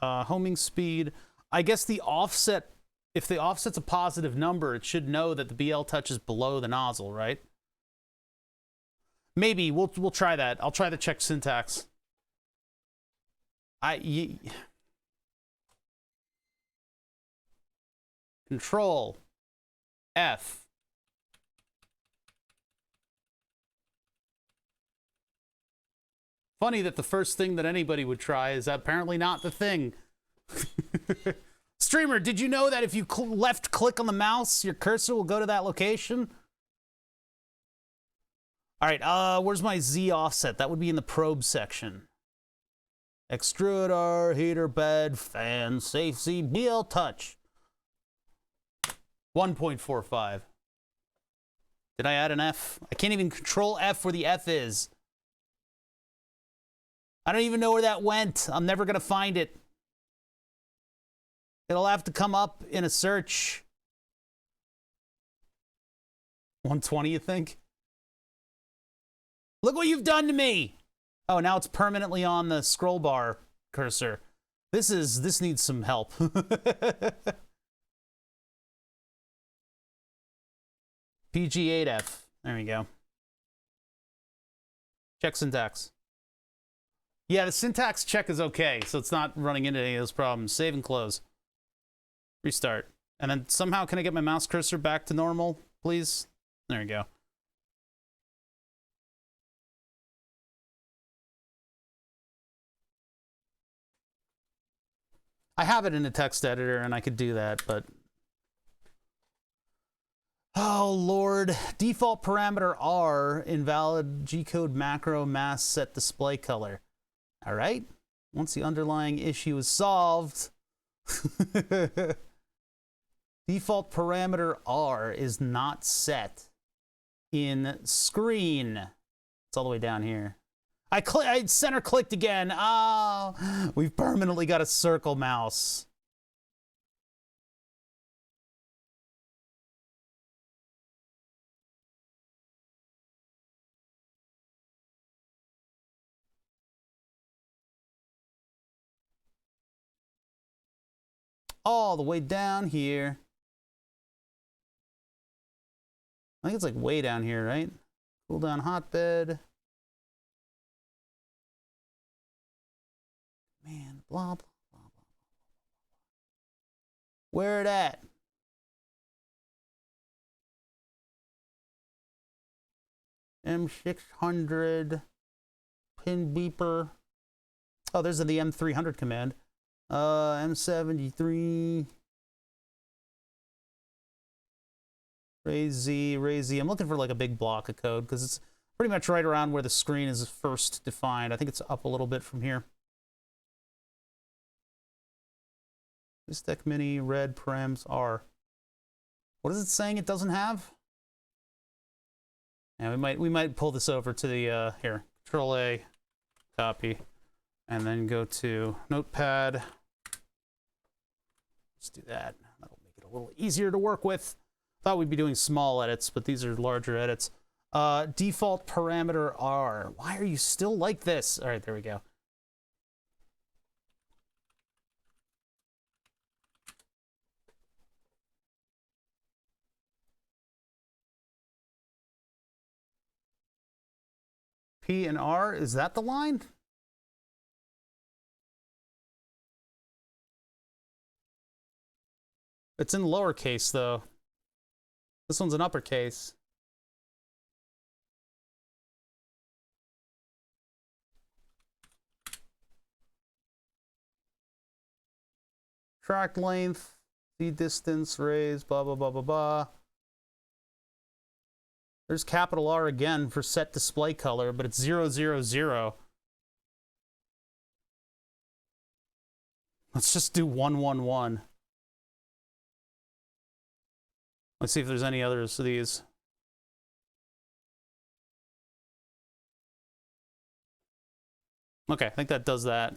Homing speed. I guess the offset, if the offset's a positive number, it should know that the BL touches below the nozzle, right? Maybe we'll try that. I'll try to check syntax. Control F. Funny that the first thing that anybody would try is apparently not the thing. Streamer, did you know that if you left click on the mouse, your cursor will go to that location? All right, where's my Z offset? That would be in the probe section. Extruder, heater bed, fan, safe Z, BL touch. 1.45. Did I add an F? I can't even control F where the F is. I don't even know where that went. I'm never going to find it. It'll have to come up in a search. 120, you think? Look what you've done to me! Oh, now it's permanently on the scroll bar cursor. This needs some help. PG8F. There we go. Check syntax. Yeah, the syntax check is okay, so it's not running into any of those problems. Save and close. Restart. And then somehow, can I get my mouse cursor back to normal, please? There we go. I have it in a text editor, and I could do that, but... Oh, Lord. Default parameter R, invalid G-code macro mask set display color. All right. Once the underlying issue is solved... Default parameter R is not set in screen. It's all the way down here. I center clicked again. Oh, we've permanently got a circle mouse. All the way down here. I think it's like way down here, right? Cool down hotbed. Man, blah, blah, blah, blah. Where it at? M600 pin beeper. Oh, there's the M300 command. M73. Raise Z. I'm looking for like a big block of code because it's pretty much right around where the screen is first defined. I think it's up a little bit from here. This deck mini red params R. What is it saying it doesn't have? Yeah, we might pull this over to the here. Control A, copy, and then go to Notepad. Let's do that. That'll make it a little easier to work with. Thought we'd be doing small edits, but these are larger edits. Default parameter R. Why are you still like this? All right, there we go. P and R, is that the line? It's in lowercase, though. This one's in uppercase. Track length, Z distance, raise, blah, blah, blah, blah, blah. There's capital R again for set display color, but it's 000. Let's just do 111. Let's see if there's any others of these. Okay, I think that does that.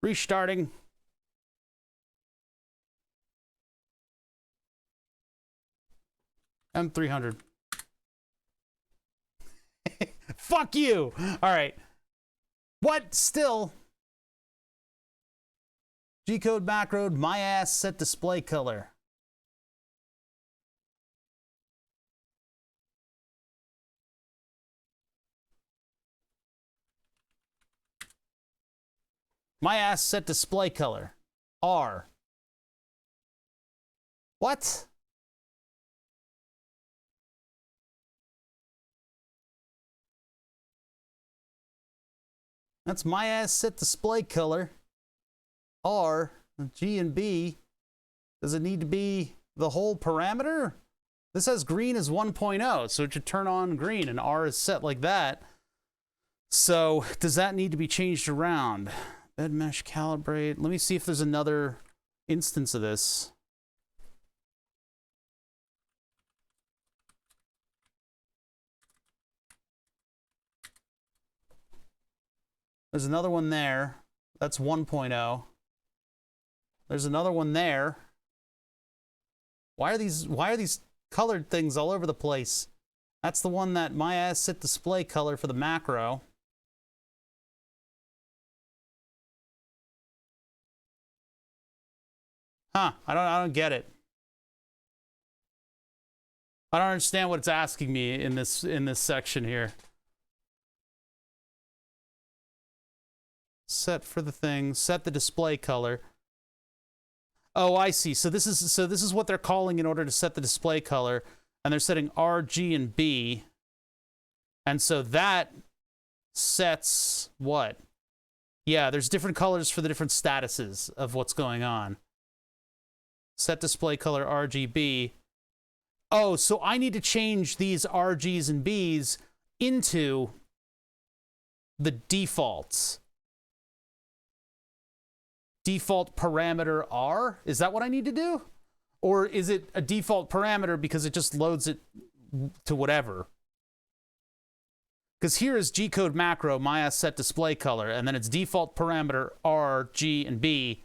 Restarting. M300. Fuck you! Alright. What? Still? G-code macro, my ass set display color. My ass set display color. R. What? That's my ass set display color. R, G and B. Does it need to be the whole parameter? This says green is 1.0, so it should turn on green, and R is set like that. So does that need to be changed around? Bed mesh calibrate. Let me see if there's another instance of this. There's another one there. That's 1.0. There's another one there. Why are these colored things all over the place? That's the one that my ass set display color for the macro. Huh, I don't get it. I don't understand what it's asking me in this section here. Set for the thing, set the display color. Oh, I see. So this is what they're calling in order to set the display color, and they're setting R, G, and B. And so that sets what? Yeah, there's different colors for the different statuses of what's going on. Set display color RGB. Oh, so I need to change these RGs and Bs into the defaults. default parameter R? Is that what I need to do? Or is it a default parameter because it just loads it to whatever? Because here is G-code macro, my set display color, and then it's default parameter R, G, and B,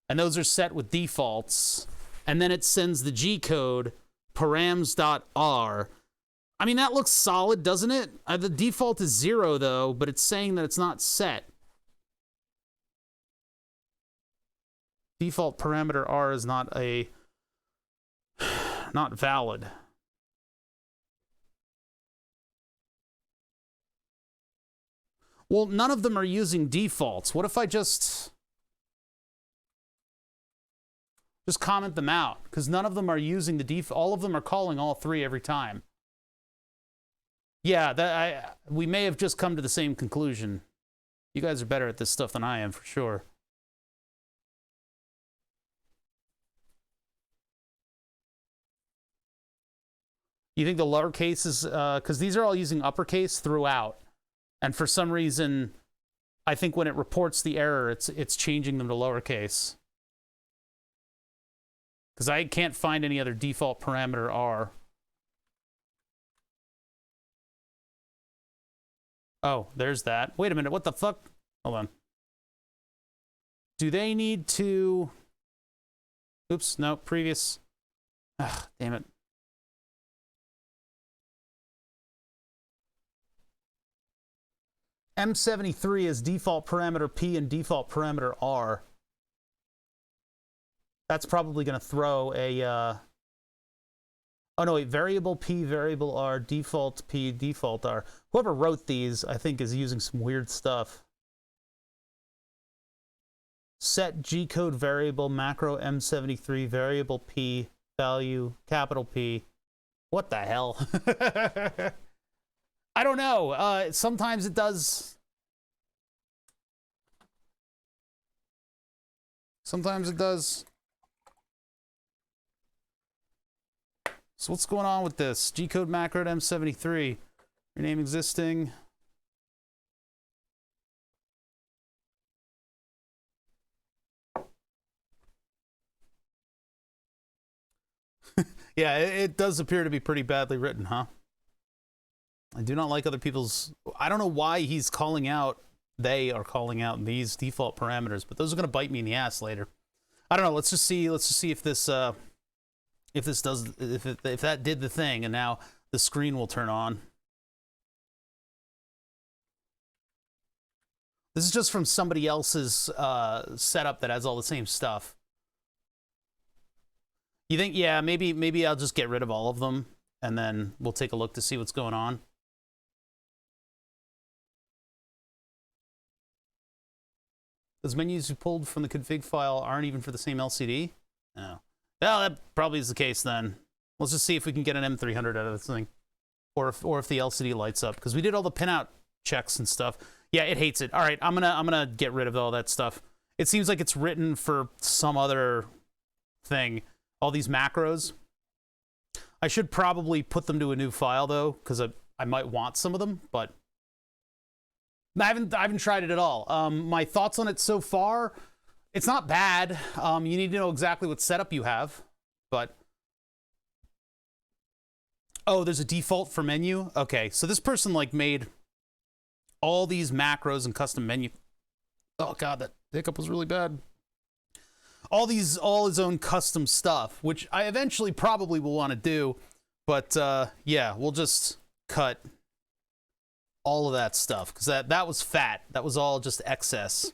and those are set with defaults, and then it sends the G-code params.r. I mean, that looks solid, doesn't it? The default is 0, though, but it's saying that it's not set. Default parameter R is not valid. Well, none of them are using defaults. What if I just comment them out? Because none of them are using the default. All of them are calling all three every time. Yeah, we may have just come to the same conclusion. You guys are better at this stuff than I am, for sure. You think the lowercase is... because these are all using uppercase throughout. And for some reason, I think when it reports the error, it's changing them to lowercase. Because I can't find any other default parameter R. Oh, there's that. Wait a minute, what the fuck? Hold on. Do they need to... Oops, no, previous. Ah, damn it. M73 is default parameter P and default parameter R. That's probably going to throw a... Oh, no, wait. Variable P, variable R, default P, default R. Whoever wrote these, I think, is using some weird stuff. Set G-code variable, macro M73, variable P, value, capital P. What the hell? I don't know. Sometimes it does. Sometimes it does. So what's going on with this? G-code macro at M73. Rename existing. Yeah, it does appear to be pretty badly written, huh? I do not like other people's... I don't know why he's calling out... They are calling out these default parameters, but those are going to bite me in the ass later. I don't know. Let's just see if this... if that did the thing, and now the screen will turn on. This is just from somebody else's setup that has all the same stuff. You think, yeah, maybe I'll just get rid of all of them, and then we'll take a look to see what's going on. Those menus you pulled from the config file aren't even for the same LCD? No. Well, that probably is the case then. Let's just see if we can get an M300 out of this thing. Or if the LCD lights up. Because we did all the pinout checks and stuff. Yeah, it hates it. All right, I'm gonna get rid of all that stuff. It seems like it's written for some other thing. All these macros. I should probably put them to a new file, though, because I might want some of them, but... I haven't tried it at all. My thoughts on it so far... It's not bad. You need to know exactly what setup you have, but... Oh, there's a default for menu? Okay, so this person, like, made all these macros and custom menu... Oh, God, that hiccup was really bad. All his own custom stuff, which I eventually probably will want to do, but, yeah, we'll just cut all of that stuff, because that was fat. That was all just excess.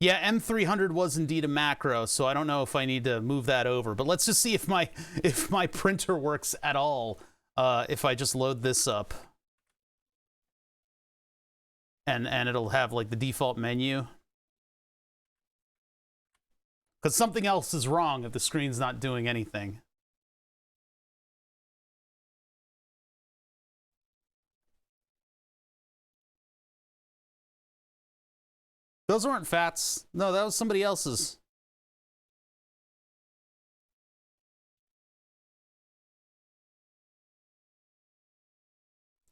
Yeah, M300 was indeed a macro, so I don't know if I need to move that over. But let's just see if my printer works at all if I just load this up. And it'll have, like, the default menu. Because something else is wrong if the screen's not doing anything. Those weren't fats. No, that was somebody else's.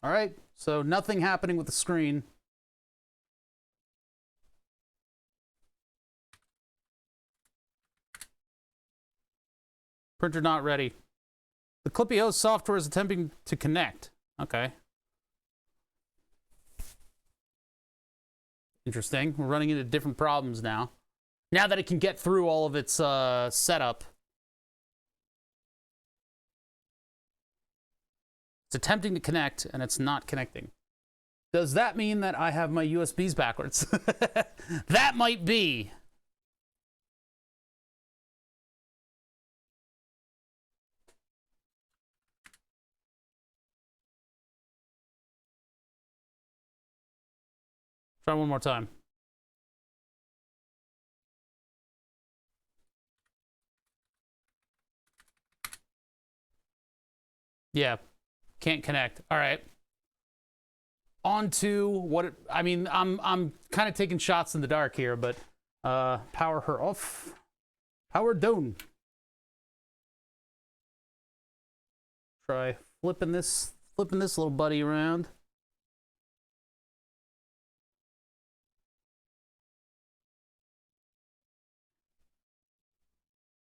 All right, so nothing happening with the screen. Printer not ready. The Clippy software is attempting to connect. Okay. Interesting. We're running into different problems now. Now that it can get through all of its setup. It's attempting to connect, and it's not connecting. Does that mean that I have my USBs backwards? That might be. Try one more time. Yeah, can't connect. All right. On to what it, I mean, I'm kind of taking shots in the dark here, but power her off. Power down. Try flipping this little buddy around.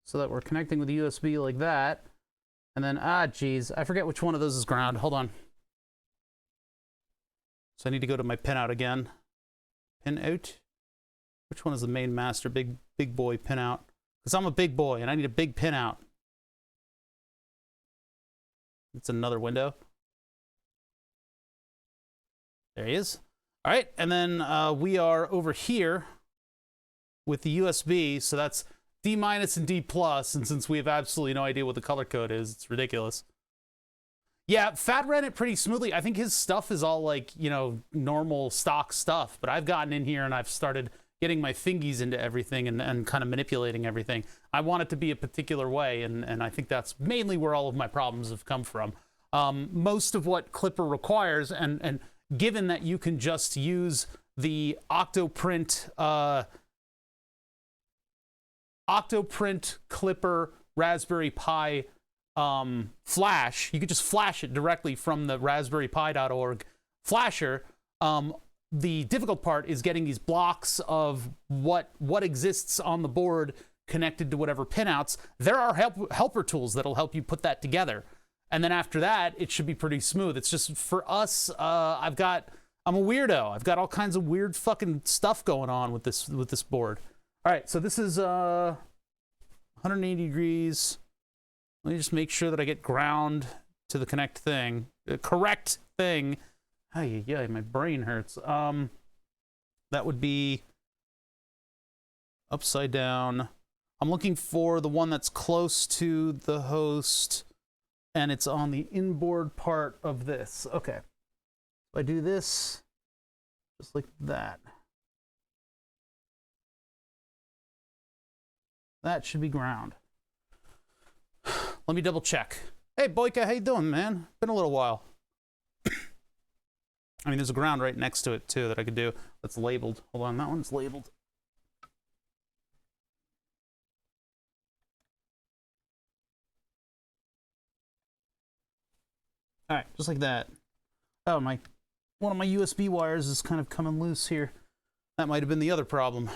So that we're connecting with the USB like that. And then, geez, I forget which one of those is ground. Hold on. So I need to go to my pinout again. Pinout? Which one is the main master? Big boy pinout. Because I'm a big boy and I need a big pinout. It's another window. There he is. All right, and then we are over here with the USB. So that's D- and D+, and since we have absolutely no idea what the color code is, it's ridiculous. Yeah, Fat ran it pretty smoothly. I think his stuff is all like, you know, normal stock stuff, but I've gotten in here and I've started getting my fingies into everything and kind of manipulating everything. I want it to be a particular way, and I think that's mainly where all of my problems have come from. Most of what Clipper requires, and given that you can just use the Octoprint Clipper Raspberry Pi flash, you could just flash it directly from the raspberrypi.org flasher. The difficult part is getting these blocks of what exists on the board connected to whatever pinouts. There are helper tools that'll help you put that together, and then after that it should be pretty smooth. It's just for us, I'm a weirdo. I've got all kinds of weird fucking stuff going on with this board. All right, so this is 180 degrees. Let me just make sure that I get ground to the correct thing. Yeah, my brain hurts. That would be upside down. I'm looking for the one that's close to the host, and it's on the inboard part of this. Okay. So I do this just like that. That should be ground. Let me double check. Hey, Boyka, how you doing, man? Been a little while. I mean, there's a ground right next to it, too, that I could do that's labeled. Hold on, that one's labeled. All right, just like that. Oh, one of my USB wires is kind of coming loose here. That might have been the other problem.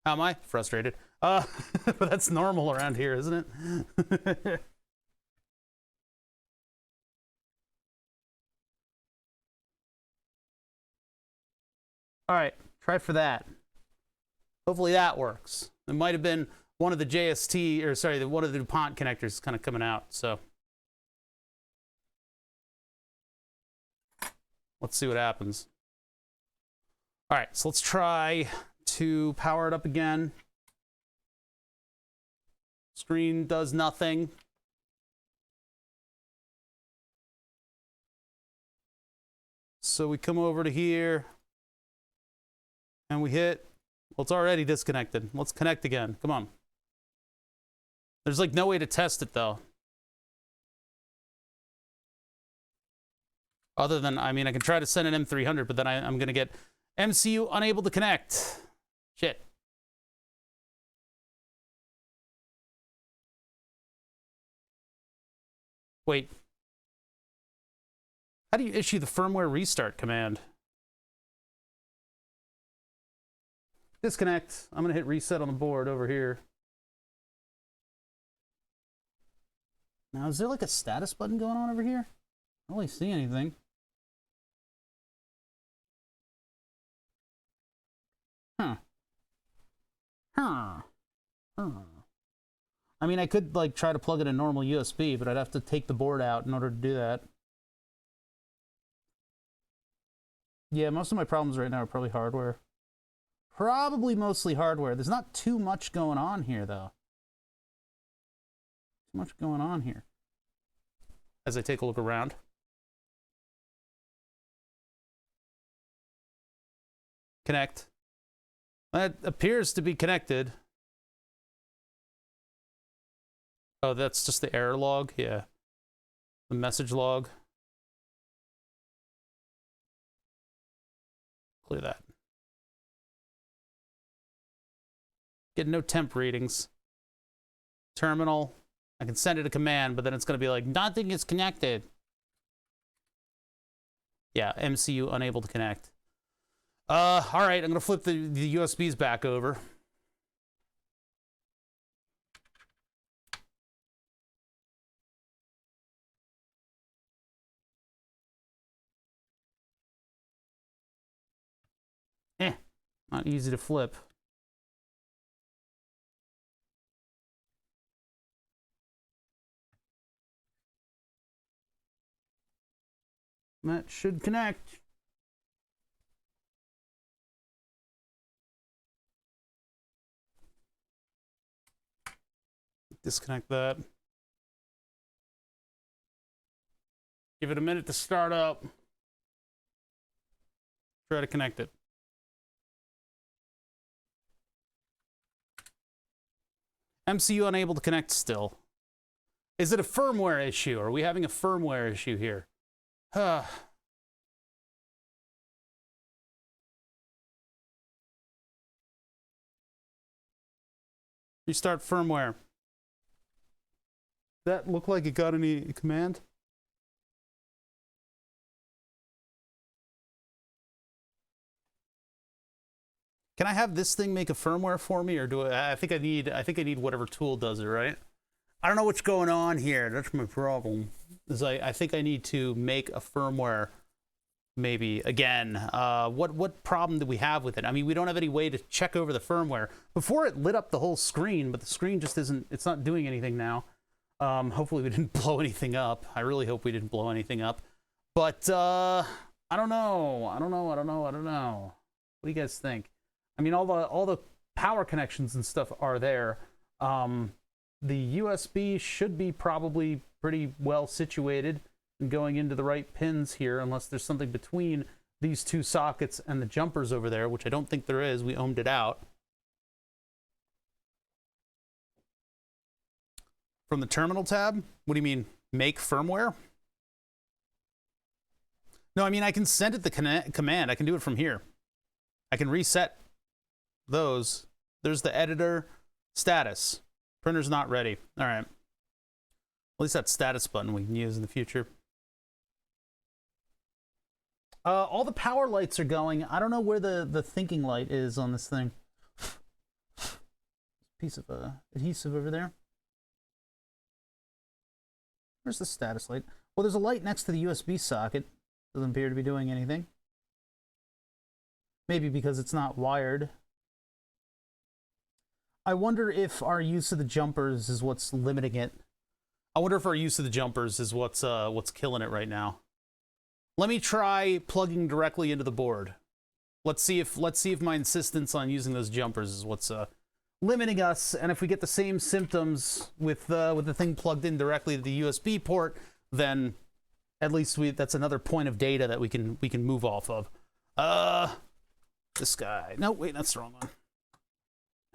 How am I? Frustrated. But that's normal around here, isn't it? All right, try for that. Hopefully that works. It might have been one of the JST, or sorry, one of the DuPont connectors kind of coming out, so. Let's see what happens. All right, so let's try to power it up again. Screen does nothing. So we come over to here and we hit, well, it's already disconnected. Let's connect again. Come on. There's like no way to test it though. Other than, I mean, I can try to send an M300, but then I'm going to get MCU unable to connect. Shit. Wait. How do you issue the firmware restart command? Disconnect. I'm going to hit reset on the board over here. Now, is there like a status button going on over here? I don't really see anything. Huh. Huh. Huh. I mean, I could like try to plug it in normal USB, but I'd have to take the board out in order to do that. Yeah, most of my problems right now are probably hardware. Probably mostly hardware. There's not too much going on here, though. Too much going on here. As I take a look around. Connect. That appears to be connected. Oh, that's just the error log? Yeah. The message log. Clear that. Get no temp readings. Terminal. I can send it a command, but then it's going to be like, nothing is connected. Yeah, MCU unable to connect. All right, I'm going to flip the USBs back over. Not easy to flip. That should connect. Disconnect that. Give it a minute to start up. Try to connect it. MCU unable to connect still. Is it a firmware issue? Are we having a firmware issue here? Restart firmware. That look like it got any command? Can I have this thing make a firmware for me, or do I think I need whatever tool does it, right? I don't know what's going on here. That's my problem. Is I think I need to make a firmware maybe again. What problem do we have with it? I mean, we don't have any way to check over the firmware. Before it lit up the whole screen, but the screen just isn't, it's not doing anything now. Hopefully we didn't blow anything up. I really hope we didn't blow anything up. But I don't know. I don't know. What do you guys think? I mean, all the power connections and stuff are there. The USB should be probably pretty well situated and going into the right pins here, unless there's something between these two sockets and the jumpers over there, which I don't think there is. We ohmed it out. From the terminal tab? What do you mean, make firmware? No, I mean, I can send it the command. I can do it from here. I can reset those. There's the editor status. Printer's not ready. All right. At least that status button we can use in the future. All the power lights are going. I don't know where the thinking light is on this thing. Piece of adhesive over there. Where's the status light? Well, there's a light next to the USB socket. Doesn't appear to be doing anything. Maybe because it's not wired. I wonder if our use of the jumpers is what's limiting it. I wonder if our use of the jumpers is what's killing it right now. Let me try plugging directly into the board. Let's see if my insistence on using those jumpers is what's limiting us. And if we get the same symptoms with the thing plugged in directly to the USB port, then at least that's another point of data that we can move off of. This guy. No, wait, that's the wrong one.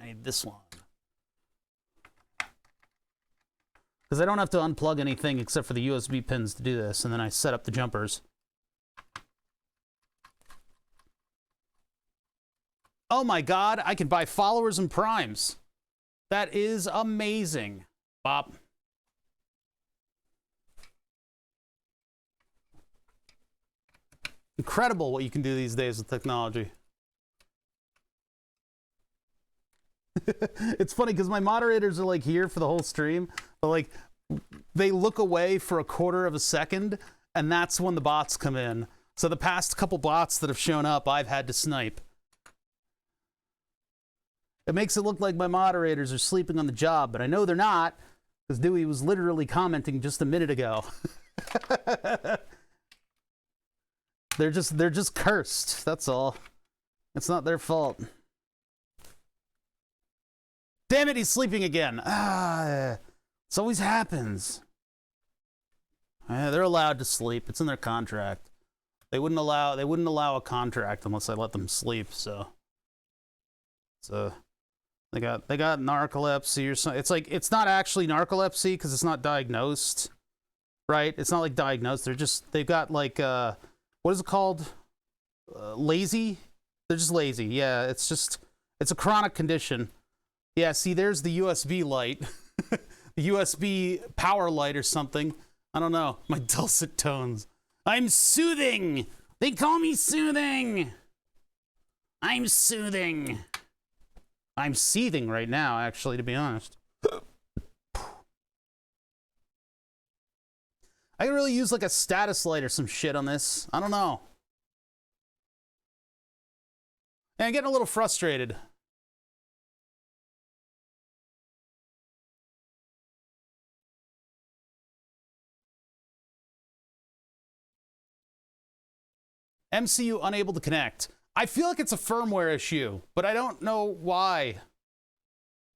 I need this one. Because I don't have to unplug anything except for the USB pins to do this, and then I set up the jumpers. Oh my god, I can buy followers and primes. That is amazing. Bop. Incredible what you can do these days with technology. It's funny because my moderators are like here for the whole stream, but like they look away for a quarter of a second, and that's when the bots come in. So the past couple bots that have shown up, I've had to snipe. It makes it look like my moderators are sleeping on the job, but I know they're not, because Dewey was literally commenting just a minute ago. They're just cursed, that's all. It's not their fault. Damn it, he's sleeping again. Ah, this always happens. They're allowed to sleep. It's in their contract. They wouldn't allow a contract unless I let them sleep, so they got narcolepsy or something. It's like, it's not actually narcolepsy because it's not diagnosed, right? It's not like diagnosed. They've got like what is it called? Lazy? They're just lazy. Yeah, it's a chronic condition. Yeah, see, there's the USB light. The USB power light or something. I don't know. My dulcet tones. I'm soothing. They call me soothing. I'm soothing. I'm seething right now, actually, to be honest. I could really use like a status light or some shit on this. I don't know. And I'm getting a little frustrated. MCU unable to connect. I feel like it's a firmware issue, but I don't know why.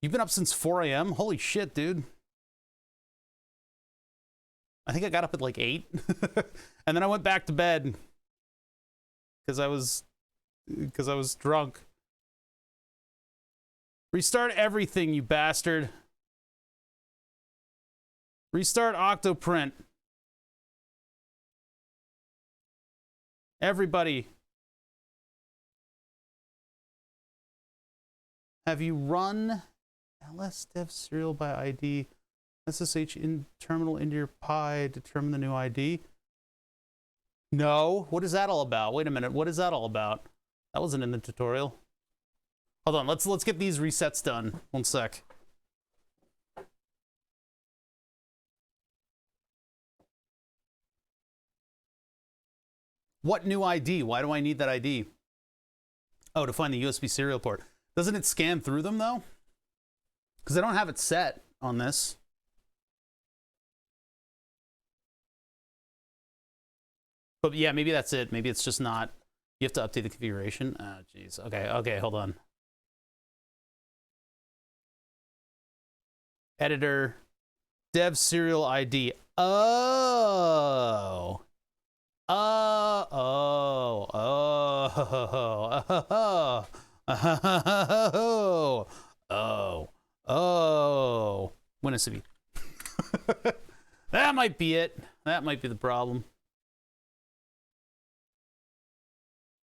You've been up since 4 a.m.? Holy shit, dude. I think I got up at like 8. And then I went back to bed. Because I was drunk. Restart everything, you bastard. Restart Octoprint. Everybody. Have you run ls-dev serial by ID? SSH in terminal into your Pi, determine the new ID? No. What is that all about? Wait a minute. What is that all about? That wasn't in the tutorial. Hold on. Let's get these resets done. One sec. What new ID? Why do I need that ID? Oh, to find the USB serial port. Doesn't it scan through them, though? Because I don't have it set on this. But yeah, maybe that's it. Maybe it's just not. You have to update the configuration. Oh, jeez. Okay, hold on. Editor. Dev serial ID. Oh. Winnicity. That might be it. That might be the problem.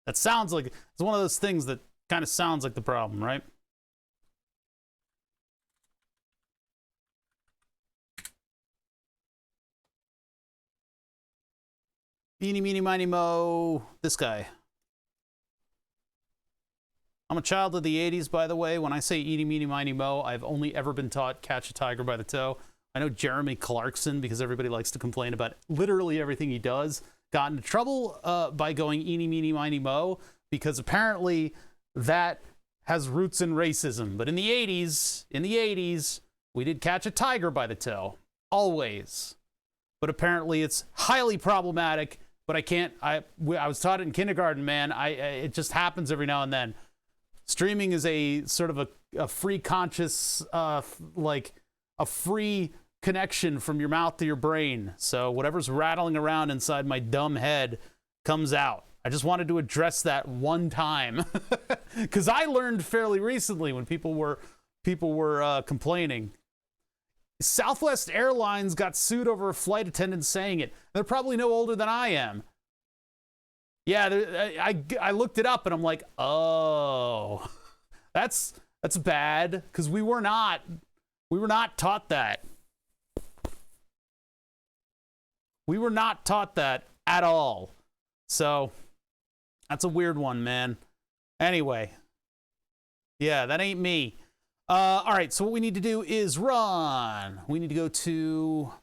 That sounds like it's one of those things that kind of sounds like the problem, right? Eeny, meeny, miny, mo. This guy. I'm a child of the 80s, by the way. When I say eeny, meeny, miny, mo, I've only ever been taught catch a tiger by the toe. I know Jeremy Clarkson, because everybody likes to complain about literally everything he does, got into trouble by going eeny, meeny, miny, mo, because apparently that has roots in racism. But in the 80s, we did catch a tiger by the toe. Always. But apparently it's highly problematic, but I was taught it in kindergarten, man. It just happens every now and then. Streaming is a sort of a free conscious, like a free connection from your mouth to your brain. So whatever's rattling around inside my dumb head comes out. I just wanted to address that one time because I learned fairly recently when people were complaining. Southwest Airlines got sued over a flight attendant saying it. They're probably no older than I am. Yeah, I looked it up and I'm like, oh, that's bad because we were not taught that. We were not taught that at all. So that's a weird one, man. Anyway, yeah, that ain't me. All right, so what we need to do is run. We need to go to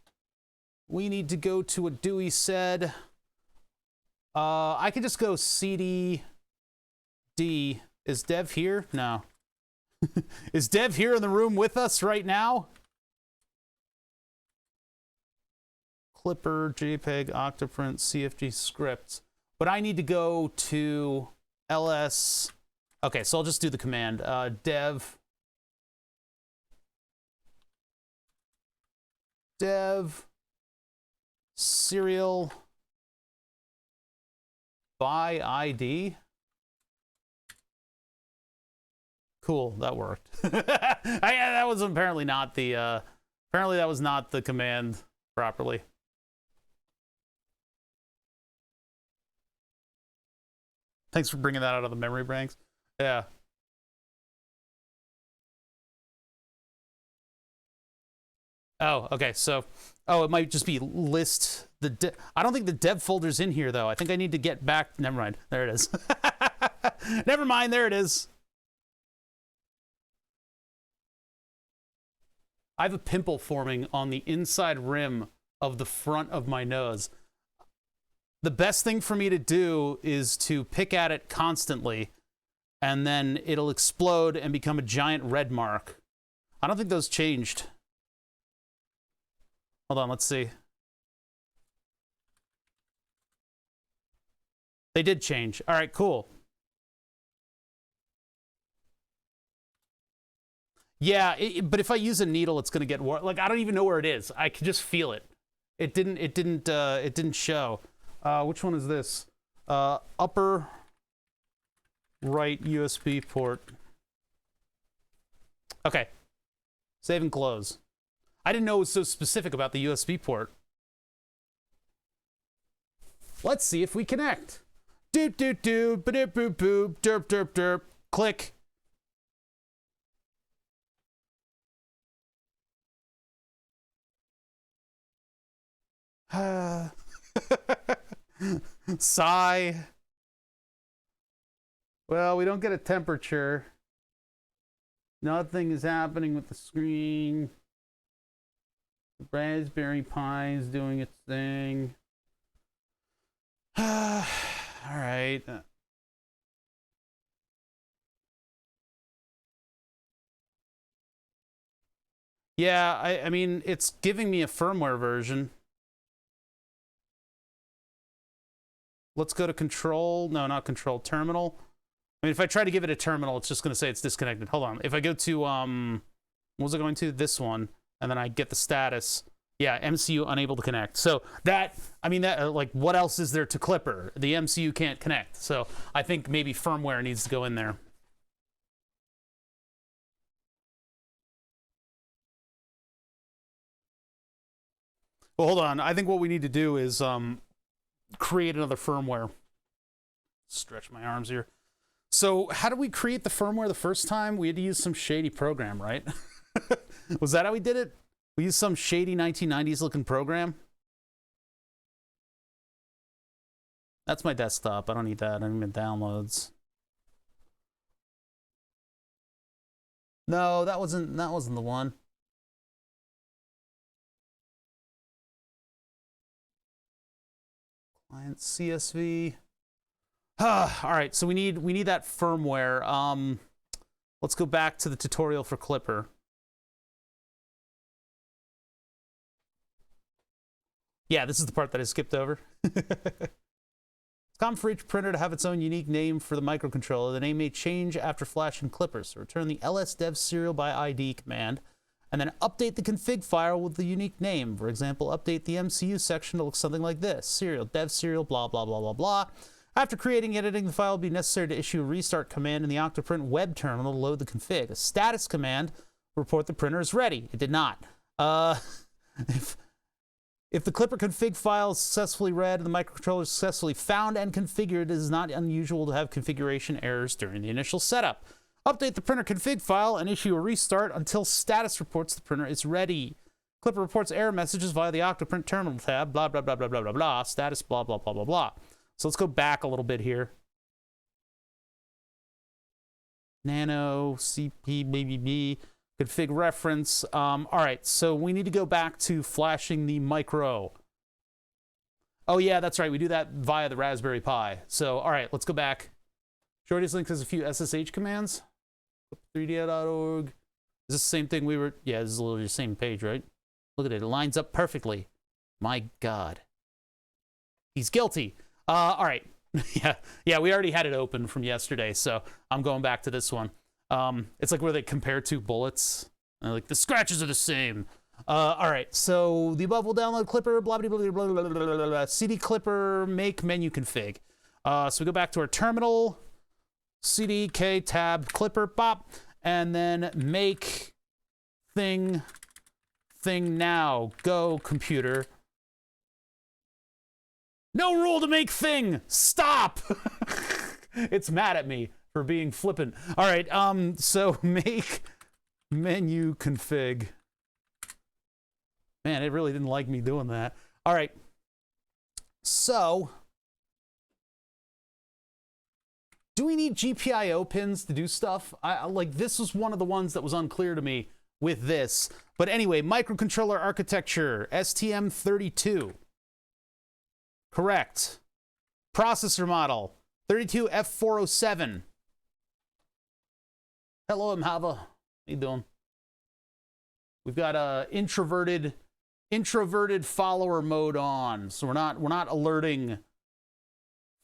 we need to go to what Dewey said. I could just go CD D. Is Dev here? No. Is Dev here in the room with us right now? Clipper, JPEG, Octoprint, CFG scripts. But I need to go to ls. Okay, so I'll just do the command. Dev serial by ID. Cool, that worked. That was apparently not the apparently that was not the command properly. Thanks for bringing that out of the memory banks. Yeah. Oh, okay. So, oh, it might just be list the. I don't think the dev folder's in here though. I think I need to get back. Never mind. There it is. Never mind. There it is. I have a pimple forming on the inside rim of the front of my nose. The best thing for me to do is to pick at it constantly, and then it'll explode and become a giant red mark. I don't think those changed. Hold on, let's see. They did change. All right, cool. Yeah, but if I use a needle, it's gonna get worse. Like I don't even know where it is. I can just feel it. It didn't show. Which one is this? Upper right USB port. Okay. Save and close. I didn't know it was so specific about the USB port. Let's see if we connect. Doot doot doot, ba doop boop boop, derp derp derp. Click. Sigh. Well, we don't get a temperature. Nothing is happening with the screen. The Raspberry Pi is doing its thing. All right. Yeah, I mean, it's giving me a firmware version. Let's go to control. No, not control. Terminal. I mean, if I try to give it a terminal, it's just going to say it's disconnected. Hold on. If I go to, what was it going to? This one. And then I get the status. Yeah, MCU unable to connect. So that, I mean, that like, what else is there to Clipper? The MCU can't connect. So I think maybe firmware needs to go in there. Well, hold on. I think what we need to do is create another firmware. Stretch my arms here. So how did we create the firmware the first time? We had to use some shady program, right? Was that how we did it? We used some shady 1990s looking program? That's my desktop. I don't need that. I don't need downloads. No, that wasn't the one. Client CSV. All right, so we need that firmware. Let's go back to the tutorial for Clipper. Yeah, this is the part that I skipped over. It's common for each printer to have its own unique name for the microcontroller. The name may change after flashing Clipper. So return the lsdev serial by ID command, and then update the config file with the unique name. For example, update the MCU section to look something like this. Serial, dev serial, blah, blah, blah, blah, blah. After creating and editing the file, it will be necessary to issue a restart command in the Octoprint web terminal to load the config. A status command will report the printer is ready. It did not. If the Clipper config file is successfully read and the microcontroller is successfully found and configured, it is not unusual to have configuration errors during the initial setup. Update the printer config file and issue a restart until status reports the printer is ready. Clipper reports error messages via the Octoprint terminal tab, blah, blah, blah, blah, blah, blah, blah, status, blah, blah, blah, blah, blah. So let's go back a little bit here. Nano, CP, BBB. Config reference. All right, so we need to go back to flashing the micro. Oh, yeah, that's right. We do that via the Raspberry Pi. So, all right, let's go back. Shorty's link has a few SSH commands. 3d.org. Is this the same thing we were... Yeah, this is literally the same page, right? Look at it. It lines up perfectly. My God. He's guilty. All right. yeah, we already had it open from yesterday, so I'm going back to this one. It's like where they compare two bullets. Like, the scratches are the same. All right, so the above will download clipper, blah, blah, blah, blah, blah, blah, blah, blah, CD clipper, make menu config. So we go back to our terminal, CD, K, tab, clipper, pop, and then make thing now, go computer. No rule to make thing, stop! It's mad at me for being flippant. All right, so make menu config. Man, it really didn't like me doing that. All right. So, do we need GPIO pins to do stuff? Like, this was one of the ones that was unclear to me with this. But anyway, microcontroller architecture, STM32. Correct. Processor model, 32F407. Hello, Mhava. How you doing? We've got introverted follower mode on, so we're not alerting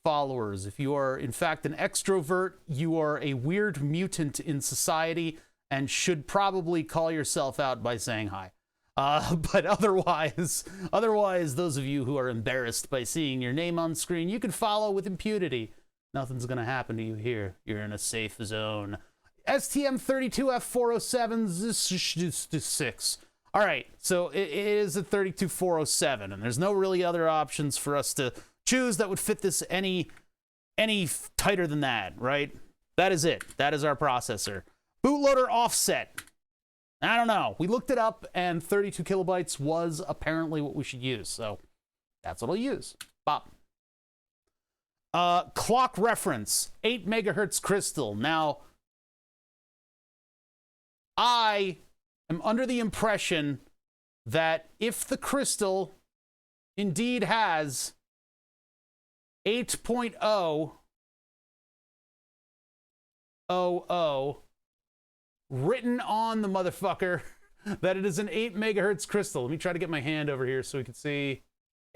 followers. If you are in fact an extrovert, you are a weird mutant in society and should probably call yourself out by saying hi. But otherwise, those of you who are embarrassed by seeing your name on screen, you can follow with impunity. Nothing's gonna happen to you here. You're in a safe zone. STM32F407 6. All right, so it is a 32407, and there's no really other options for us to choose that would fit this any tighter than that, right? That is it. That is our processor. Bootloader offset. I don't know. We looked it up, and 32 kilobytes was apparently what we should use, so that's what I'll use. Bop. Clock reference, 8 megahertz crystal. Now, I am under the impression that if the crystal indeed has 8.000 written on the motherfucker, that it is an 8 megahertz crystal. Let me try to get my hand over here so we can see.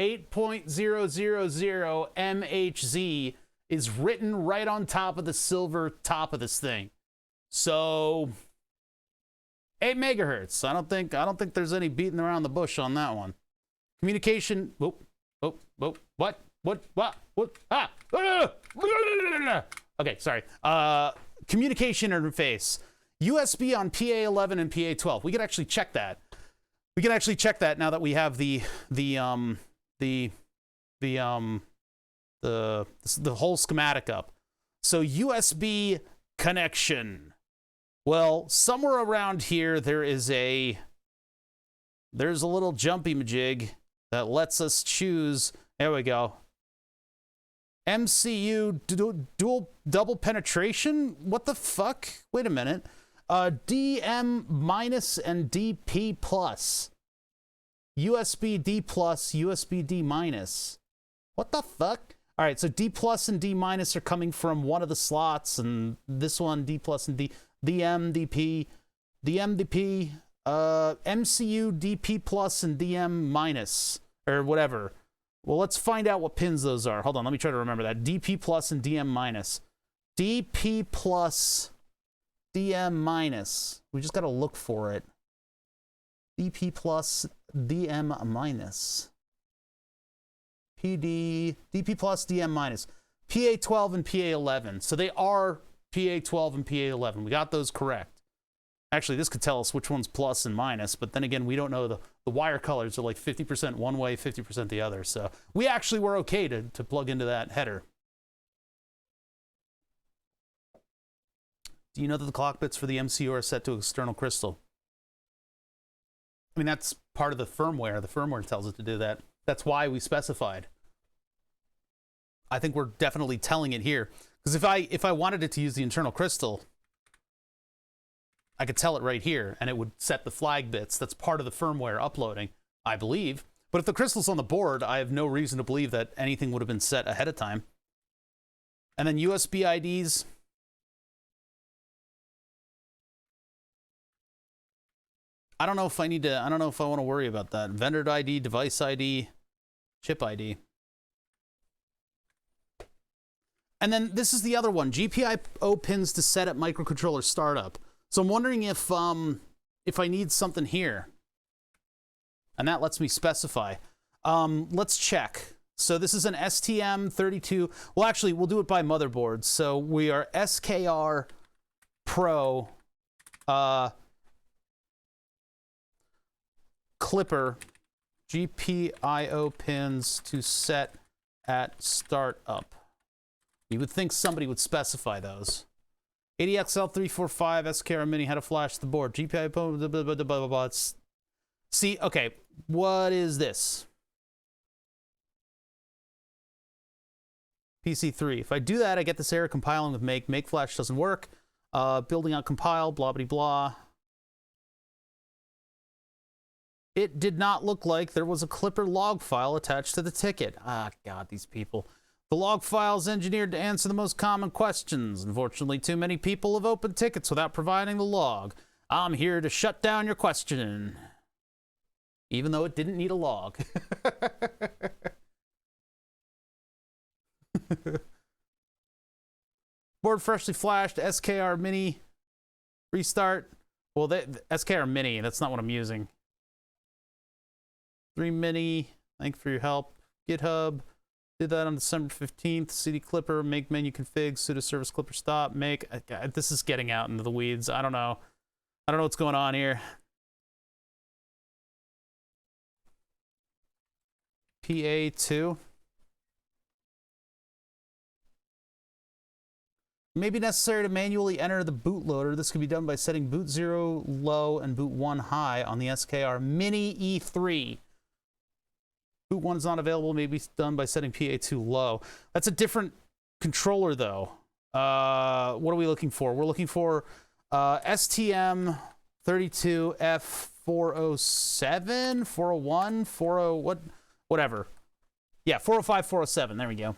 8.000 MHz is written right on top of the silver top of this thing. So 8 megahertz. I don't think there's any beating around the bush on that one. Communication. What? Okay, sorry. Communication interface. USB on PA11 and PA12. We can actually check that. We can actually check that now that we have the whole schematic up. So USB connection. Well, somewhere around here there's a little jumpy majig that lets us choose. There we go. MCU dual double penetration? What the fuck? Wait a minute. DM minus and DP plus. USB D plus, USB D minus. What the fuck? All right, so D plus and D minus are coming from one of the slots, and this one, D plus and DM, DP, MCU, DP plus, and DM minus, or whatever. Well, let's find out what pins those are. Hold on, let me try to remember that. DP plus and DM minus. DP plus, DM minus. We just got to look for it. DP plus, DM minus. DP plus, DM minus. PA12 and PA11. So they are PA12 and PA11. We got those correct. Actually, this could tell us which one's plus and minus, but then again, we don't know. The wire colors are like 50% one way, 50% the other. So we actually were okay to plug into that header. Do you know that the clock bits for the MCU are set to external crystal? I mean, that's part of the firmware. The firmware tells it to do that. That's why we specified. I think we're definitely telling it here. Because if I wanted it to use the internal crystal, I could tell it right here, and it would set the flag bits. That's part of the firmware uploading, I believe. But if the crystal's on the board, I have no reason to believe that anything would have been set ahead of time. And then USB IDs. I don't know if I need to, I don't know if I want to worry about that. Vendor ID, device ID, chip ID. And then this is the other one, GPIO pins to set at microcontroller startup. So I'm wondering if I need something here. And that lets me specify. Let's check. So this is an STM32. Well, actually, we'll do it by motherboard. So we are SKR Pro Clipper GPIO pins to set at startup. You would think somebody would specify those. ADXL345 SKR Mini, how to flash the board. GPIO, blah, blah, blah, blah, blah, blah. See, okay, what is this? PC3. If I do that, I get this error compiling with make. Make flash doesn't work. Building out compile, blah, blah, blah. It did not look like there was a Clipper log file attached to the ticket. Ah, God, these people. The log file is engineered to answer the most common questions. Unfortunately, too many people have opened tickets without providing the log. I'm here to shut down your question. Even though it didn't need a log. Board freshly flashed, SKR Mini. Restart. Well, SKR Mini, that's not what I'm using. 3 Mini, thank you for your help. GitHub. Did that on December 15th. CD Clipper, make menu config, sudo service Clipper stop, make. This is getting out into the weeds. I don't know. I don't know what's going on here. PA2. May be necessary to manually enter the bootloader. This can be done by setting boot 0 low and boot 1 high on the SKR Mini E3. Boot 1 is not available. May be done by setting PA2 low. That's a different controller, though. What are we looking for? We're looking for STM32F407, 401, 40, whatever. Yeah, 405, 407. There we go.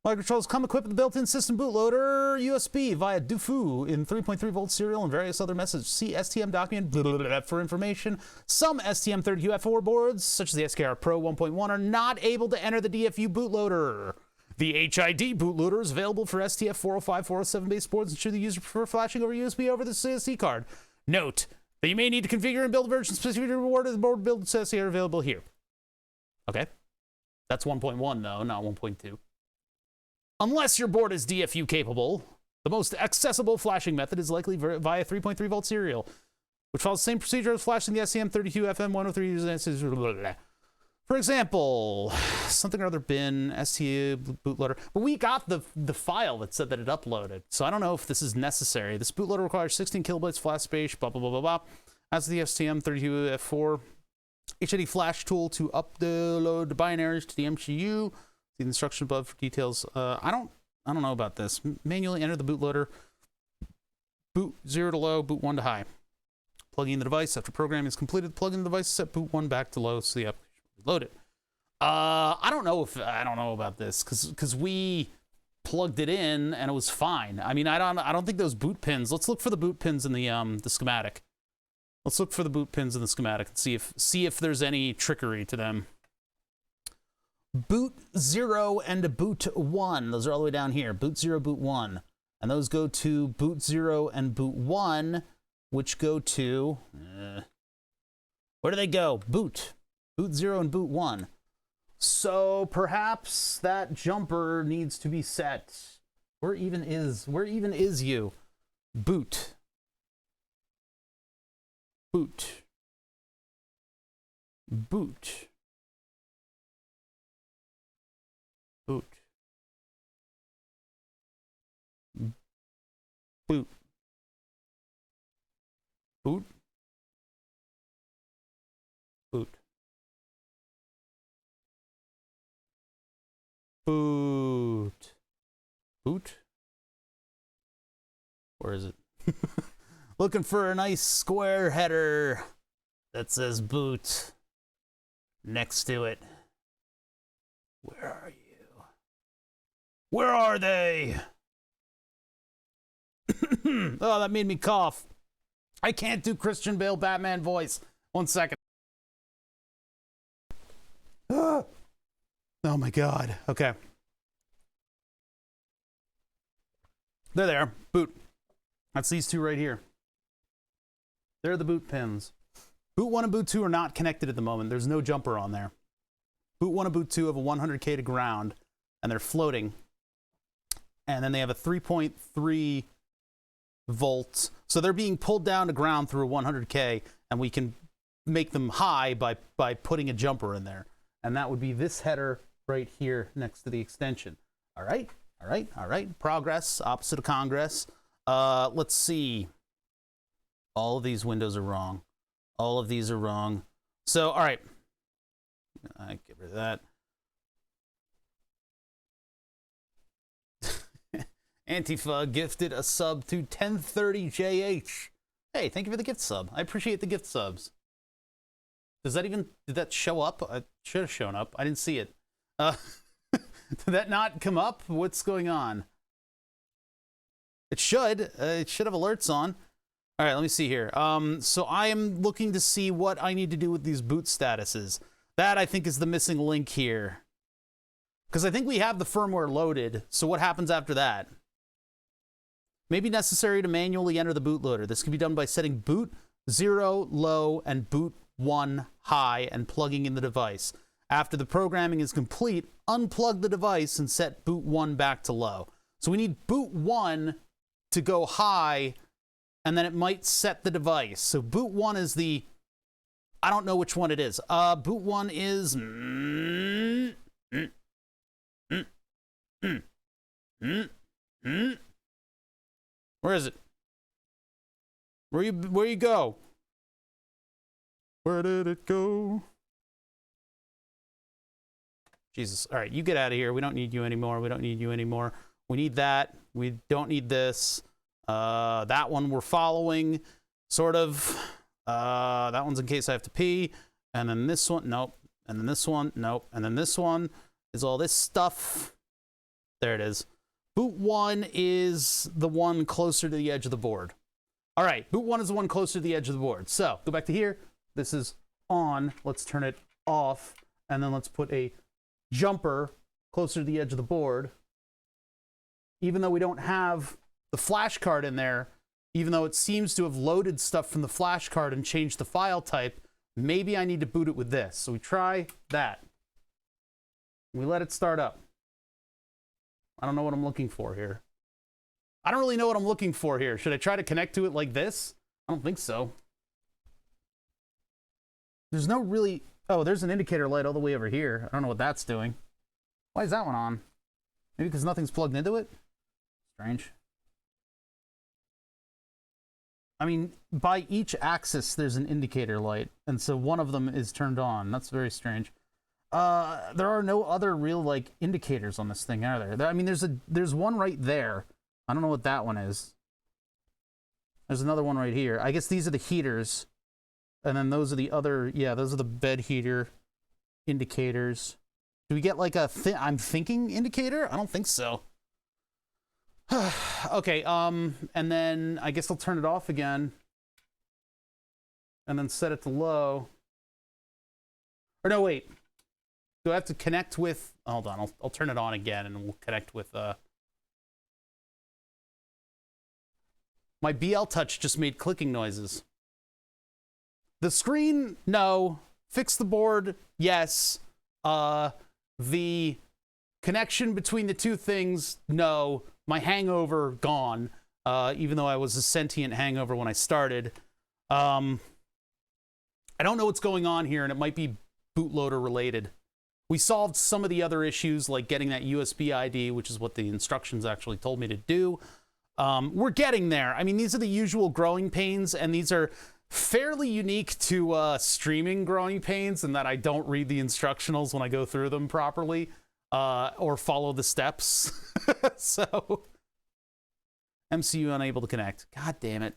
Microcontrollers come equipped with the built-in system bootloader USB via DUFU in 3.3 volt serial and various other messages. See STM document blah, blah, blah, blah, for information. Some STM32F4 boards, such as the SKR Pro 1.1, are not able to enter the DFU bootloader. The HID bootloader is available for STF 405, 407 based boards and should the user prefer flashing over USB over the SD card. Note that you may need to configure and build a version specific to reward of the board build sets are available here. Okay. That's 1.1 though, not 1.2. Unless your board is DFU capable, the most accessible flashing method is likely via 3.3 volt serial, which follows the same procedure as flashing the STM32FM103. For example, something or other bin, ST bootloader. But we got the file that said that it uploaded, so I don't know if this is necessary. This bootloader requires 16 kilobytes flash space, blah, blah, blah, blah, blah. As the STM32F4 HID flash tool to upload the binaries to the MCU. The instruction above for details. I don't know about this. Manually enter the bootloader. Boot 0 to low, boot 1 to high. Plugging in the device after programming is completed. Plug in the device, set boot 1 back to low so the application will load it. I don't know about this because we plugged it in and it was fine. I mean, I don't think those boot pins. Let's look for the boot pins in the schematic. Let's look for the boot pins in the schematic and see if there's any trickery to them. Boot 0 and boot 1. Those are all the way down here. Boot 0, boot 1. And those go to boot 0 and boot 1, which go to... where do they go? Boot. Boot 0 and boot 1. So perhaps that jumper needs to be set. Where even is you? Boot. Boot. Boot. Boot. Boot. Boot. Boot. Boot. Boot. Where is it? Looking for a nice square header that says boot next to it. Where are you? Where are they? Oh, that made me cough. I can't do Christian Bale Batman voice. 1 second. Oh my God. Okay. They're there. Boot. That's these two right here. They're the boot pins. Boot 1 and boot 2 are not connected at the moment. There's no jumper on there. Boot 1 and boot 2 have a 100K to ground, and they're floating. And then they have a 3.3 volts. So they're being pulled down to ground through a 100K, and we can make them high by putting a jumper in there. And that would be this header right here next to the extension. All right, all right, all right. Progress, opposite of Congress. Let's see. All of these windows are wrong. All of these are wrong. So, all right. I get rid of that. Antifa gifted a sub to 1030JH. Hey, thank you for the gift sub. I appreciate the gift subs. Does that even, did that show up? It should have shown up. I didn't see it. Did that not come up? What's going on? It should. It should have alerts on. All right, let me see here. So I am looking to see what I need to do with these boot statuses. That, I think, is the missing link here. Because I think we have the firmware loaded. So what happens after that? May be necessary to manually enter the bootloader. This can be done by setting boot 0 low and boot 1 high and plugging in the device. After the programming is complete, unplug the device and set boot 1 back to low. So we need boot 1 to go high, and then it might set the device. So boot 1 is the, I don't know which one it is. Boot 1 is, where is it? Where you go? Where did it go? Jesus. All right, you get out of here. We don't need you anymore. We don't need you anymore. We need that. We don't need this. That one we're following, sort of. That one's in case I have to pee. And then this one, nope. And then this one, nope. And then this one is all this stuff. There it is. Boot 1 is the one closer to the edge of the board. All right, boot 1 is the one closer to the edge of the board. So go back to here. This is on. Let's turn it off. And then let's put a jumper closer to the edge of the board. Even though we don't have the flash card in there, even though it seems to have loaded stuff from the flash card and changed the file type, maybe I need to boot it with this. So we try that. We let it start up. I don't know what I'm looking for here. I don't really know what I'm looking for here. Should I try to connect to it like this? I don't think so. There's no really... Oh, there's an indicator light all the way over here. I don't know what that's doing. Why is that one on? Maybe because nothing's plugged into it? Strange. I mean, by each axis, there's an indicator light. And so one of them is turned on. That's very strange. There are no other real, like, indicators on this thing, are there? I mean, there's one right there. I don't know what that one is. There's another one right here. I guess these are the heaters. And then those are the other, yeah, those are the bed heater indicators. Do we get like a I'm thinking indicator? I don't think so. Okay, and then I guess I'll turn it off again. And then set it to low. Or no, wait. Do I have to connect with, hold on, I'll turn it on again and we'll connect with, my BL Touch just made clicking noises. The screen, no. Fix the board, yes. The connection between the two things, no. My hangover, gone. Even though I was a sentient hangover when I started. I don't know what's going on here, and it might be bootloader related. We solved some of the other issues, like getting that USB ID, which is what the instructions actually told me to do. We're getting there. I mean, these are the usual growing pains, and these are fairly unique to streaming growing pains in that I don't read the instructionals when I go through them properly or follow the steps. So MCU unable to connect. God damn it.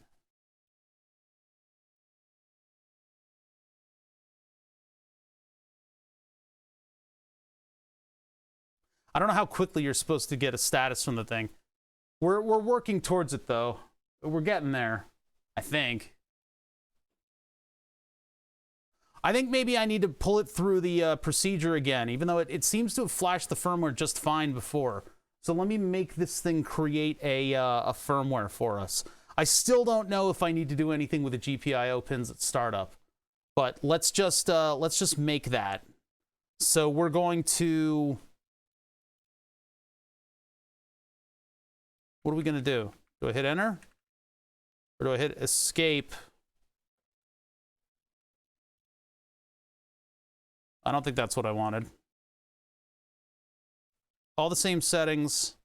I don't know how quickly you're supposed to get a status from the thing. We're working towards it, though. We're getting there, I think. I think maybe I need to pull it through the procedure again, even though it seems to have flashed the firmware just fine before. So let me make this thing create a firmware for us. I still don't know if I need to do anything with the GPIO pins at startup, but let's just make that. So we're going to... What are we going to do? Do I hit enter? Or do I hit escape? I don't think that's what I wanted. All the same settings.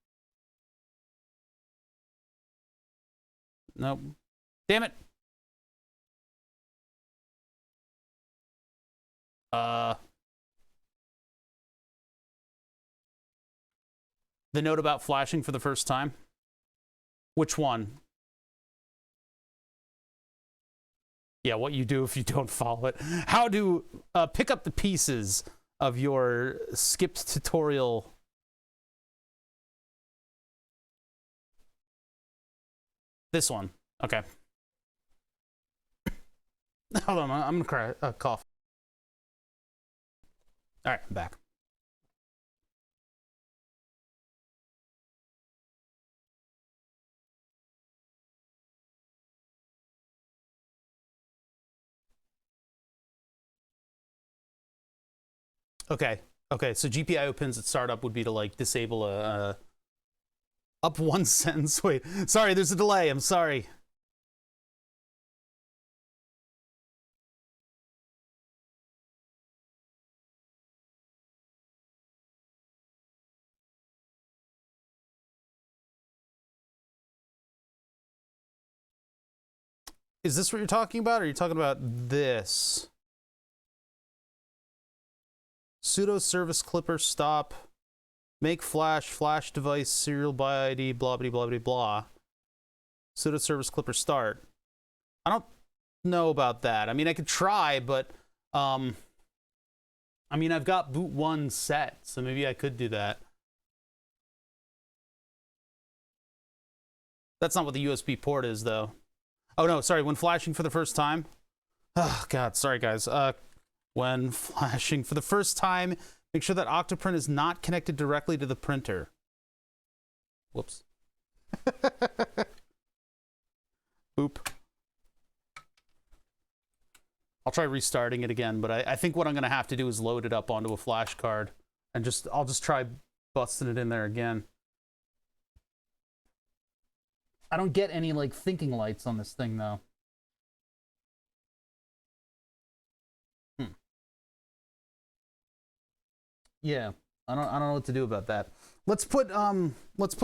Nope. Damn it. The note about flashing for the first time. Which one? Yeah, what you do if you don't follow it. How to pick up the pieces of your skipped tutorial. This one. Okay. Hold on, I'm gonna cry, cough. All right, I'm back. Okay. Okay. So GPIO pins at startup would be to like disable a up one sentence. Wait. Sorry. There's a delay. I'm sorry. Is this what you're talking about? Or are you talking about this? Sudo service clipper stop. Make flash device serial by ID blah blah blah blah blah. Sudo service clipper start. I don't know about that. I mean, I could try, but I mean, I've got boot 1 set, so maybe I could do that. That's not what the USB port is, though. Oh no, sorry. When flashing for the first time. Oh God, sorry guys. When flashing for the first time, make sure that Octoprint is not connected directly to the printer. Whoops. Boop. I'll try restarting it again, but I think what I'm gonna have to do is load it up onto a flash card and I'll just try busting it in there again. I don't get any like thinking lights on this thing though. Yeah, I don't know what to do about that. Let's put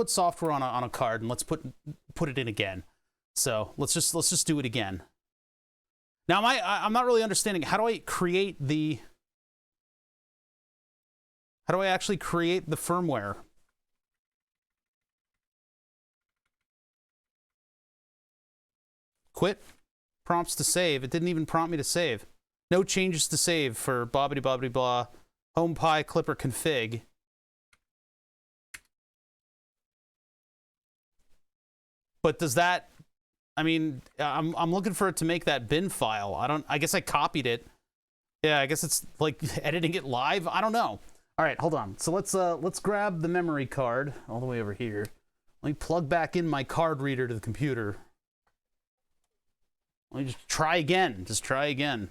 software on a card and let's put it in again. So let's just do it again. Now I'm not really understanding how do I actually create the firmware? Quit. Prompts to save. It didn't even prompt me to save. No changes to save for bobbity bobbity blah. Home Pi Clipper config. But does that, I mean, I'm looking for it to make that bin file. I guess I copied it. Yeah, I guess it's like editing it live. I don't know. All right, hold on. So let's grab the memory card all the way over here. Let me plug back in my card reader to the computer. Let me just try again. Just try again.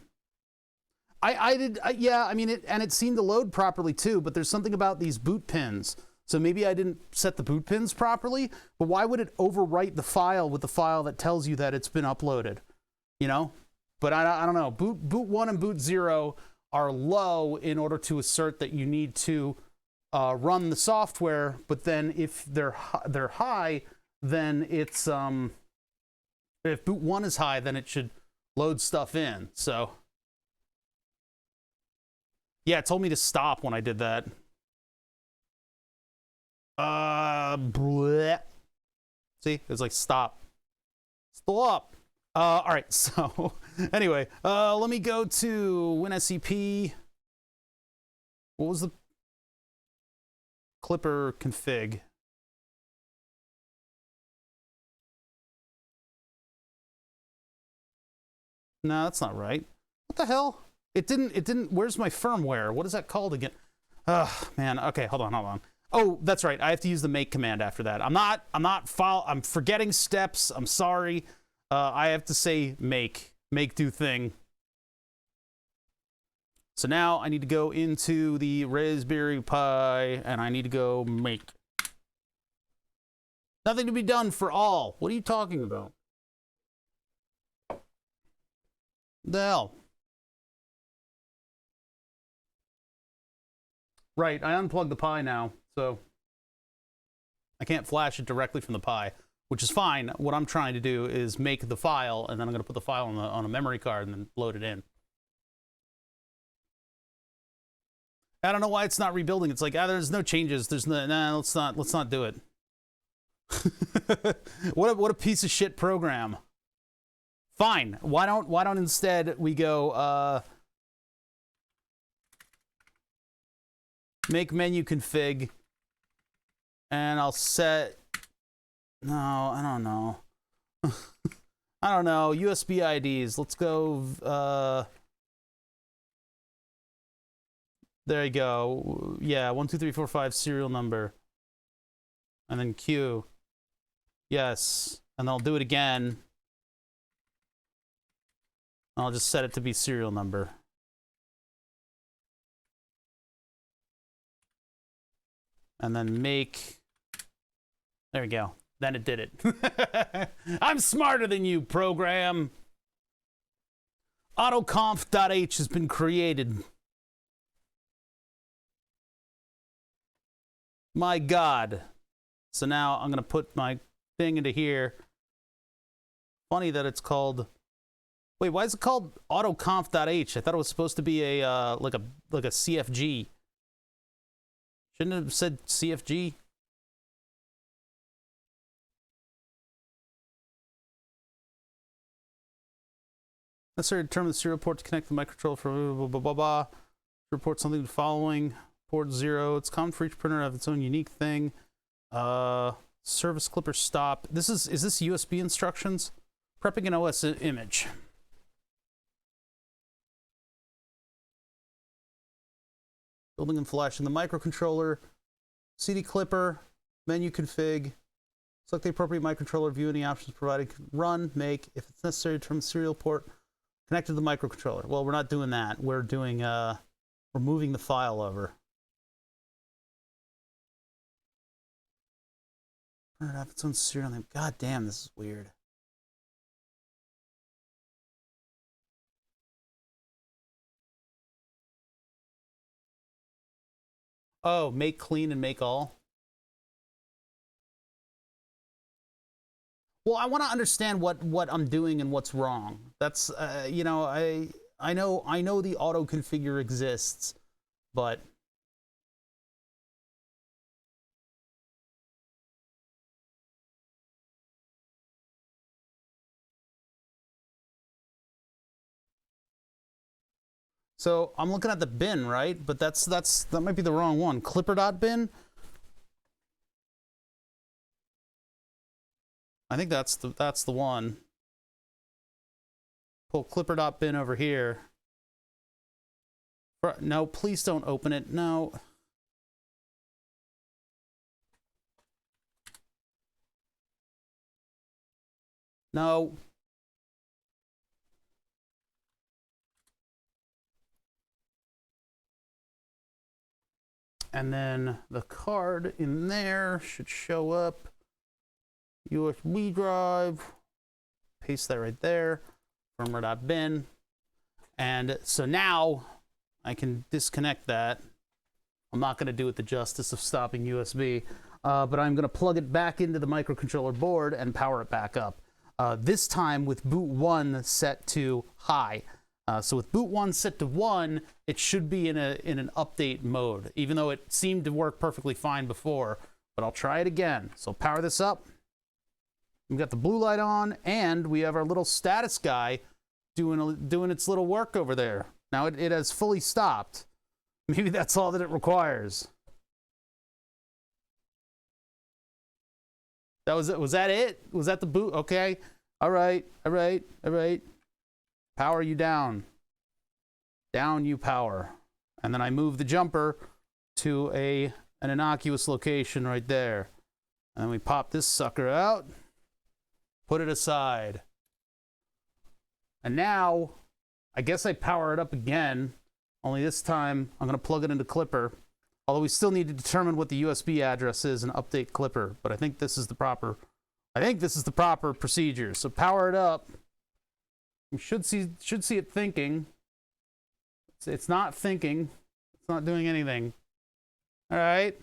Yeah, I mean, it seemed to load properly too, but there's something about these boot pins. So maybe I didn't set the boot pins properly, but why would it overwrite the file with the file that tells you that it's been uploaded? You know? But I don't know. Boot 1 and boot 0 are low in order to assert that you need to run the software, but then if they're high, then it's if boot 1 is high, then it should load stuff in. So yeah, it told me to stop when I did that. Bleh. See, it's like stop. Stop. All right, so anyway, let me go to WinSCP. What was the Clipper config? No, that's not right. What the hell? It didn't, where's my firmware? What is that called again? Ugh, man, okay, hold on. Oh, that's right, I have to use the make command after that. I'm forgetting steps, I'm sorry. I have to say make do thing. So now I need to go into the Raspberry Pi and I need to go make. Nothing to be done for all. What are you talking about? The hell? Right, I unplugged the Pi now, so I can't flash it directly from the Pi, which is fine. What I'm trying to do is make the file, and then I'm going to put the file on a memory card and then load it in. I don't know why it's not rebuilding. It's like, there's no changes. There's no, nah, let's not do it. What a piece of shit program. Fine. Why don't instead we go make menu config, and I'll set. No, I don't know. I don't know. USB IDs. Let's go. There you go. Yeah, 1, 2, 3, 4, 5 serial number, and then Q. Yes, and I'll do it again. I'll just set it to be serial number. And then make. There we go. Then it did it. I'm smarter than you, program. Autoconf.h has been created. My God. So now I'm going to put my thing into here. Funny that it's called. Wait, why is it called autoconf.h? I thought it was supposed to be a like a CFG. Shouldn't it have said CFG? Necessary to determine the serial port to connect the microcontroller for blah blah blah blah. Report something to the following. Port 0. It's common for each printer to have its own unique thing. Service clipper stop. Is this USB instructions? Prepping an OS image. Building and flashing the microcontroller. CD clipper. Menu config. Select the appropriate microcontroller. View any options provided. Run. Make. If it's necessary, determine serial port connected to the microcontroller. Well, we're not doing that. We're doing we're moving the file over. Have its own serial name. God damn, this is weird. Oh, make clean and make all. Well, I want to understand what I'm doing and what's wrong. That's you know, I know the auto configure exists, but so I'm looking at the bin, right? But that might be the wrong one. Clipper.bin. I think that's the one. Pull clipper.bin over here. No, please don't open it. No. No. And then the card in there should show up. USB drive. Paste that right there. Firmware.bin. And so now I can disconnect that. I'm not going to do it the justice of stopping USB, but I'm going to plug it back into the microcontroller board and power it back up. This time with boot 1 set to high. So with boot 1 set to 1, it should be in an update mode, even though it seemed to work perfectly fine before. But I'll try it again. So power this up. We've got the blue light on, and we have our little status guy doing its little work over there. Now it has fully stopped. Maybe that's all that it requires. That was it. Was that it? Was that the boot? Okay. All right. All right. All right. Power you down. Down you power. And then I move the jumper to an innocuous location right there. And then we pop this sucker out. Put it aside. And now, I guess I power it up again. Only this time, I'm going to plug it into Clipper. Although we still need to determine what the USB address is and update Clipper. But I think this is the proper procedure. So power it up. You should see it thinking. It's not thinking. It's not doing anything. All right.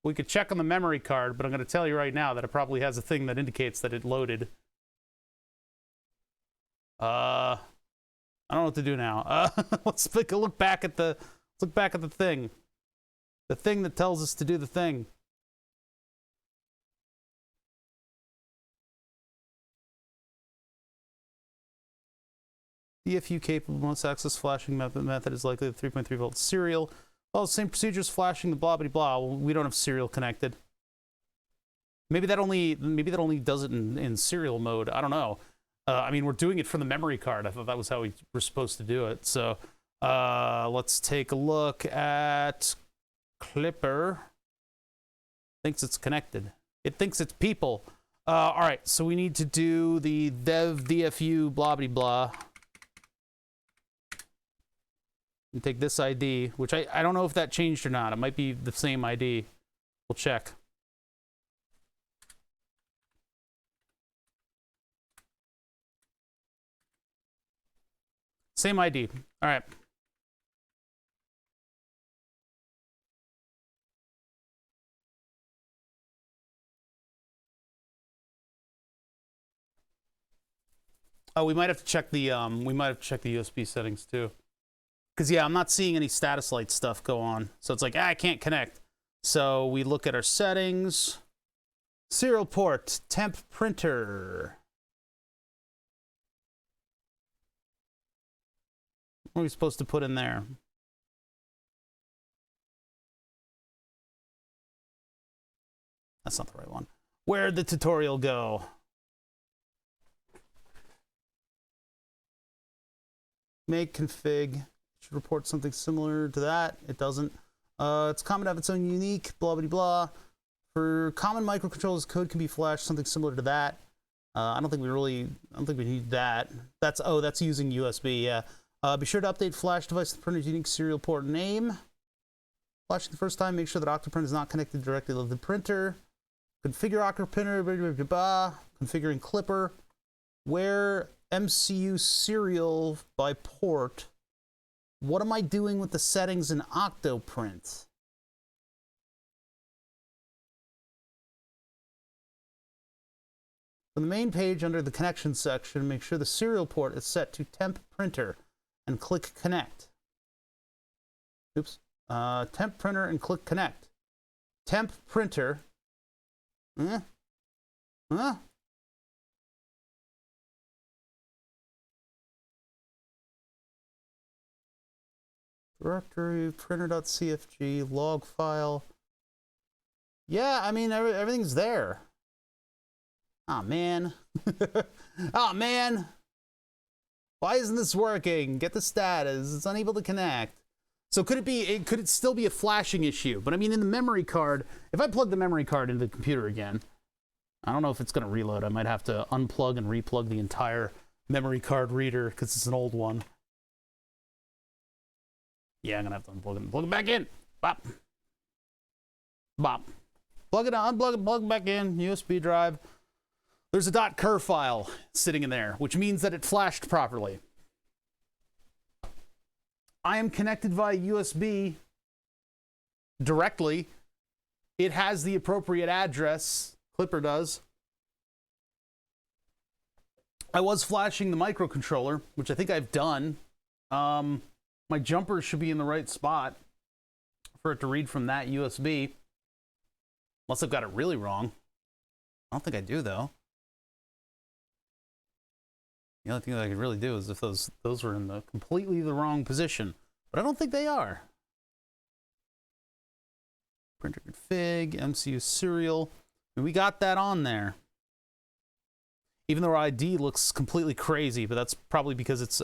We could check on the memory card, but I'm going to tell you right now that it probably has a thing that indicates that it loaded. I don't know what to do now. Let's take a look back at the thing. The thing that tells us to do the thing. DFU capable most access flashing method is likely the 3.3 volt serial. Well, same procedures flashing the blah blah blah. Well, we don't have serial connected. Maybe that only does it in serial mode. I don't know. I mean, we're doing it from the memory card. I thought that was how we were supposed to do it. So let's take a look at Clipper. Thinks it's connected. It thinks it's people. All right, so we need to do the dev dfu blah blah blah. And take this ID, which I don't know if that changed or not. It might be the same ID. We'll check. Same ID. All right. Oh, we might have to check the USB settings too. Because, yeah, I'm not seeing any status light stuff go on. So it's like, I can't connect. So we look at our settings. Serial port, temp printer. What are we supposed to put in there? That's not the right one. Where'd the tutorial go? Make config. Should report something similar to that. It doesn't. It's common to have its own unique blah blah blah. For common microcontrollers, code can be flashed. Something similar to that. I don't think we need that. That's using USB. Yeah. Be sure to update flash device to the printer's unique serial port name. Flashing the first time, make sure that Octoprint is not connected directly to the printer. Configure Octoprinter. Blah, blah, blah, blah. Configuring Clipper. Where MCU serial by port. What am I doing with the settings in Octoprint? On the main page under the connection section, make sure the serial port is set to temp printer and click connect. Oops. Temp printer and click connect. Temp printer. Directory, printer.cfg, log file. Yeah, I mean, everything's there. Oh, man. Oh, man. Why isn't this working? Get the status. It's unable to connect. So could it still be a flashing issue? But I mean, in the memory card, if I plug the memory card into the computer again, I don't know if it's going to reload. I might have to unplug and replug the entire memory card reader because it's an old one. Yeah, I'm going to have to unplug it and plug it back in. Bop. Bop. Plug it on, unplug it, plug it back in. USB drive. There's a .cur file sitting in there, which means that it flashed properly. I am connected via USB directly. It has the appropriate address. Clipper does. I was flashing the microcontroller, which I think I've done. My jumper should be in the right spot for it to read from that USB. Unless I've got it really wrong. I don't think I do, though. The only thing that I could really do is if those were in the completely the wrong position. But I don't think they are. Printer config, MCU serial. And we got that on there. Even though our ID looks completely crazy, but that's probably because it's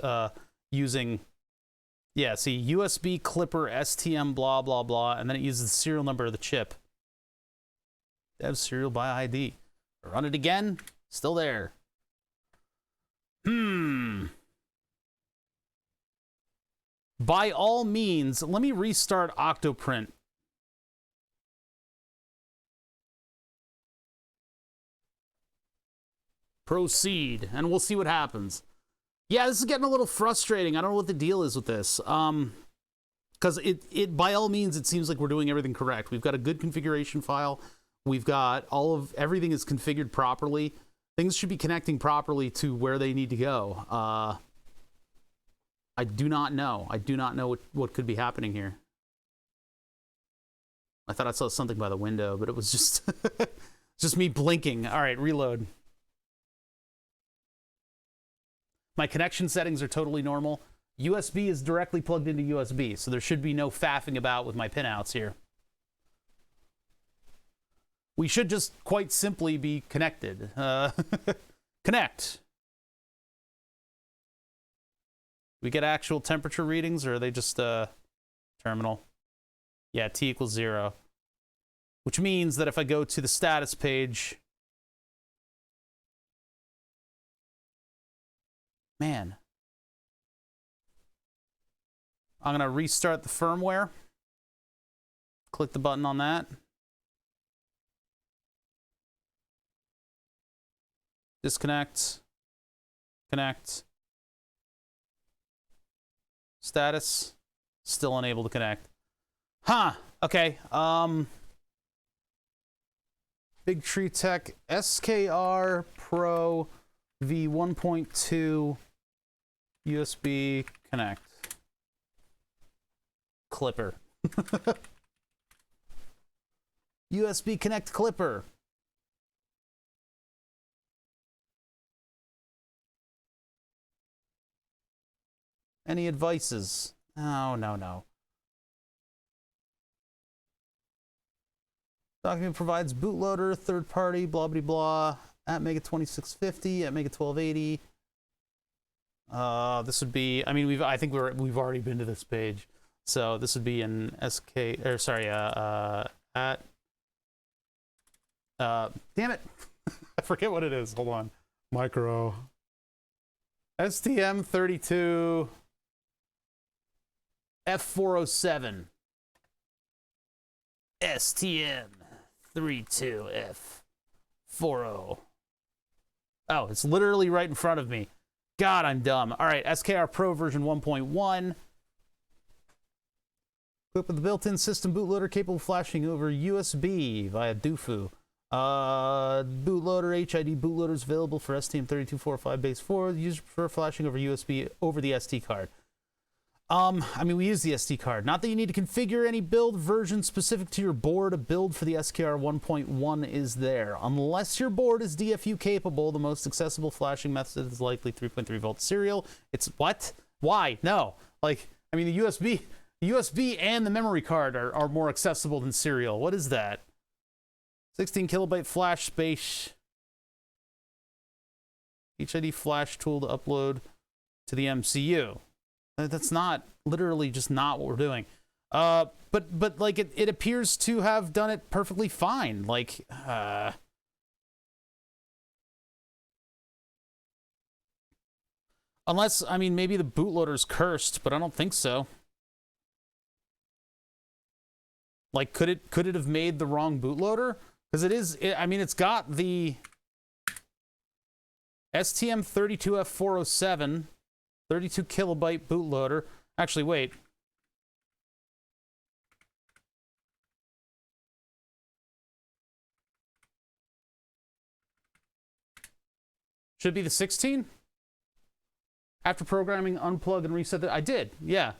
using... Yeah, see, USB clipper, STM, blah, blah, blah, and then it uses the serial number of the chip. Dev serial by ID. Run it again. Still there. By all means, let me restart Octoprint. Proceed, and we'll see what happens. Yeah, this is getting a little frustrating. I don't know what the deal is with this. Because it by all means, it seems like we're doing everything correct. We've got a good configuration file. We've got everything is configured properly. Things should be connecting properly to where they need to go. I do not know. I do not know what could be happening here. I thought I saw something by the window, but it was just just me blinking. All right, reload. My connection settings are totally normal. USB is directly plugged into USB, so there should be no faffing about with my pinouts here. We should just quite simply be connected. Connect. We get actual temperature readings, or are they just terminal? Yeah, T equals 0. Which means that if I go to the status page... Man. I'm going to restart the firmware. Click the button on that. Disconnect. Connect. Status. Still unable to connect. Huh. Okay. Big Tree Tech SKR Pro V1.2 USB connect. Clipper. USB connect clipper. Any advices? Oh, no. Document provides bootloader, third party, blah, blah, blah. At Mega 2650, at Mega 1280. This would be, I mean, I think we've already been to this page. So this would be an SK, or sorry, at, damn it. I forget what it is. Hold on. Micro. STM32 F407. STM32F40. Oh, it's literally right in front of me. God, I'm dumb. All right, SKR Pro version 1.1. Equipped with the built-in system bootloader capable of flashing over USB via DUFU. Bootloader HID bootloaders available for STM3245 base 4. Users prefer flashing over USB over the SD card. I mean, we use the SD card. Not that you need to configure any build version specific to your board. A build for the SKR 1.1 is there. Unless your board is DFU capable, the most accessible flashing method is likely 3.3 volt serial. It's what? Why? No. Like, I mean, the USB and the memory card are more accessible than serial. What is that? 16 kilobyte flash space. HID flash tool to upload to the MCU. That's not literally just not what we're doing. But like it appears to have done it perfectly fine. Like unless, I mean, maybe the bootloader's cursed, but I don't think so. Like, could it have made the wrong bootloader? Because I mean, it's got the STM32F407, 32 kilobyte bootloader. Actually, wait. Should it be the 16? After programming, unplug and reset I did, yeah.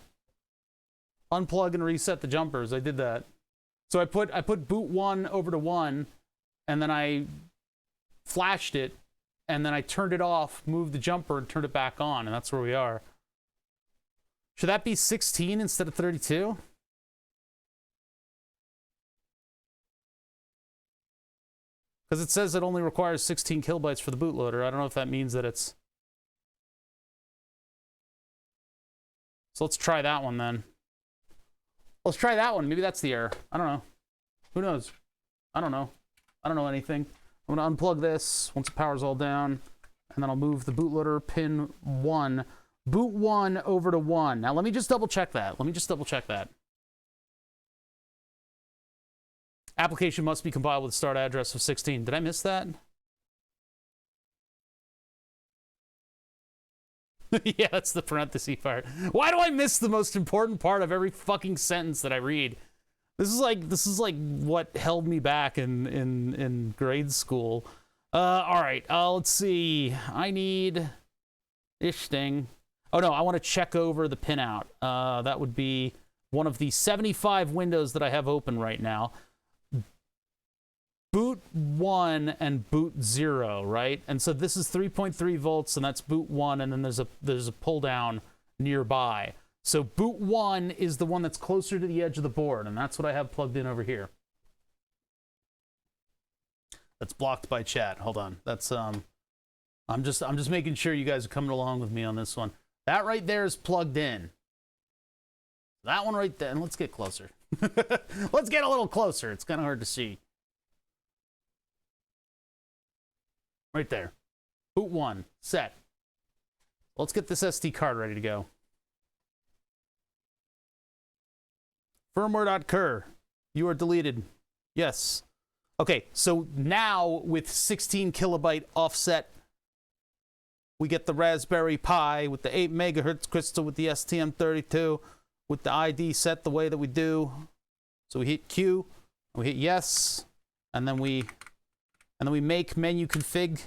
Unplug and reset the jumpers. I did that. So I put boot 1 over to 1, and then I flashed it, and then I turned it off, moved the jumper, and turned it back on, and that's where we are. Should that be 16 instead of 32? Because it says it only requires 16 kilobytes for the bootloader. I don't know if that means that it's... So let's try that one then. Let's try that one. Maybe that's the error. I don't know. Who knows? I don't know. I don't know anything. I'm going to unplug this once the power's all down, and then I'll move the bootloader pin 1, boot 1 over to 1. Now let me just double check that. Application must be compiled with a start address of 16. Did I miss that? Yeah, that's the parenthesis part. Why do I miss the most important part of every fucking sentence that I read? This is like what held me back in grade school. All right. Let's see. I need ish thing. Oh no, I want to check over the pinout. That would be one of the 75 windows that I have open right now. Boot 1 and boot 0, right? And so this is 3.3 volts, and that's boot 1, and then there's a pull down nearby. So boot 1 is the one that's closer to the edge of the board, and that's what I have plugged in over here. That's blocked by chat. Hold on. That's I'm just making sure you guys are coming along with me on this one. That right there is plugged in. That one right there, and let's get closer. Let's get a little closer. It's kind of hard to see. Right there. Boot 1. Set. Let's get this SD card ready to go. Firmware.cur. You are deleted. Yes. Okay, so now with 16 kilobyte offset, we get the Raspberry Pi with the 8 megahertz crystal with the STM32 with the ID set the way that we do. So we hit Q, we hit yes, and then we make menu config,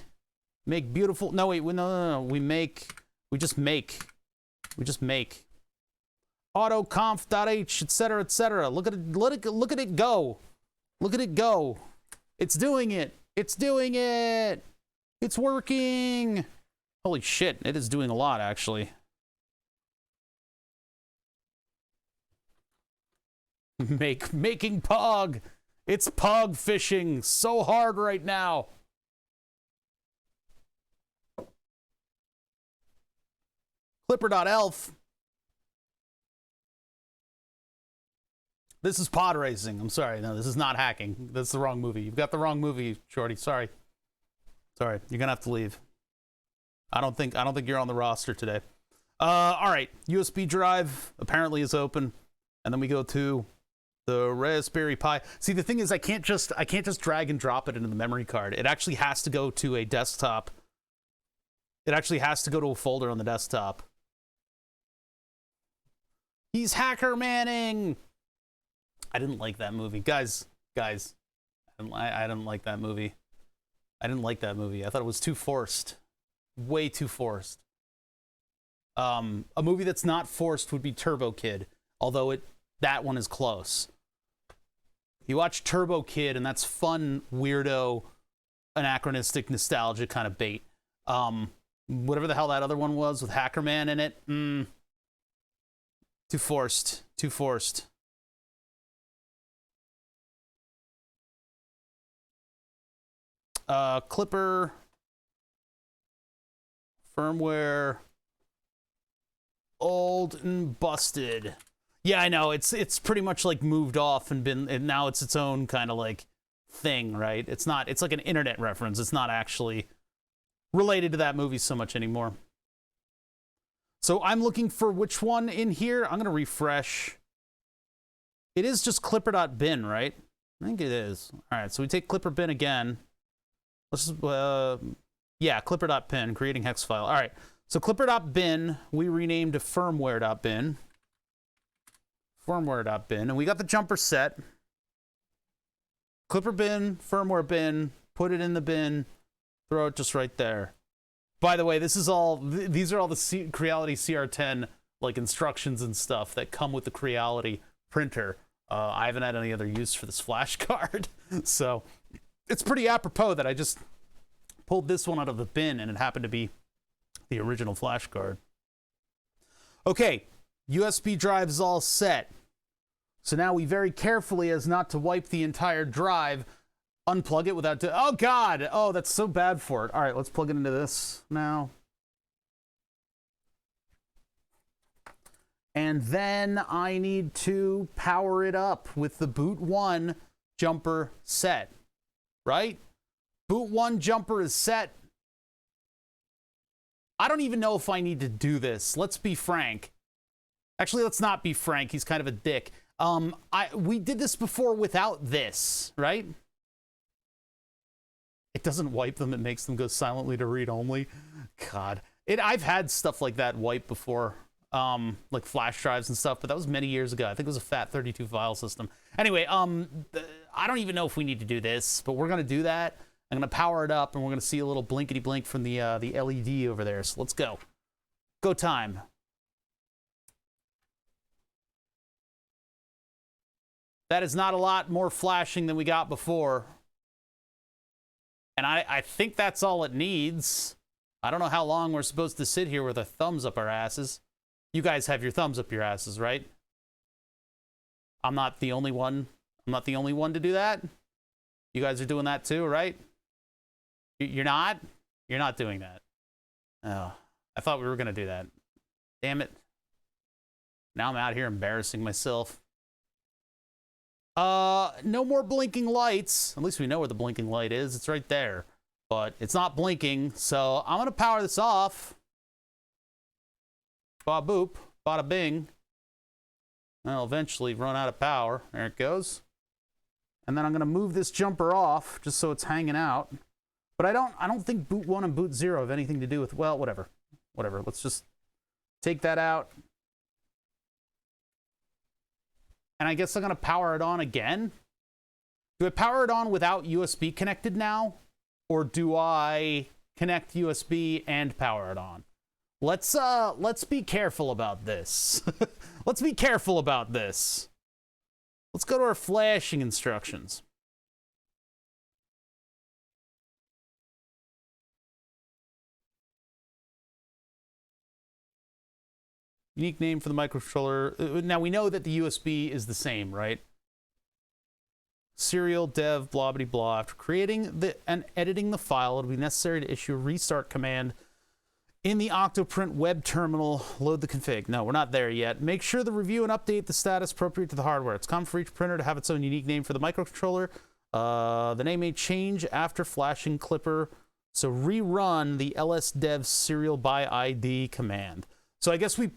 make beautiful. No wait, no. We just make autoconf.h, etc., etc. Look at it. Look at it go. Look at it go. It's doing it. It's doing it. It's working. Holy shit! It is doing a lot actually. Making Pog. It's Pog fishing so hard right now. Clipper.elf. This is pod racing. I'm sorry. No, this is not hacking. That's the wrong movie. You've got the wrong movie, Shorty. Sorry. Sorry. You're gonna have to leave. I don't think you're on the roster today. All right. USB drive apparently is open, and then we go to the Raspberry Pi. See, the thing is, I can't just drag and drop it into the memory card. It actually has to go to a desktop. It actually has to go to a folder on the desktop. He's Hacker Manning. I didn't like that movie, guys. I didn't like that movie. I didn't like that movie. I thought it was too forced, way too forced. A movie that's not forced would be Turbo Kid, although that one is close. You watch Turbo Kid, and that's fun, weirdo, anachronistic, nostalgia kind of bait. Whatever the hell that other one was with Hackerman in it, too forced, too forced. Clipper, firmware, old and busted. Yeah, I know. It's pretty much like moved off and now it's its own kind of like thing, right? It's like an internet reference. It's not actually related to that movie so much anymore. So I'm looking for which one in here. I'm gonna refresh. It is just clipper.bin, right? I think it is. All right, so we take clipper bin again. Let's yeah, clipper.bin, creating hex file. All right, so clipper.bin, we renamed to firmware.bin. Firmware.bin, and we got the jumper set. Clipper bin, firmware bin, put it in the bin, throw it just right there. By the way, these are all the Creality CR10 like instructions and stuff that come with the Creality printer. I haven't had any other use for this flash card, so it's pretty apropos that I just pulled this one out of the bin and it happened to be the original flash card. Okay, USB drive is all set. So now we very carefully, as not to wipe the entire drive, unplug it without... oh, God! Oh, that's so bad for it. All right, let's plug it into this now. And then I need to power it up with the boot 1 jumper set, right? Boot 1 jumper is set. I don't even know if I need to do this. Let's be frank. Actually, let's not be frank. He's kind of a dick. We did this before without this, right? It doesn't wipe them. It makes them go silently to read only. God. I've had stuff like that wipe before. Like flash drives and stuff, but that was many years ago. I think it was a FAT32 file system. Anyway, I don't even know if we need to do this, but we're gonna do that. I'm gonna power it up, and we're gonna see a little blinkety blink from the LED over there. So let's go. Go time. That is not a lot more flashing than we got before, and I think that's all it needs. I don't know how long we're supposed to sit here with our thumbs up our asses. You guys have your thumbs up your asses, right? I'm not the only one. I'm not the only one to do that. You guys are doing that too, right? You're not? You're not doing that. Oh, I thought we were going to do that. Damn it. Now I'm out here embarrassing myself. No more blinking lights. At least we know where the blinking light is. It's right there. But it's not blinking, so I'm going to power this off. Bada boop, bada bing. I'll eventually run out of power. There it goes. And then I'm going to move this jumper off just so it's hanging out. But I don't think boot 1 and boot 0 have anything to do with, well, whatever. Whatever. Let's just take that out. And I guess I'm going to power it on again. Do I power it on without USB connected now? Or do I connect USB and power it on? Let's be careful about this. Let's be careful about this. Let's go to our flashing instructions. Unique name for the microcontroller. Now we know that the USB is the same, right? Serial dev blah blah blah. After creating and editing the file, it'll be necessary to issue a restart command in the Octoprint web terminal. Load the config. No, we're not there yet. Make sure to review and update the status appropriate to the hardware. It's common for each printer to have its own unique name for the microcontroller. The name may change after flashing Clipper. So rerun the lsdev serial by ID command. So I guess we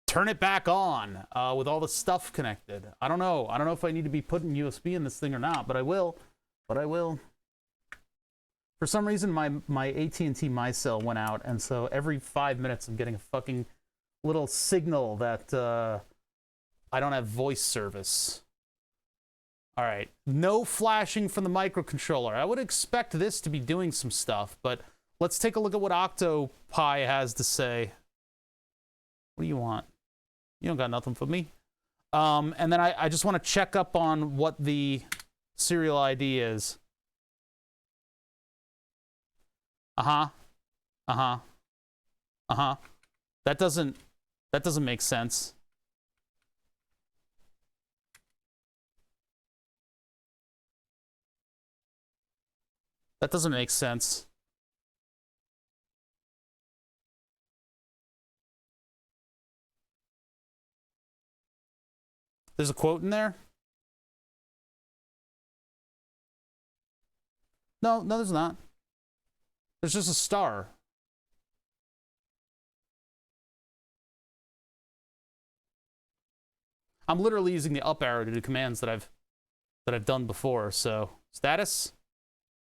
turn it back on with all the stuff connected. I don't know. I don't know if I need to be putting USB in this thing or not, but I will. But I will. For some reason, my AT&T MyCell went out, and so every 5 minutes I'm getting a fucking little signal that I don't have voice service. All right. No flashing from the microcontroller. I would expect this to be doing some stuff, but let's take a look at what Octopi has to say. What do you want? You don't got nothing for me. And then I just want to check up on what the serial ID is. Uh-huh. Uh-huh. Uh-huh. That doesn't make sense. That doesn't make sense. There's a quote in there? No, there's not. There's just a star. I'm literally using the up arrow to do commands that I've done before. So status?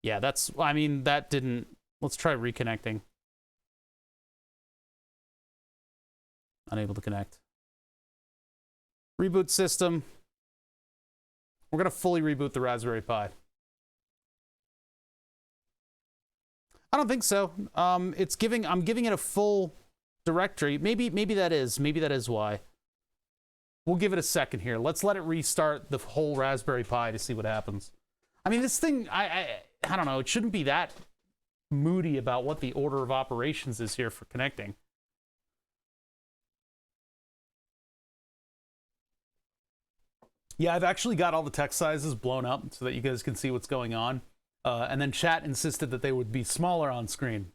Yeah, that's, I mean, that didn't, let's try reconnecting. Unable to connect. Reboot system. We're gonna fully reboot the Raspberry Pi. I don't think so. I'm giving it a full directory. Maybe that is why. We'll give it a second here. Let's let it restart the whole Raspberry Pi to see what happens. I mean, this thing, I don't know. It shouldn't be that moody about what the order of operations is here for connecting. Yeah, I've actually got all the text sizes blown up so that you guys can see what's going on. And then chat insisted that they would be smaller on screen.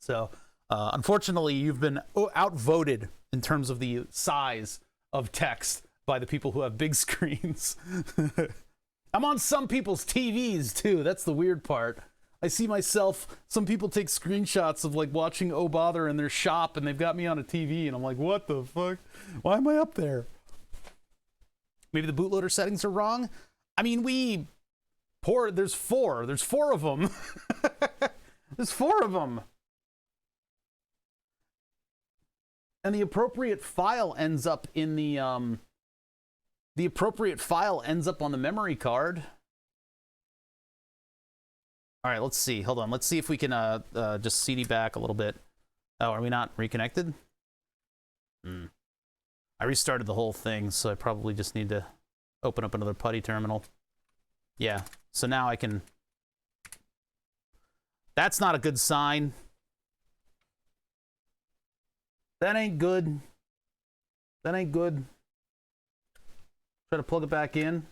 So, unfortunately, you've been outvoted in terms of the size of text by the people who have big screens. I'm on some people's TVs, too. That's the weird part. I see myself, some people take screenshots of, like, watching Oh Bother in their shop, and they've got me on a TV, and I'm like, what the fuck? Why am I up there? Maybe the bootloader settings are wrong? I mean, there's four. There's four of them. There's four of them. And the appropriate file ends up in the appropriate file ends up on the memory card. All right, let's see. Hold on. Let's see if we can just CD back a little bit. Oh, are we not reconnected? I restarted the whole thing, so I probably just need to open up another PuTTY terminal. Yeah, so now I can... That's not a good sign. That ain't good. That ain't good. Try to plug it back in.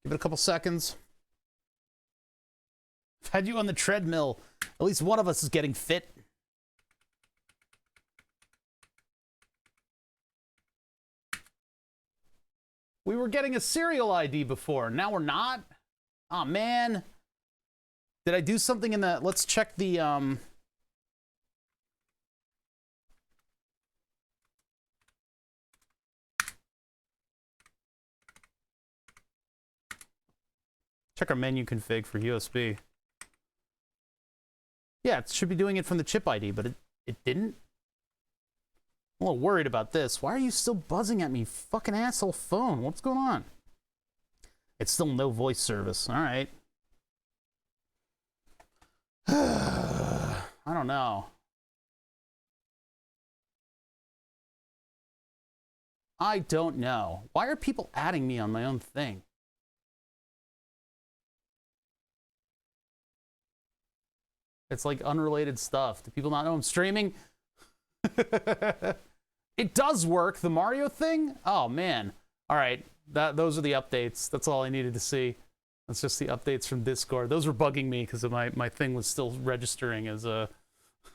Give it a couple seconds. I've had you on the treadmill. At least one of us is getting fit. We were getting a serial ID before. Now we're not? Oh, man. Did I do something in the... Let's check the... Check our menu config for USB. Yeah, it should be doing it from the chip ID, but it didn't. I'm a little worried about this. Why are you still buzzing at me, fucking asshole phone? What's going on? It's still no voice service. All right. I don't know. I don't know. Why are people adding me on my own thing? It's like unrelated stuff. Do people not know I'm streaming? It does work, the Mario thing? Oh, man. All right, those are the updates. That's all I needed to see. That's just the updates from Discord. Those were bugging me because my thing was still registering as a...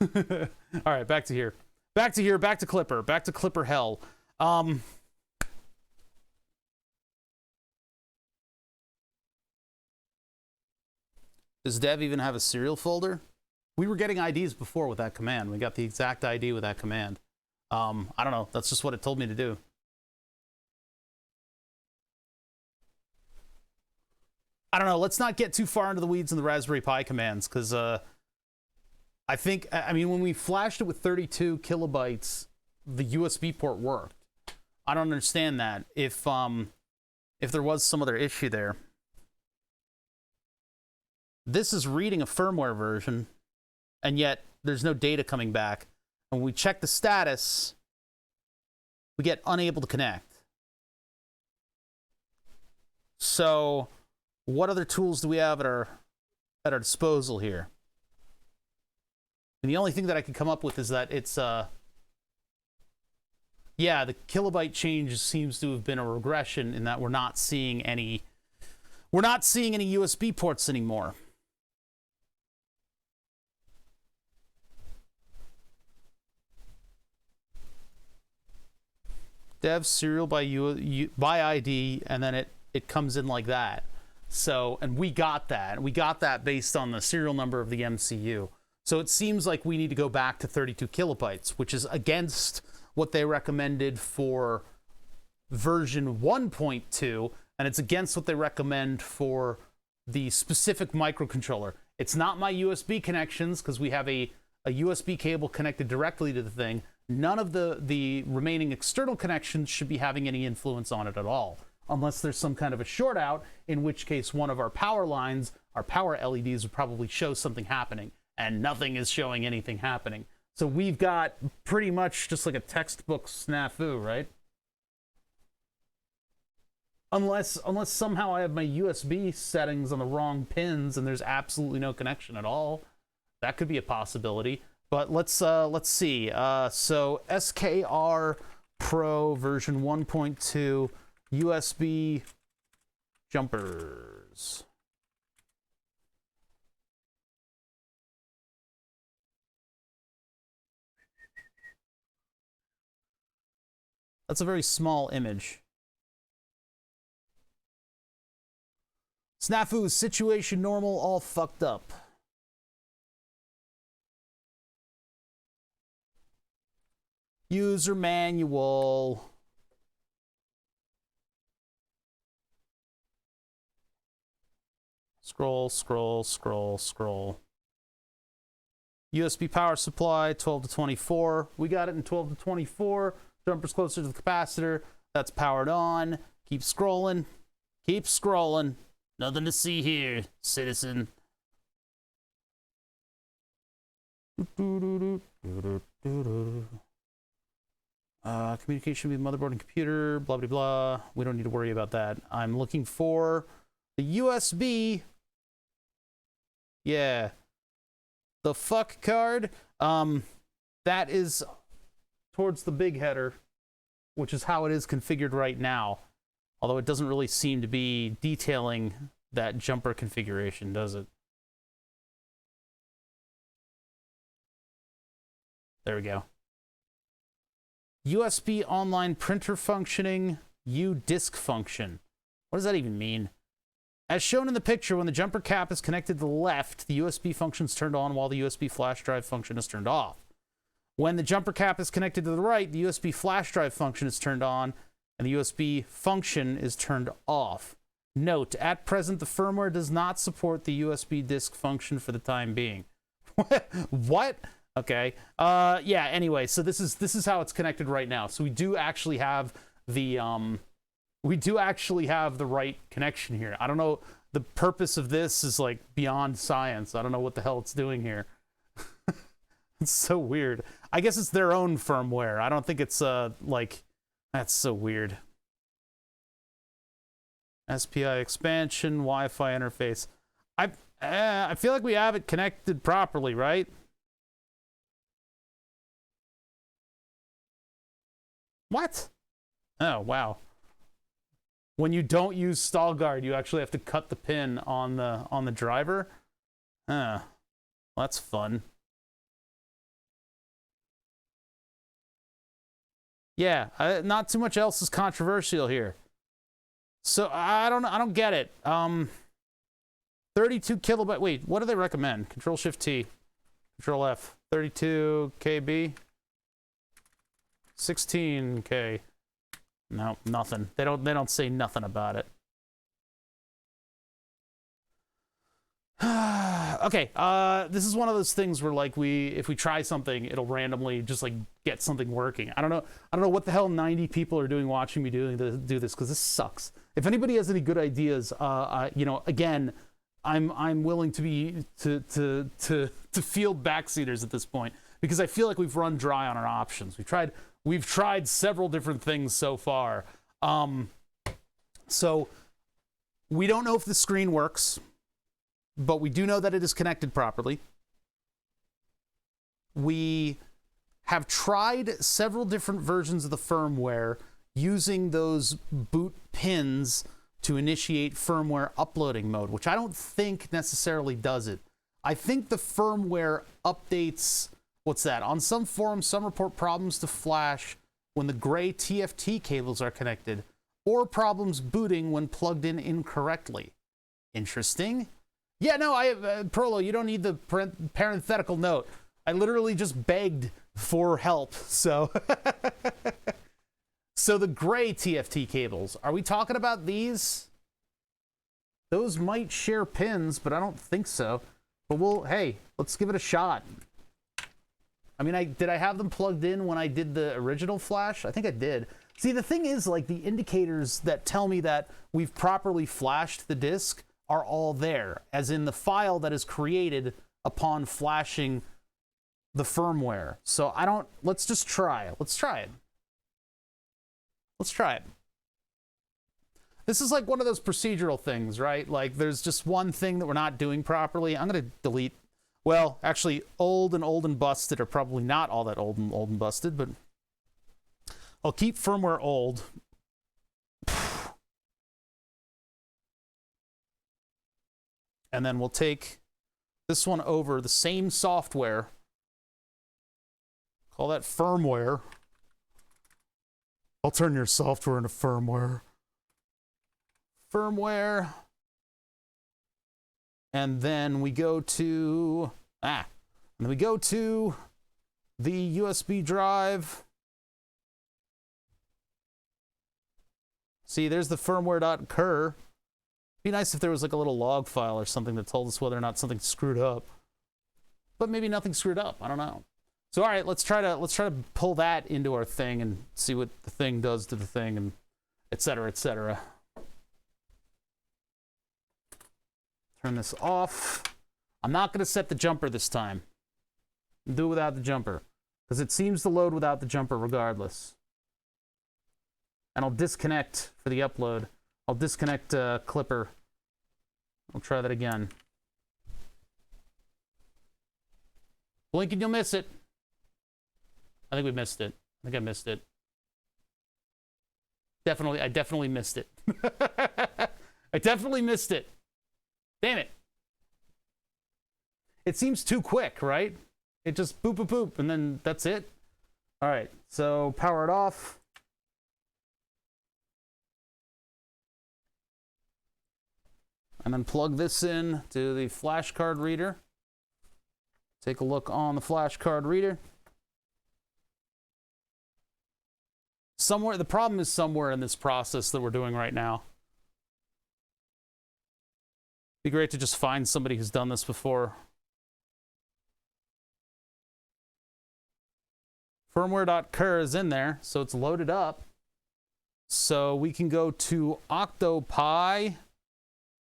All right, back to here. Back to here, back to Clipper. Back to Clipper hell. Does Dev even have a serial folder? We were getting IDs before with that command. We got the exact ID with that command. I don't know. That's just what it told me to do. I don't know. Let's not get too far into the weeds in the Raspberry Pi commands, because I mean, when we flashed it with 32 kilobytes, the USB port worked. I don't understand that. If there was some other issue there. This is reading a firmware version, and yet there's no data coming back. When we check the status, we get unable to connect. So, what other tools do we have at our disposal here? And the only thing that I can come up with is that it's yeah, the kilobyte change seems to have been a regression in that we're not seeing any USB ports anymore. Dev serial by ID, and then it comes in like that. So, and we got that. We got that based on the serial number of the MCU. So it seems like we need to go back to 32 kilobytes, which is against what they recommended for version 1.2, and it's against what they recommend for the specific microcontroller. It's not my USB connections, because we have a USB cable connected directly to the thing. None of the remaining external connections should be having any influence on it at all, unless there's some kind of a short out, in which case one of our power lines, our power LEDs, would probably show something happening, and nothing is showing anything happening. So we've got pretty much just like a textbook snafu, right? Unless somehow I have my USB settings on the wrong pins and there's absolutely no connection at all. That could be a possibility. But let's see. So SKR Pro version 1.2 USB jumpers. That's a very small image. Snafu, situation normal, all fucked up. User manual. Scroll, scroll, scroll, scroll. USB power supply, 12 to 24. We got it in 12 to 24. Jumper's closer to the capacitor. That's powered on. Keep scrolling. Keep scrolling. Nothing to see here, citizen. Communication with motherboard and computer, blah, blah, blah. We don't need to worry about that. I'm looking for the USB. Yeah. The fuck card. That is towards the big header, which is how it is configured right now. Although it doesn't really seem to be detailing that jumper configuration, does it? There we go. USB online printer functioning, U-disk function. What does that even mean? As shown in the picture, when the jumper cap is connected to the left, the USB function is turned on while the USB flash drive function is turned off. When the jumper cap is connected to the right, the USB flash drive function is turned on and the USB function is turned off. Note, at present, the firmware does not support the USB disk function for the time being. What? Okay. Yeah, anyway, so this is how it's connected right now. So we do actually have the right connection here. I don't know, the purpose of this is like beyond science. I don't know what the hell it's doing here. It's so weird. I guess it's their own firmware. I don't think it's like, that's so weird. SPI expansion, Wi-Fi interface. I feel like we have it connected properly, right? What? Oh, wow. When you don't use stall guard, you actually have to cut the pin on the driver. Well, that's fun. Yeah, not too much else is controversial here. So I don't get it. 32 kilobyte. Wait, what do they recommend? Control Shift T, Control F. 32 KB. 16K. No, nothing. They don't say nothing about it. Okay, this is one of those things where like if we try something, it'll randomly just like get something working. I don't know what the hell 90 people are doing watching me do this, because this sucks. If anybody has any good ideas, you know, again, I'm willing to be to field backseaters at this point, because I feel like we've run dry on our options. We've tried several different things so far. So we don't know if the screen works, but we do know that it is connected properly. We have tried several different versions of the firmware using those boot pins to initiate firmware uploading mode, which I don't think necessarily does it. I think the firmware updates, what's that? On some forums, some report problems to flash when the gray TFT cables are connected, or problems booting when plugged in incorrectly. Interesting. Yeah, no, Prolo, you don't need the parenthetical note. I literally just begged for help, so. So the gray TFT cables, are we talking about these? Those might share pins, but I don't think so. But hey, let's give it a shot. I mean, did I have them plugged in when I did the original flash? I think I did. See, the thing is, like, the indicators that tell me that we've properly flashed the disk are all there, as in the file that is created upon flashing the firmware. So let's just try it. Let's try it. Let's try it. This is like one of those procedural things, right? Like there's just one thing that we're not doing properly. I'm going to delete, well, actually old and busted are probably not all that old and busted, but I'll keep firmware old. And then we'll take this one over the same software. Call that firmware. I'll turn your software into firmware. Firmware. And then we go to, and then we go to the USB drive. See, there's the firmware.cur. Be nice if there was like a little log file or something that told us whether or not something's screwed up. But maybe nothing's screwed up. I don't know. So all right, let's try to pull that into our thing and see what the thing does to the thing, and et cetera, et cetera. Turn this off. I'm not going to set the jumper this time. I'll do it without the jumper, because it seems to load without the jumper regardless. And I'll disconnect for the upload. I'll disconnect Clipper. I'll try that again. Blink and you'll miss it. I think we missed it. I think I missed it. I definitely missed it. I definitely missed it. Damn it. It seems too quick, right? It just boop, boop, boop, and then that's it. All right, so power it off. And then plug this in to the flashcard reader. Take a look on the flashcard reader. Somewhere, the problem is somewhere in this process that we're doing right now. Be great to just find somebody who's done this before. Firmware.cur is in there, so it's loaded up. So we can go to Octopi, and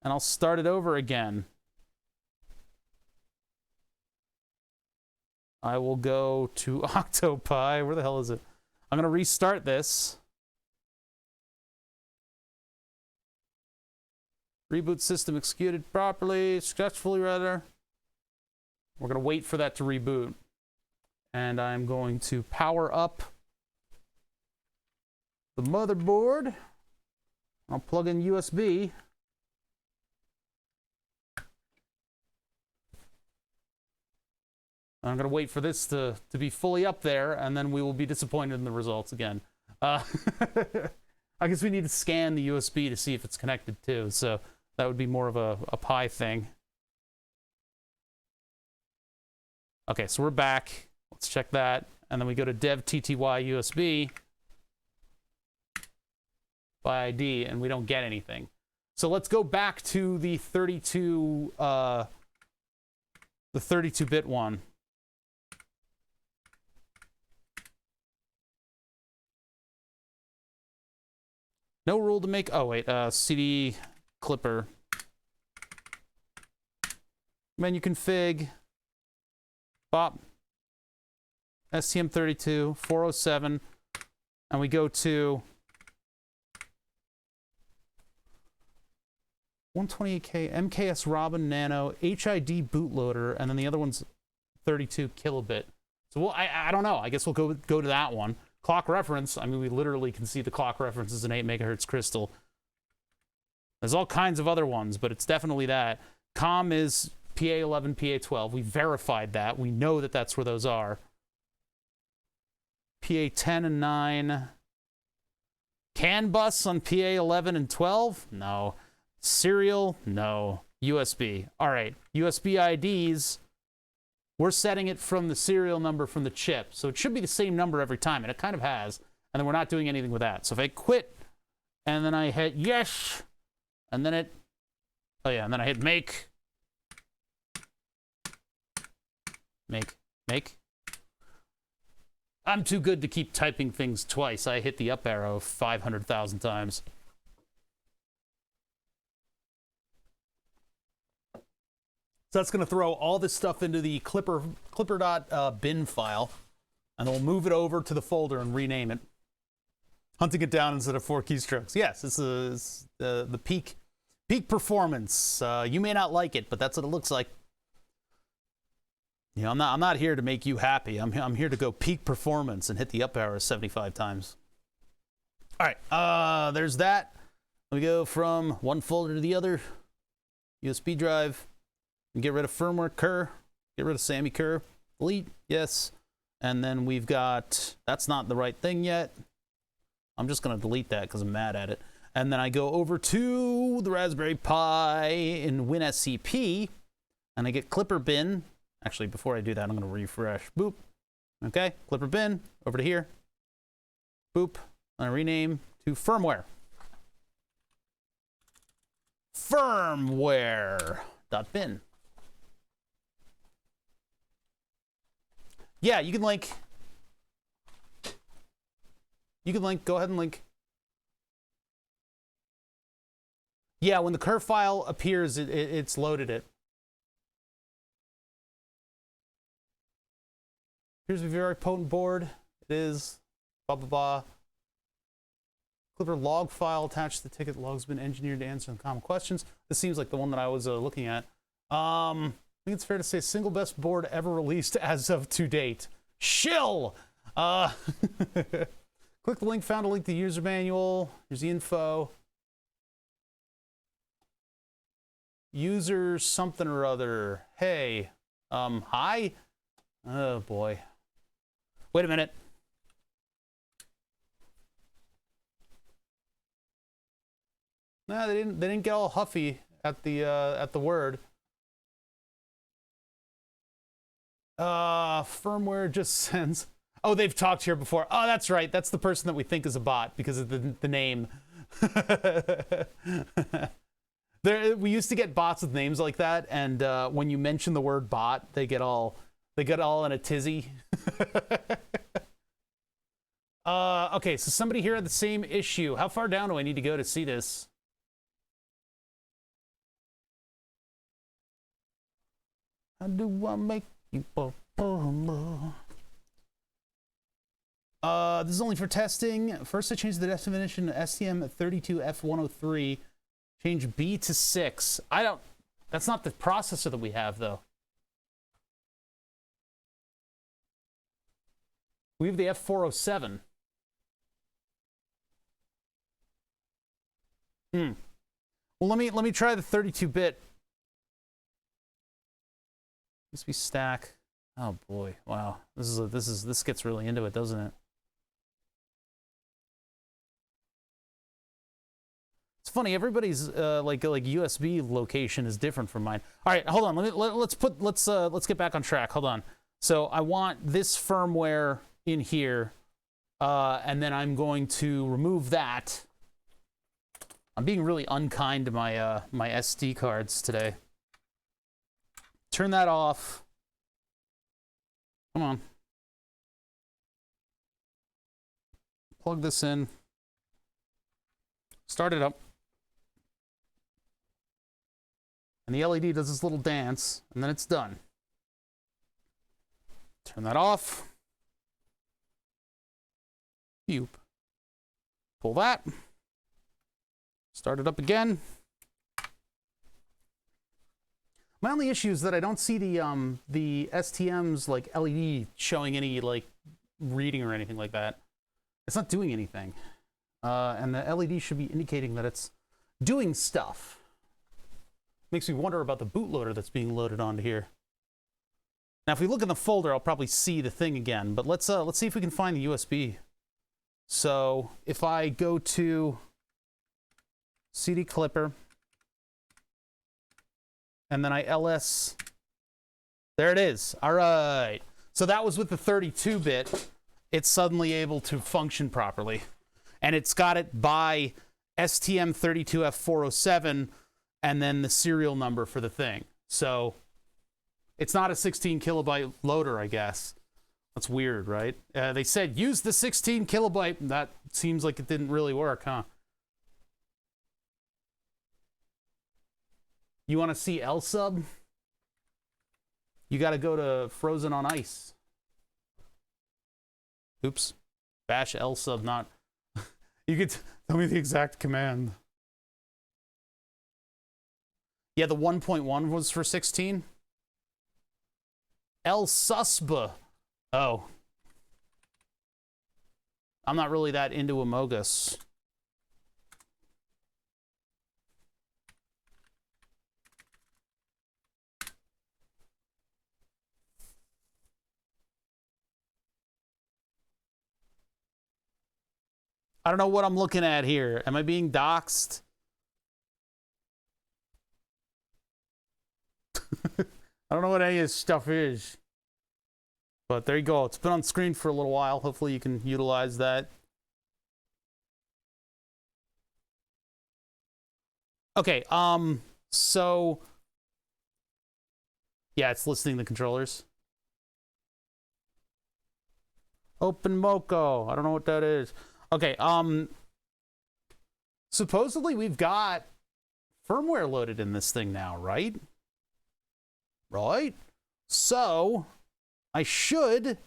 I'll start it over again. I will go to Octopi. Where the hell is it? I'm going to restart this. Reboot system executed properly, successfully rather. We're going to wait for that to reboot. And I'm going to power up the motherboard. I'll plug in USB. I'm going to wait for this to be fully up there, and then we will be disappointed in the results again. I guess we need to scan the USB to see if it's connected too, so that would be more of a Pi thing. Okay, so we're back. Let's check that. And then we go to dev tty USB by ID, and we don't get anything. So let's go back to the 32-bit one. No rule to make. Oh wait, CD Clipper. Menu config. Bop. STM32 407, and we go to 128K MKS Robin Nano HID bootloader, and then the other one's 32 kilobit. So I don't know. I guess we'll go to that one. Clock reference. I mean, we literally can see the clock reference is an 8 megahertz crystal. There's all kinds of other ones, but it's definitely that. COM is PA11, PA12. We verified that. We know that that's where those are. PA10 and 9. CAN bus on PA11 and 12? No. Serial? No. USB. All right. USB IDs. We're setting it from the serial number from the chip. So it should be the same number every time, and it kind of has. And then we're not doing anything with that. So if I quit, and then I hit yes, and then it, oh yeah, and then I hit make. Make. I'm too good to keep typing things twice. I hit the up arrow 500,000 times. So that's going to throw all this stuff into the clipper.bin file, and we'll move it over to the folder and rename it. Hunting it down instead of 4 keystrokes. Yes, it's the peak performance. You may not like it, but that's what it looks like. You know, I'm not here to make you happy. I'm here to go peak performance and hit the up arrow 75 times. All right, there's that. Let me go from one folder to the other. USB drive. And get rid of firmware cur. Get rid of Sammy cur. Delete. Yes. And then we've got, that's not the right thing yet. I'm just going to delete that because I'm mad at it. And then I go over to the Raspberry Pi in WinSCP, and I get Clipper bin. Actually, before I do that, I'm going to refresh. Boop. Okay, Clipper bin, over to here. Boop. I rename to firmware. Firmware.bin. Yeah, you can link. Go ahead and link. Yeah, when the cur file appears, it's loaded it. Here's a very potent board. It is blah, blah, blah. Clipper log file attached to the ticket. Log's been engineered to answer common questions. This seems like the one that I was looking at. I think it's fair to say single best board ever released as of to date. Shill! Click the link found to link the user manual. Here's the info. User something or other. Hey. Hi? Oh boy. Wait a minute. Nah, they didn't get all huffy at the word. Firmware just sends. Oh, they've talked here before. Oh, that's right. That's the person that we think is a bot because of the name. We used to get bots with names like that, and when you mention the word bot, they get all in a tizzy. Okay, so somebody here had the same issue. How far down do I need to go to see this? How do I make you this is only for testing. First, I changed the definition to STM32F103. Change B to 6. That's not the processor that we have, though. We have the F407. Well, let me try the 32-bit. USB stack. Oh boy, wow. This gets really into it, doesn't it? It's funny. Everybody's like USB location is different from mine. All right, hold on. Let's get back on track. Hold on. So I want this firmware in here, and then I'm going to remove that. I'm being really unkind to my my SD cards today. Turn that off. Come on. Plug this in. Start it up. And the LED does this little dance, and then it's done. Turn that off. Pull that. Start it up again. My only issue is that I don't see the STM's like LED showing any like reading or anything like that. It's not doing anything. And the LED should be indicating that it's doing stuff. Makes me wonder about the bootloader that's being loaded onto here. Now, if we look in the folder, I'll probably see the thing again. But let's see if we can find the USB. So if I go to CD Clipper, and then I ls, there it is. All right. So that was with the 32-bit. It's suddenly able to function properly. And it's got it by STM32F407 and then the serial number for the thing. So it's not a 16 kilobyte loader, I guess. That's weird, right? They said use the 16 kilobyte. That seems like it didn't really work, huh? You want to see LSub? You got to go to Frozen on Ice. Oops. Bash LSub, not You could tell me the exact command. Yeah, the 1.1 was for 16. El Susba. Oh. I'm not really that into Amogus. I don't know what I'm looking at here. Am I being doxxed? I don't know what any of this stuff is. But there you go. It's been on screen for a little while. Hopefully you can utilize that. Okay, so... yeah, it's listing the controllers. Open Moco. I don't know what that is. Okay, supposedly we've got firmware loaded in this thing now, right? Right? So, I should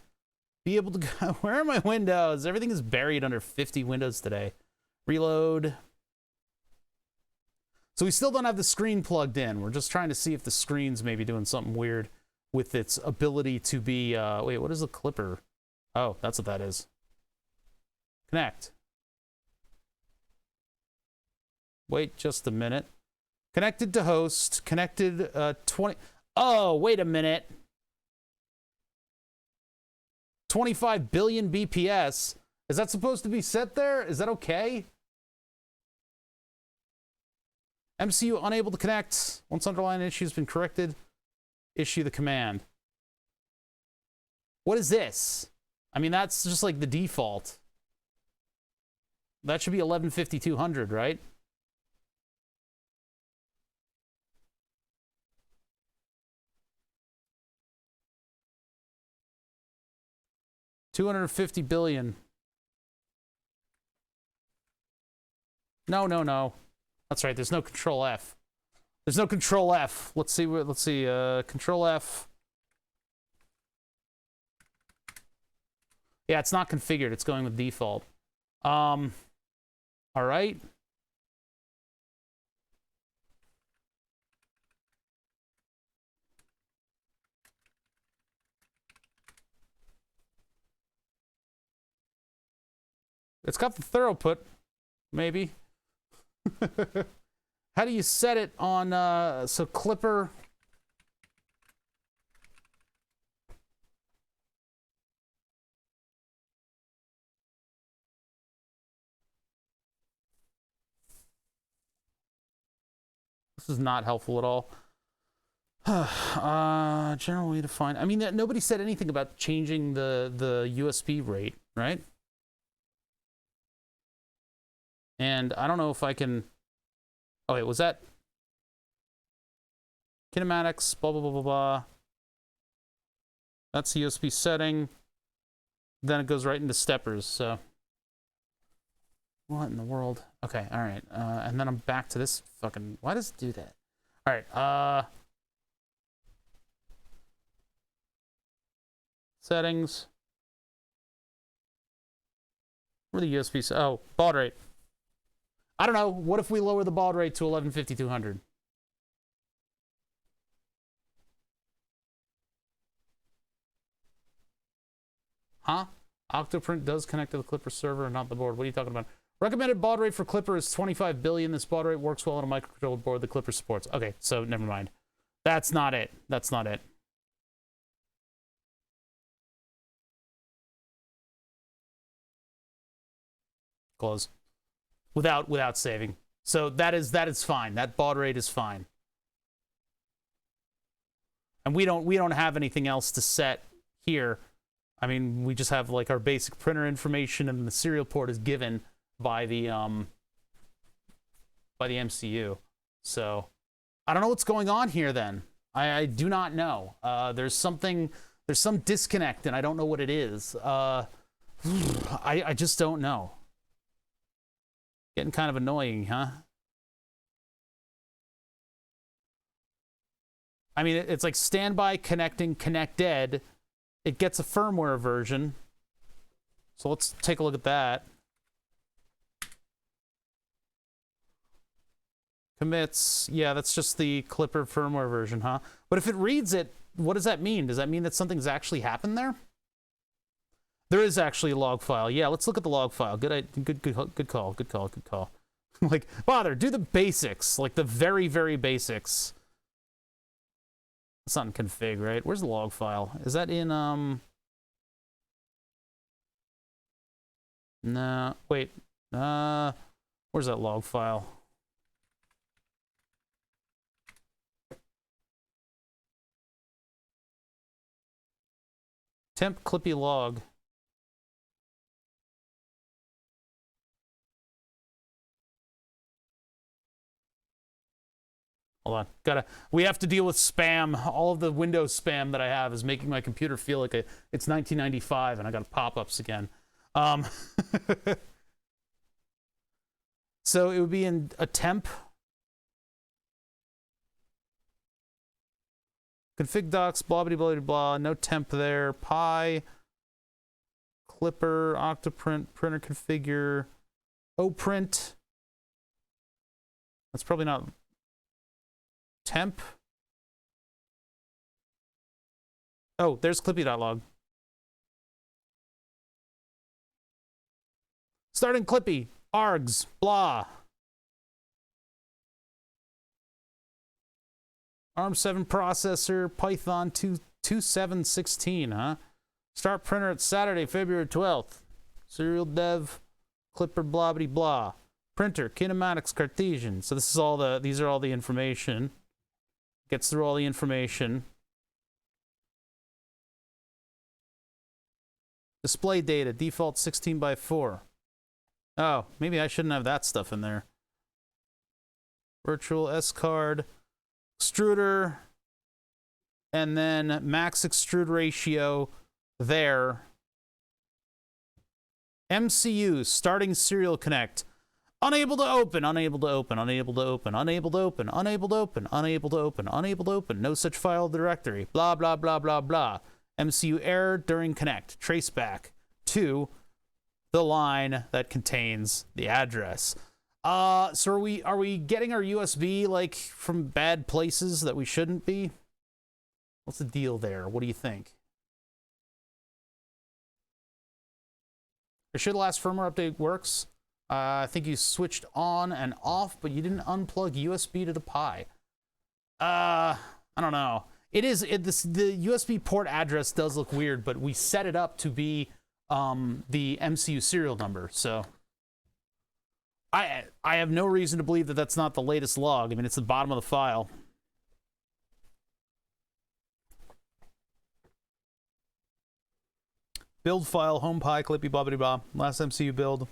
be able to go... where are my windows? Everything is buried under 50 windows today. Reload. So we still don't have the screen plugged in. We're just trying to see if the screen's maybe doing something weird with its ability to be... wait, what is the clipper? Oh, that's what that is. Connect. Wait just a minute. Connected to host. Connected 20... oh, wait a minute. 25 billion BPS. Is that supposed to be set there? Is that okay? MCU unable to connect. Once underlying issue has been corrected, issue the command. What is this? I mean, that's just like the default. That should be 115200, right? $250 billion. No. That's right. There's no Control F. There's no Control F. Let's see. Control F. Yeah, it's not configured. It's going with default. All right. It's got the throughput, maybe. How do you set it on, so Clipper? This is not helpful at all. General way to find... I mean, nobody said anything about changing the USB rate, right? And I don't know if I can... oh, wait, was that... kinematics, blah, blah, blah, blah, blah. That's the USB setting. Then it goes right into steppers, so... what in the world? Okay, all right. And then I'm back to this fucking... why does it do that? All right, settings. Where are the USB... oh, baud rate. I don't know. What if we lower the baud rate to 115200? Huh? Octoprint does connect to the Clipper server, not the board. What are you talking about? Recommended baud rate for Clipper is 25 billion. This baud rate works well on a microcontroller board the Clipper supports. Okay, so never mind. That's not it. That's not it. Close. Without saving. So that is fine. That baud rate is fine. And we don't have anything else to set here. I mean, we just have like our basic printer information, and the serial port is given by the MCU. So I don't know what's going on here then. I do not know. There's some disconnect, and I don't know what it is. I just don't know. Getting kind of annoying, huh? I mean, it's like standby, connecting, connected. It gets a firmware version. So let's take a look at that. Commits, yeah, that's just the Clipper firmware version, huh? But if it reads it, what does that mean? Does that mean that something's actually happened there? There is actually a log file. Yeah, let's look at the log file. Good call. Like, bother, do the basics, like the very, very basics. It's not in config, right? Where's the log file? Is that in, no, wait. Where's that log file? Temp clippy log. Hold on, we have to deal with spam. All of the Windows spam that I have is making my computer feel like it's 1995 and I got pop-ups again. So it would be in a temp. Config docs, blah, blah, blah, blah, no temp there. Pi, Clipper, Octoprint, printer configure, oprint. That's probably not temp. Oh, there's clippy.log. Starting clippy, args, blah. ARM7 processor, Python 2716, huh? Start printer at Saturday, February 12th. Serial dev, Clipper, blah, blah, blah. Printer, kinematics, Cartesian. So this is all these are all the information. Gets through all the information. Display data, default 16:4. Oh, maybe I shouldn't have that stuff in there. Virtual S card, extruder, and then max extrude ratio there. MCU, starting serial connect. Unable to open, unable to open, unable to open, unable to open, unable to open, unable to open, unable to open, no such file directory, blah, blah, blah, blah, blah. MCU error during connect. Trace back to the line that contains the address. So are we getting our USB like from bad places that we shouldn't be? What's the deal there? What do you think? Are sure the last firmware update works? I think you switched on and off, but you didn't unplug USB to the Pi. I don't know. The USB port address does look weird, but we set it up to be the MCU serial number, so I have no reason to believe that that's not the latest log. I mean, it's the bottom of the file. Build file, home Pi, clippy, blah, blah, blah. Last MCU build.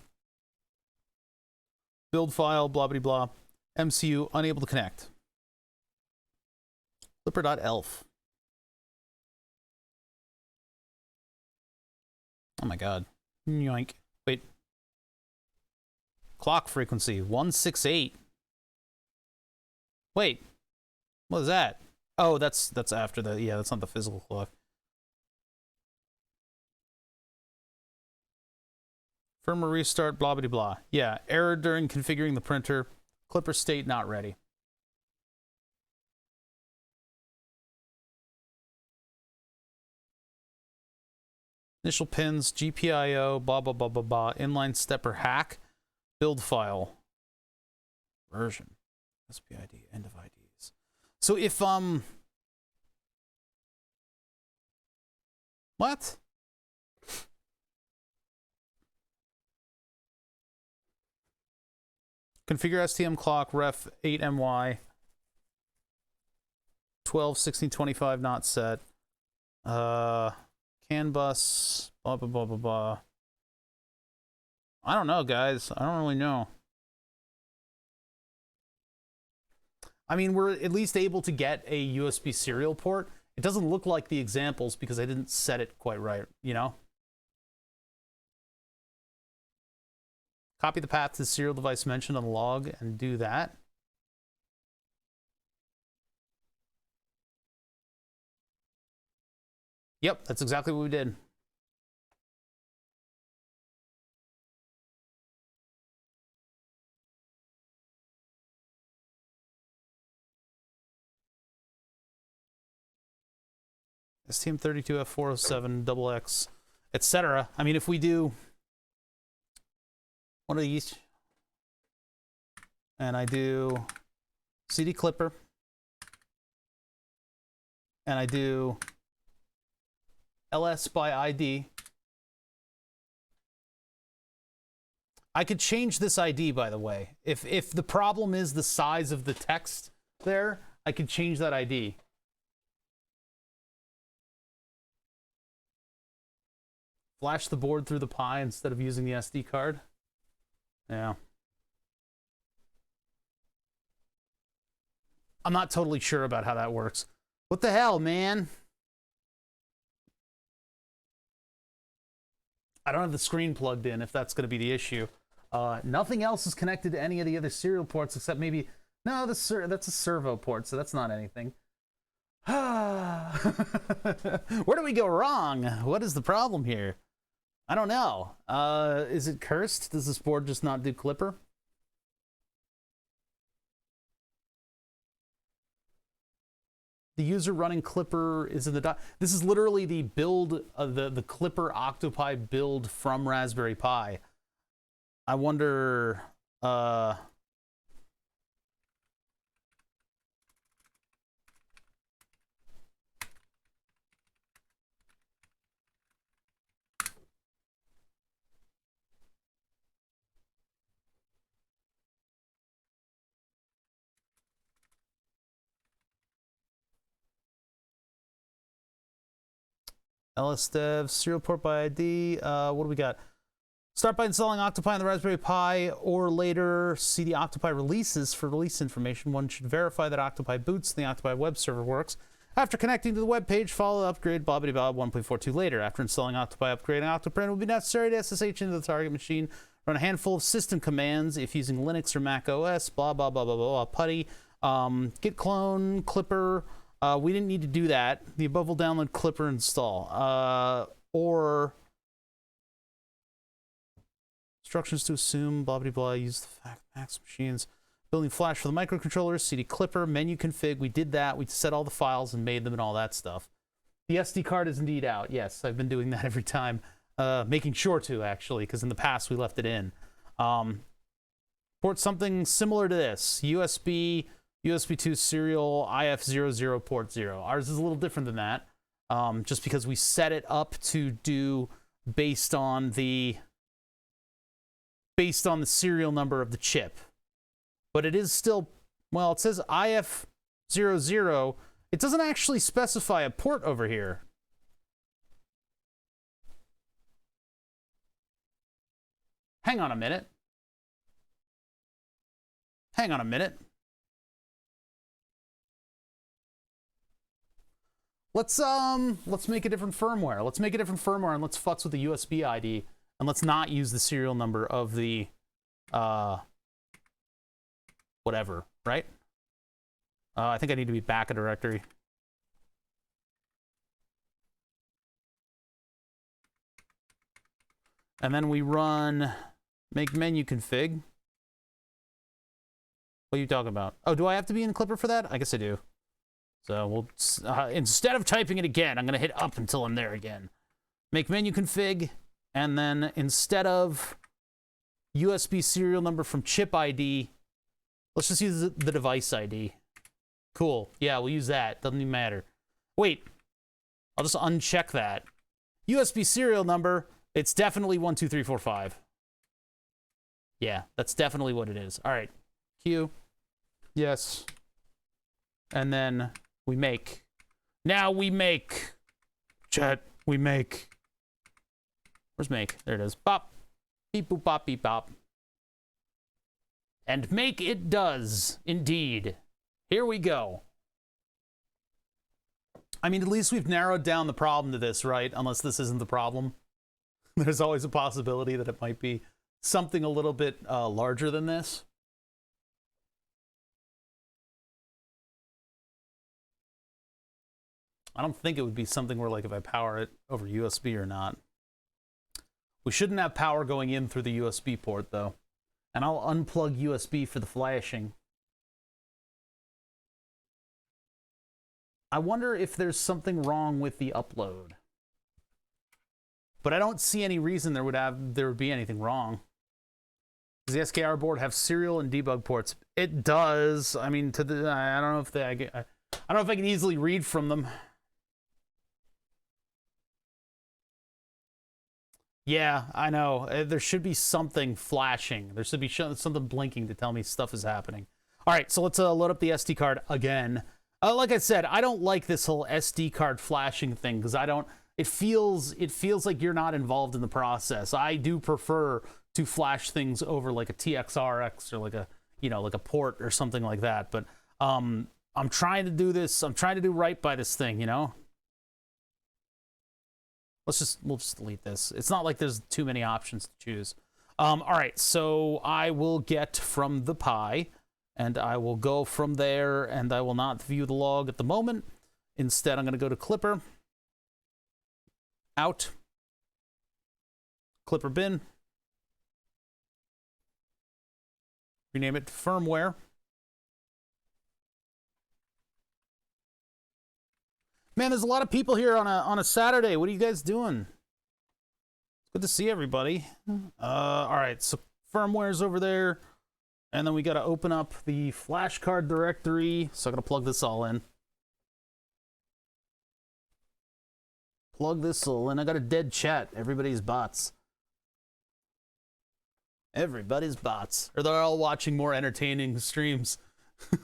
Build file, blah, blah, blah. MCU unable to connect. Clipper.elf. Oh my god. Yoink. Wait. Clock frequency, 168. Wait. What is that? Oh, that's after the, yeah, that's not the physical clock. Firmware restart, blah, blah, blah. Yeah, error during configuring the printer. Clipper state not ready. Initial pins, GPIO, blah, blah, blah, blah, blah. Inline stepper hack. Build file. Version. SPID, end of IDs. So if, what? Configure STM clock, ref 8MY. 12/16/25 not set. CAN bus, blah, blah, blah, blah, blah. I don't know, guys. I don't really know. I mean, we're at least able to get a USB serial port. It doesn't look like the examples because I didn't set it quite right, you know? Copy the path to the serial device mentioned on the log and do that. Yep, that's exactly what we did. STM32F407 XX, etc. I mean, if we do one of these, and I do CD clipper, and I do ls by ID, I could change this ID, by the way. If the problem is the size of the text there, I could change that ID. Flash the board through the Pi instead of using the SD card. Yeah. I'm not totally sure about how that works. What the hell, man? I don't have the screen plugged in if that's going to be the issue. Nothing else is connected to any of the other serial ports except maybe... No, that's a servo port, so that's not anything. Where do we go wrong? What is the problem here? I don't know. Is it cursed? Does this board just not do Clipper? The user running Clipper is in the doc. This is literally the build, the Clipper Octopi build from Raspberry Pi. I wonder, LSDev, serial port by ID. What do we got? Start by installing Octopi on the Raspberry Pi, or later see the Octopi releases for release information. One should verify that Octopi boots and the Octopi web server works. After connecting to the web page, follow the upgrade blah blah blah 1.42 later. After installing Octopi, upgrading Octoprint will be necessary to SSH into the target machine. Run a handful of system commands if using Linux or Mac OS. Blah blah blah blah blah. Putty. Git clone Clipper. We didn't need to do that. The above will download Clipper install. Or instructions to assume blah blah blah. Use the Max machines. Building Flash for the microcontrollers. CD Clipper. Menu config. We did that. We set all the files and made them and all that stuff. The SD card is indeed out. Yes, I've been doing that every time. Making sure to, actually, because in the past we left it in. Port something similar to this. USB 2 serial IF00 port 0. Ours is a little different than that, just because we set it up to do based on the serial number of the chip. But it is still, well, it says IF00. It doesn't actually specify a port over here. Hang on a minute. Hang on a minute. Let's make a different firmware. Let's make a different firmware and let's futz with the USB ID and let's not use the serial number of the whatever, right? I think I need to be back a directory. And then we run make menu config. What are you talking about? Oh, do I have to be in Clipper for that? I guess I do. So we'll, instead of typing it again, I'm going to hit up until I'm there again. Make menu config, and then instead of USB serial number from chip ID, let's just use the device ID. Cool. Yeah, we'll use that. Doesn't even matter. Wait. I'll just uncheck that. USB serial number, it's definitely 12345. Yeah, that's definitely what it is. All right. Q. Yes. And then we make. Now we make. Chat. We make. Where's make? There it is. Bop. Beep boop bop beep bop. And make it does. Indeed. Here we go. I mean, at least we've narrowed down the problem to this, right? Unless this isn't the problem. There's always a possibility that it might be something a little bit larger than this. I don't think it would be something where, like, if I power it over USB or not. We shouldn't have power going in through the USB port, though. And I'll unplug USB for the flashing. I wonder if there's something wrong with the upload. But I don't see any reason there would be anything wrong. Does the SKR board have serial and debug ports? It does. I mean, I don't know if I don't know if I can easily read from them. Yeah, I know. There should be something flashing. There should be something blinking to tell me stuff is happening. All right, so let's load up the SD card again. Like I said, I don't like this whole SD card flashing thing because it feels like you're not involved in the process. I do prefer to flash things over like a TXRX or like a port or something like that. But I'm trying to do this. I'm trying to do right by this thing, you know? We'll just delete this. It's not like there's too many options to choose. All right, so I will get from the Pi, and I will go from there, and I will not view the log at the moment. Instead, I'm going to go to Clipper, out, Clipper bin, rename it to firmware. Man, there's a lot of people here on a Saturday. What are you guys doing? It's good to see everybody. All right, so firmware's over there. And then we got to open up the flashcard directory. So I got to plug this all in. Plug this all in. I got a dead chat. Everybody's bots. Everybody's bots. Or they're all watching more entertaining streams.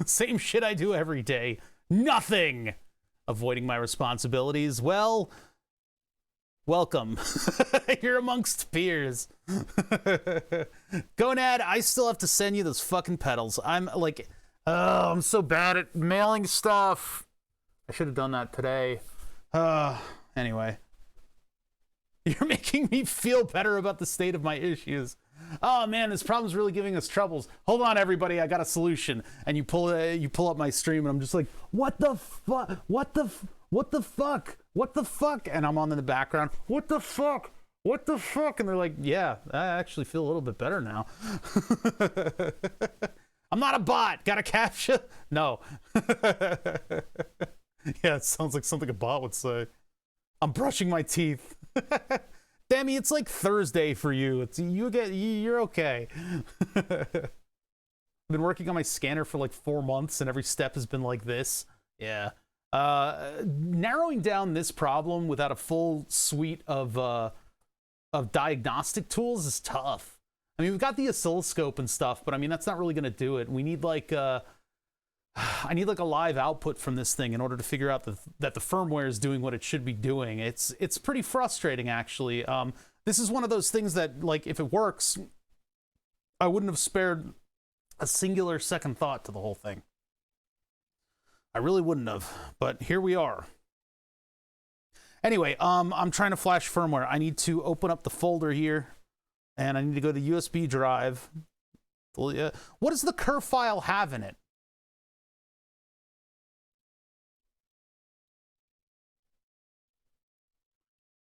Same shit I do every day. Nothing. Avoiding my responsibilities. Well, welcome. You're amongst peers. Gonad, I still have to send you those fucking pedals. I'm like, oh, I'm so bad at mailing stuff. I should have done that today. Anyway. You're making me feel better about the state of my issues. Oh man, this problem's really giving us troubles. Hold on, everybody, I got a solution. And you pull up my stream, and I'm just like, what the fuck? What the fuck? What the fuck? And I'm on in the background. What the fuck? What the fuck? And they're like, yeah, I actually feel a little bit better now. I'm not a bot. Got a captcha? No. Yeah, it sounds like something a bot would say. I'm brushing my teeth. Demi, it's like Thursday for you. You're okay. I've been working on my scanner for like 4 months, and every step has been like this. Yeah. Narrowing down this problem without a full suite of diagnostic tools is tough. I mean, we've got the oscilloscope and stuff, but I mean, that's not really going to do it. We need like I need like a live output from this thing in order to figure out that the firmware is doing what it should be doing. It's pretty frustrating, actually. This is one of those things that, like, if it works, I wouldn't have spared a singular second thought to the whole thing. I really wouldn't have, but here we are. Anyway, I'm trying to flash firmware. I need to open up the folder here, and I need to go to the USB drive. What does the cur file have in it?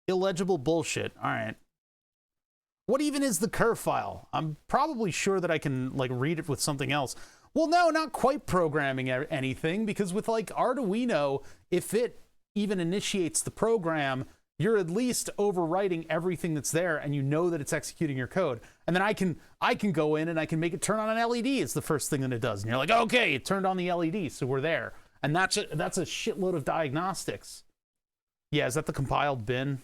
Illegible bullshit. All right. What even is the cur file? I'm probably sure that I can like read it with something else. Well, no, not quite programming anything, because with like Arduino, if it even initiates the program, you're at least overwriting everything that's there, and you know that it's executing your code. And then I can go in and I can make it turn on an LED. It's the first thing that it does. And you're like, okay, it turned on the LED, so we're there. And that's a shitload of diagnostics. Yeah, is that the compiled bin?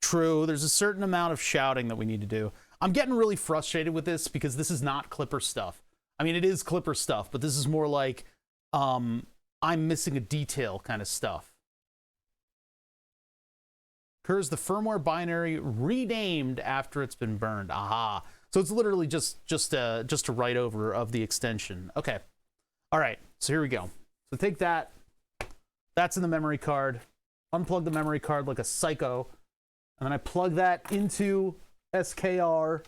True, there's a certain amount of shouting that we need to do. I'm getting really frustrated with this because this is not Clipper stuff. I mean, it is Clipper stuff, but this is more like I'm missing a detail kind of stuff. Occurs the firmware binary renamed after it's been burned. Aha. So it's literally just a write over of the extension. Okay. All right. So here we go. So take that. That's in the memory card. Unplug the memory card like a psycho. And then I plug that into SKR.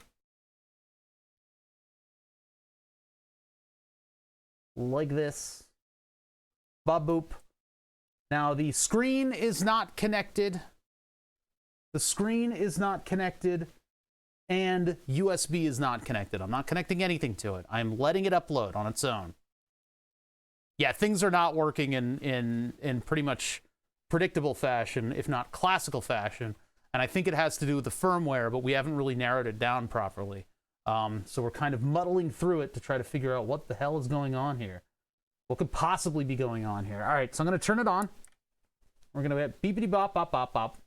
Like this. Bob boop. Now the screen is not connected. The screen is not connected. And USB is not connected. I'm not connecting anything to it. I'm letting it upload on its own. yeah, things are not working in pretty much predictable fashion, if not classical fashion. And I think it has to do with the firmware, but we haven't really narrowed it down properly. So we're kind of muddling through it to try to figure out what the hell is going on here. What could possibly be going on here? All right, so I'm going to turn it on. We're going to hit beepity bop, bop, bop, bop.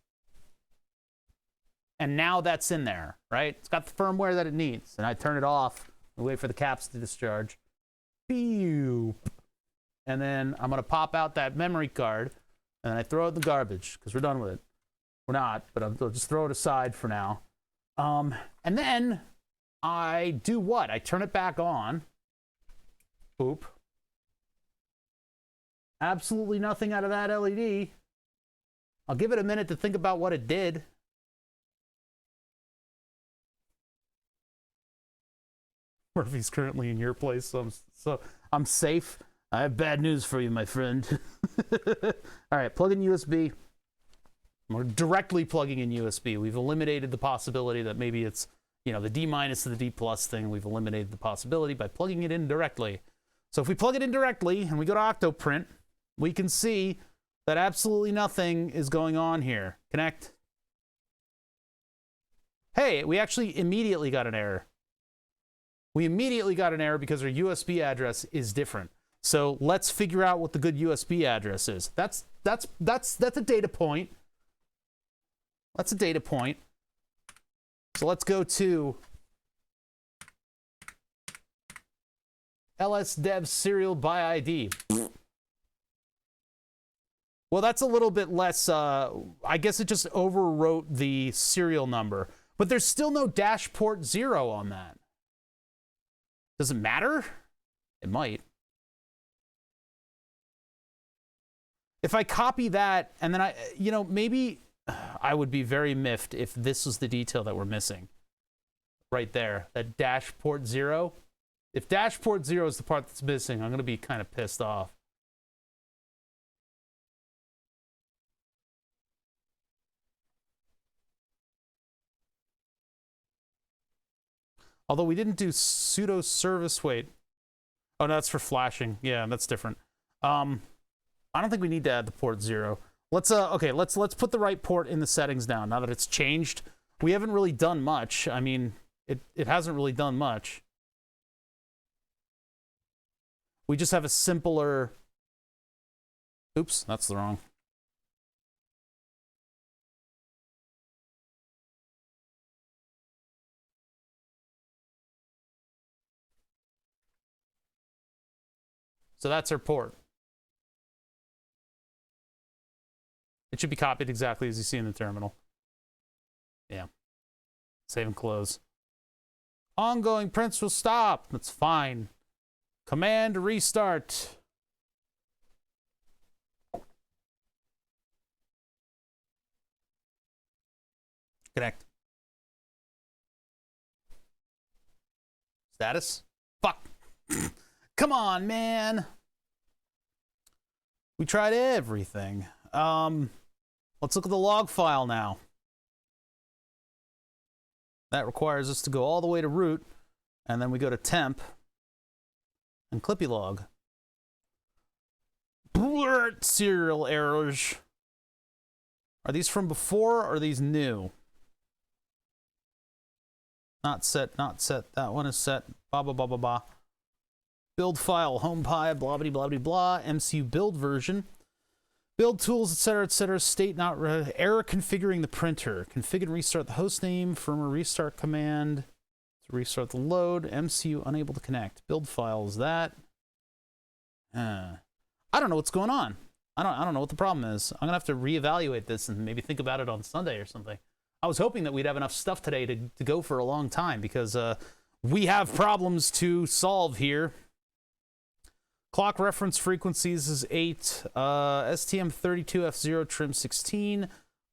And now that's in there, right? It's got the firmware that it needs. And I turn it off and wait for the caps to discharge. Beep. And then I'm going to pop out that memory card, and then I throw it in the garbage because we're done with it. We're not, but I'll just throw it aside for now. And then I do what? I turn it back on. Boop. Absolutely nothing out of that LED. I'll give it a minute to think about what it did. Murphy's currently in your place, so I'm safe. I have bad news for you, my friend. All right, plug in USB. We're directly plugging in USB. We've eliminated the possibility that maybe it's, you know, the D- to the D+ thing. We've eliminated the possibility by plugging it in directly. So if we plug it in directly and we go to Octoprint, we can see that absolutely nothing is going on here. Connect. Hey, we actually immediately got an error. We immediately got an error because our USB address is different. So let's figure out what the good USB address is. That's a data point. That's a data point. So let's go to lsdev serial by ID. Well, that's a little bit less, I guess it just overwrote the serial number. But there's still no dash port 0 on that. Does it matter? It might. If I copy that, and then maybe I would be very miffed if this was the detail that we're missing. Right there, that dash port 0. If dash port 0 is the part that's missing, I'm going to be kind of pissed off. Although we didn't do pseudo service, wait. Oh, no, that's for flashing. Yeah, that's different. I don't think we need to add the port 0. Let's put the right port in the settings now that it's changed. We haven't really done much. I mean, it hasn't really done much. We just have a simpler... Oops, that's the wrong. So that's our port. It should be copied exactly as you see in the terminal. Yeah. Save and close. Ongoing prints will stop. That's fine. Command restart. Connect. Status? Fuck. Come on, man. We tried everything. Let's look at the log file now. That requires us to go all the way to root, and then we go to temp and clippy log. Blurt, serial errors. Are these from before or are these new? Not set, not set. That one is set. Blah, blah, blah, blah, blah. Build file, home pie, blah, blah, blah, blah, blah. MCU build version. Build tools, etc., state not error configuring the printer. Configure and restart the host name. Firmware restart command to restart the load. MCU unable to connect. Build file is that. I don't know what's going on. I don't know what the problem is. I'm gonna have to reevaluate this and maybe think about it on Sunday or something. I was hoping that we'd have enough stuff today to go for a long time because we have problems to solve here. Clock reference frequencies is 8. STM32F0 trim 16.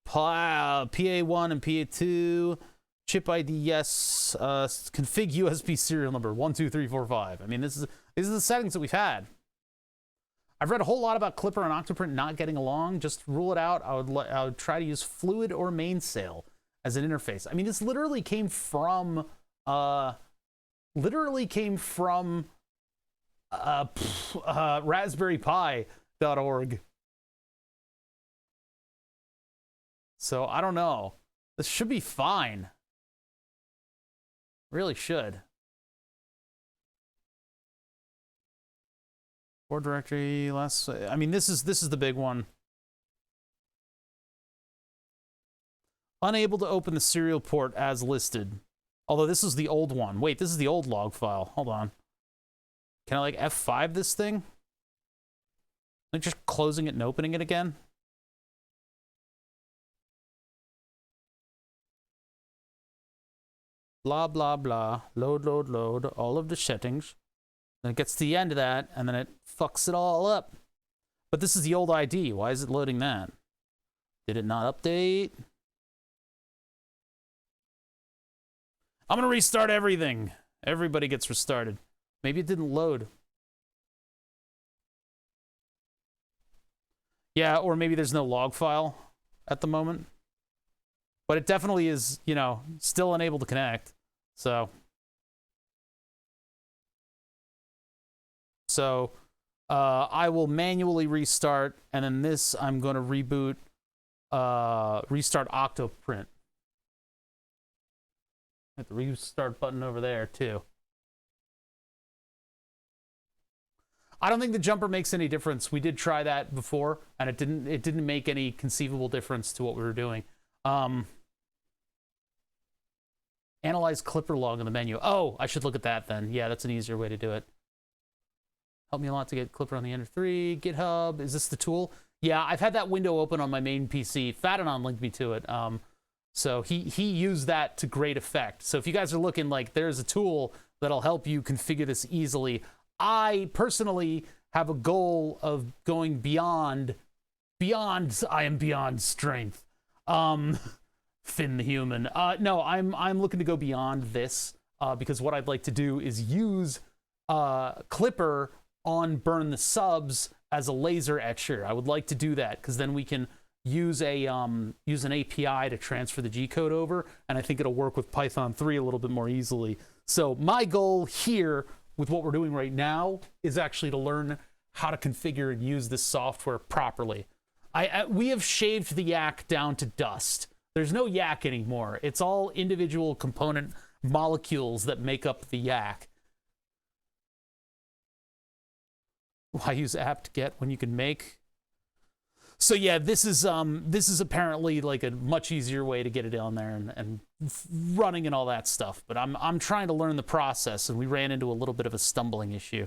PA1 and PA2. Chip ID, yes. Config USB serial number 12345. I mean, these are the settings that we've had. I've read a whole lot about Clipper and Octoprint not getting along. Just rule it out. I would try to use Fluid or Mainsail as an interface. I mean, this literally came from raspberrypi.org. So I don't know. This should be fine. Really should. Board directory, last, I mean, this is the big one. Unable to open the serial port as listed. Although this is the old one. Wait, this is the old log file. Hold on. Can I like F5 this thing? Like just closing it and opening it again? Blah, blah, blah. Load, load, load. All of the settings. Then it gets to the end of that, and then it fucks it all up. But this is the old ID. Why is it loading that? Did it not update? I'm gonna restart everything. Everybody gets restarted. Maybe it didn't load. Yeah, or maybe there's no log file at the moment. But it definitely is, you know, still unable to connect. So I will manually restart, and then this I'm going to reboot, restart Octoprint. Hit the restart button over there too. I don't think the jumper makes any difference. We did try that before, and it didn't make any conceivable difference to what we were doing. Analyze Clipper log in the menu. Oh, I should look at that then. Yeah, that's an easier way to do it. Helped me a lot to get Clipper on the Ender 3. GitHub, is this the tool? Yeah, I've had that window open on my main PC. Fadanon linked me to it. So he used that to great effect. So if you guys are looking like there's a tool that'll help you configure this easily, I personally have a goal of going beyond I am beyond strength. Finn the human. No, I'm looking to go beyond this because what I'd like to do is use Clipper on Burn the Subs as a laser etcher. I would like to do that because then we can use an API to transfer the G code over, and I think it'll work with Python 3 a little bit more easily. So my goal here with what we're doing right now is actually to learn how to configure and use this software properly. We have shaved the yak down to dust. There's no yak anymore. It's all individual component molecules that make up the yak. Why use apt-get when you can make? So yeah, this is apparently like a much easier way to get it on there and running and all that stuff. But I'm trying to learn the process, and we ran into a little bit of a stumbling issue.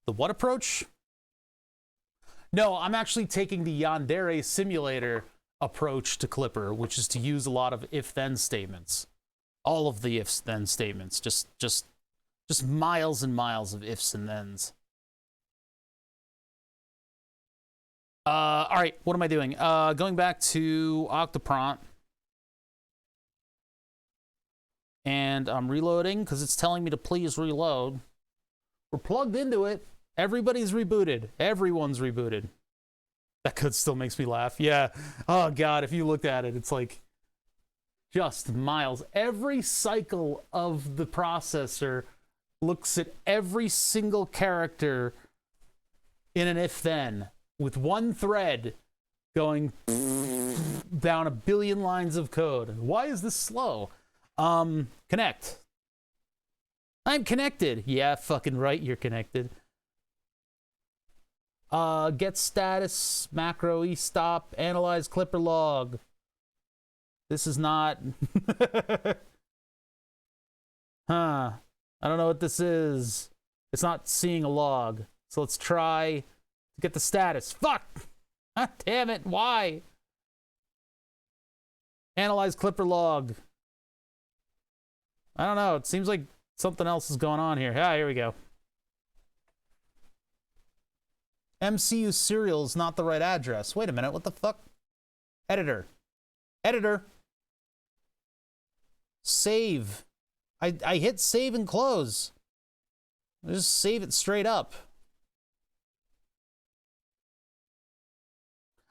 The what approach? No, I'm actually taking the Yandere simulator approach to Clipper, which is to use a lot of if-then statements. All of the ifs-then statements. Just miles and miles of ifs and thens. All right, what am I doing? Going back to Octoprint. And I'm reloading because it's telling me to please reload. We're plugged into it. Everybody's rebooted. Everyone's rebooted. That code still makes me laugh. Yeah. Oh, God, if you looked at it, it's like just miles. Every cycle of the processor looks at every single character in an if-then with one thread going down a billion lines of code. Why is this slow? Connect. I'm connected. Yeah, fucking right, you're connected. Get status, macro, e-stop, analyze Clipper log. This is not... Huh. I don't know what this is. It's not seeing a log. So let's try to get the status. Fuck! God damn it, why? Analyze Clipper log. I don't know, it seems like something else is going on here. Ah, here we go. MCU serial is not the right address. Wait a minute, what the fuck? Editor. Editor. Save. I hit save and close. I just save it straight up.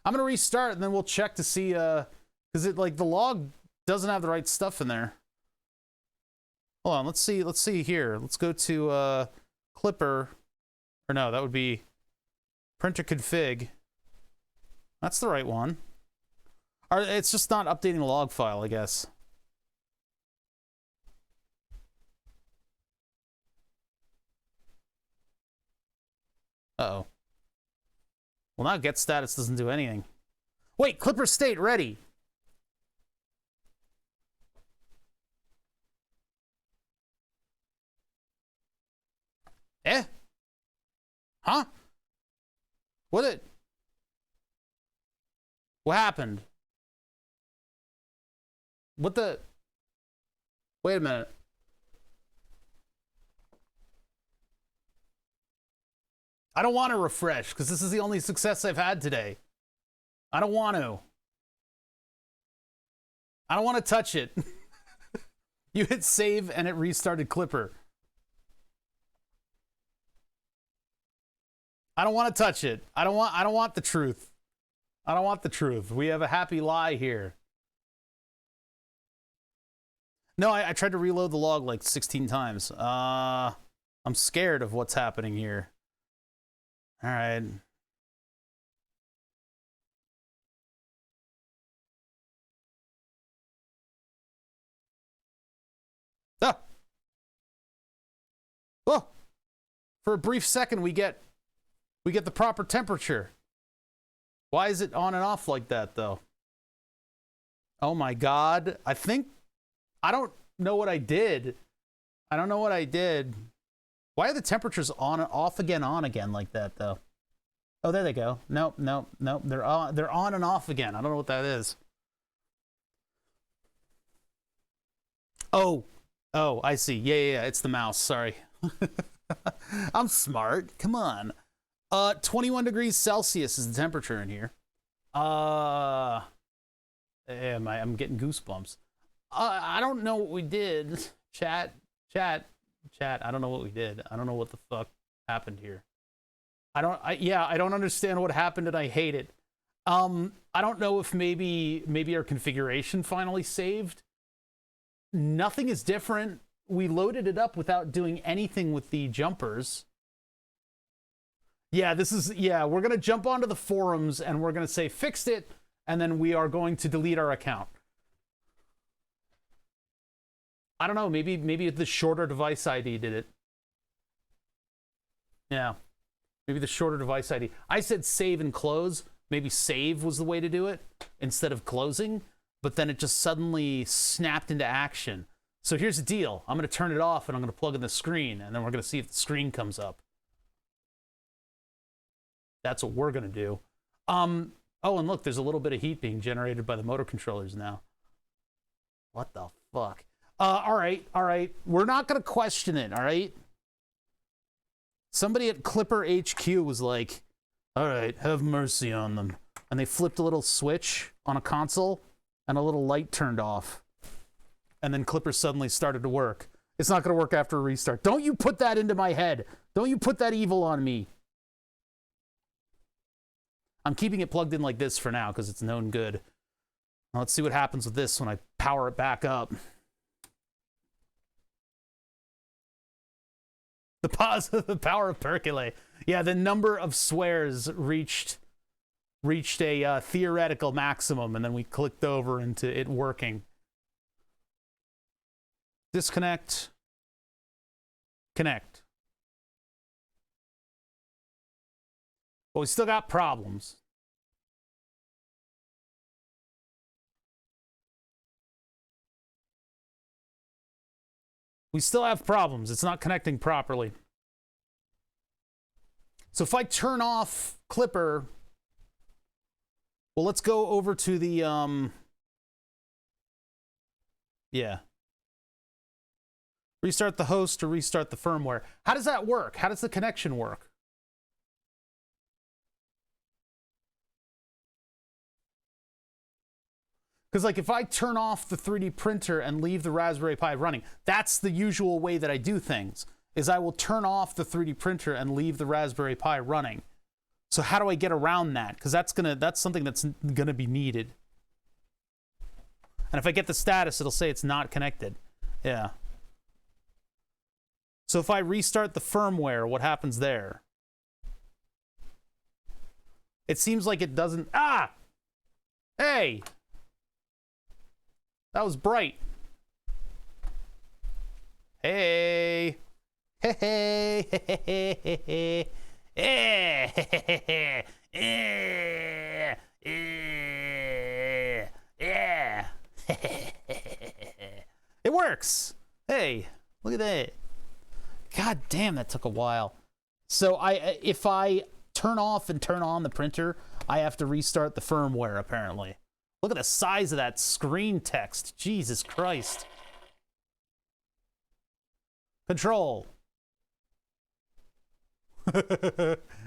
I'm gonna restart and then we'll check to see, because it, like, the log doesn't have the right stuff in there. Hold on, let's see here. Let's go to, Clipper, or no, that would be printer config. That's the right one. Or it's just not updating the log file, I guess. Uh-oh. Well, now get status doesn't do anything. Wait, Clipper state ready. Eh? Huh? What happened? What the? Wait a minute. I don't want to refresh because this is the only success I've had today. I don't want to. I don't want to touch it. You hit save and it restarted Clipper. I don't want to touch it. I don't want the truth. I don't want the truth. We have a happy lie here. No, I tried to reload the log like 16 times. I'm scared of what's happening here. All right. Ah! Oh! For a brief second, we get the proper temperature. Why is it on and off like that, though? Oh my God. I don't know what I did. I don't know what I did. Why are the temperatures on and off again, on again like that, though? Oh, there they go. Nope, nope, nope. They're on and off again. I don't know what that is. Oh, I see. Yeah. It's the mouse. Sorry. I'm smart. Come on. 21 degrees Celsius is the temperature in here. I'm getting goosebumps. I don't know what we did. Chat. I don't know what we did. I don't know what the fuck happened here. I don't understand what happened and I hate it. I don't know if maybe our configuration finally saved. Nothing is different. We loaded it up without doing anything with the jumpers. Yeah, we're going to jump onto the forums and we're going to say fixed it, and then we are going to delete our account. I don't know, maybe the shorter device ID did it. Yeah, maybe the shorter device ID. I said save and close. Maybe save was the way to do it instead of closing, but then it just suddenly snapped into action. So here's the deal. I'm going to turn it off and I'm going to plug in the screen, and then we're going to see if the screen comes up. That's what we're going to do. Oh, and look, there's a little bit of heat being generated by the motor controllers now. What the fuck? All right. We're not going to question it, all right? Somebody at Clipper HQ was like, all right, have mercy on them. And they flipped a little switch on a console, and a little light turned off. And then Clipper suddenly started to work. It's not going to work after a restart. Don't you put that into my head. Don't you put that evil on me. I'm keeping it plugged in like this for now because it's known good. Now let's see what happens with this when I power it back up. The power of percolate. Yeah, the number of swears reached a theoretical maximum, and then we clicked over into it working. Disconnect. Connect. But we still got problems. We still have problems. It's not connecting properly. So if I turn off Clipper, well, let's go over to the, yeah. Restart the host or restart the firmware. How does that work? How does the connection work? Because, like, if I turn off the 3D printer and leave the Raspberry Pi running, that's the usual way that I do things, is I will turn off the 3D printer and leave the Raspberry Pi running. So how do I get around that? Because that's something that's gonna be needed. And if I get the status, it'll say it's not connected. Yeah. So if I restart the firmware, what happens there? It seems like it doesn't... Ah! Hey! That was bright. Hey! Hey! Hey! Hey! Hey! Hey! Hey! Yeah! It works! Hey! Look at that. God damn, that took a while. So if I turn off and turn on the printer, I have to restart the firmware, apparently. Look at the size of that screen text. Jesus Christ. Control.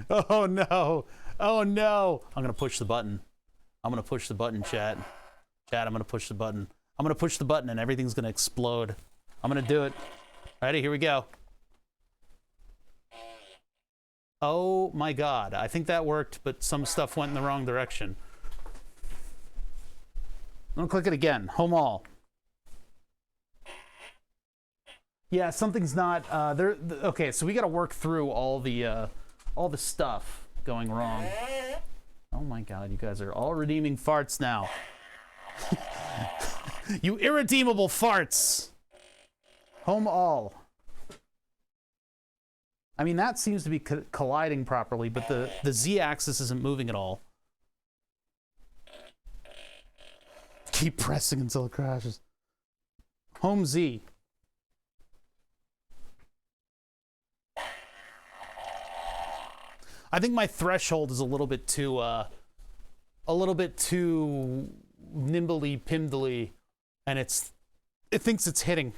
Oh no. Oh no. I'm gonna push the button. I'm gonna push the button, chat. Chat, I'm gonna push the button. I'm gonna push the button and everything's gonna explode. I'm gonna do it. Ready? Here we go. Oh my God. I think that worked, but some stuff went in the wrong direction. I'm gonna click it again. Home all. Yeah, something's not there. Okay, so we got to work through all the stuff going wrong. Oh my God, you guys are all redeeming farts now. You irredeemable farts. Home all. I mean, that seems to be colliding properly, but the Z-axis isn't moving at all. Keep pressing until it crashes. Home Z. I think my threshold is a little bit too nimbly pimdly, and it thinks it's hitting.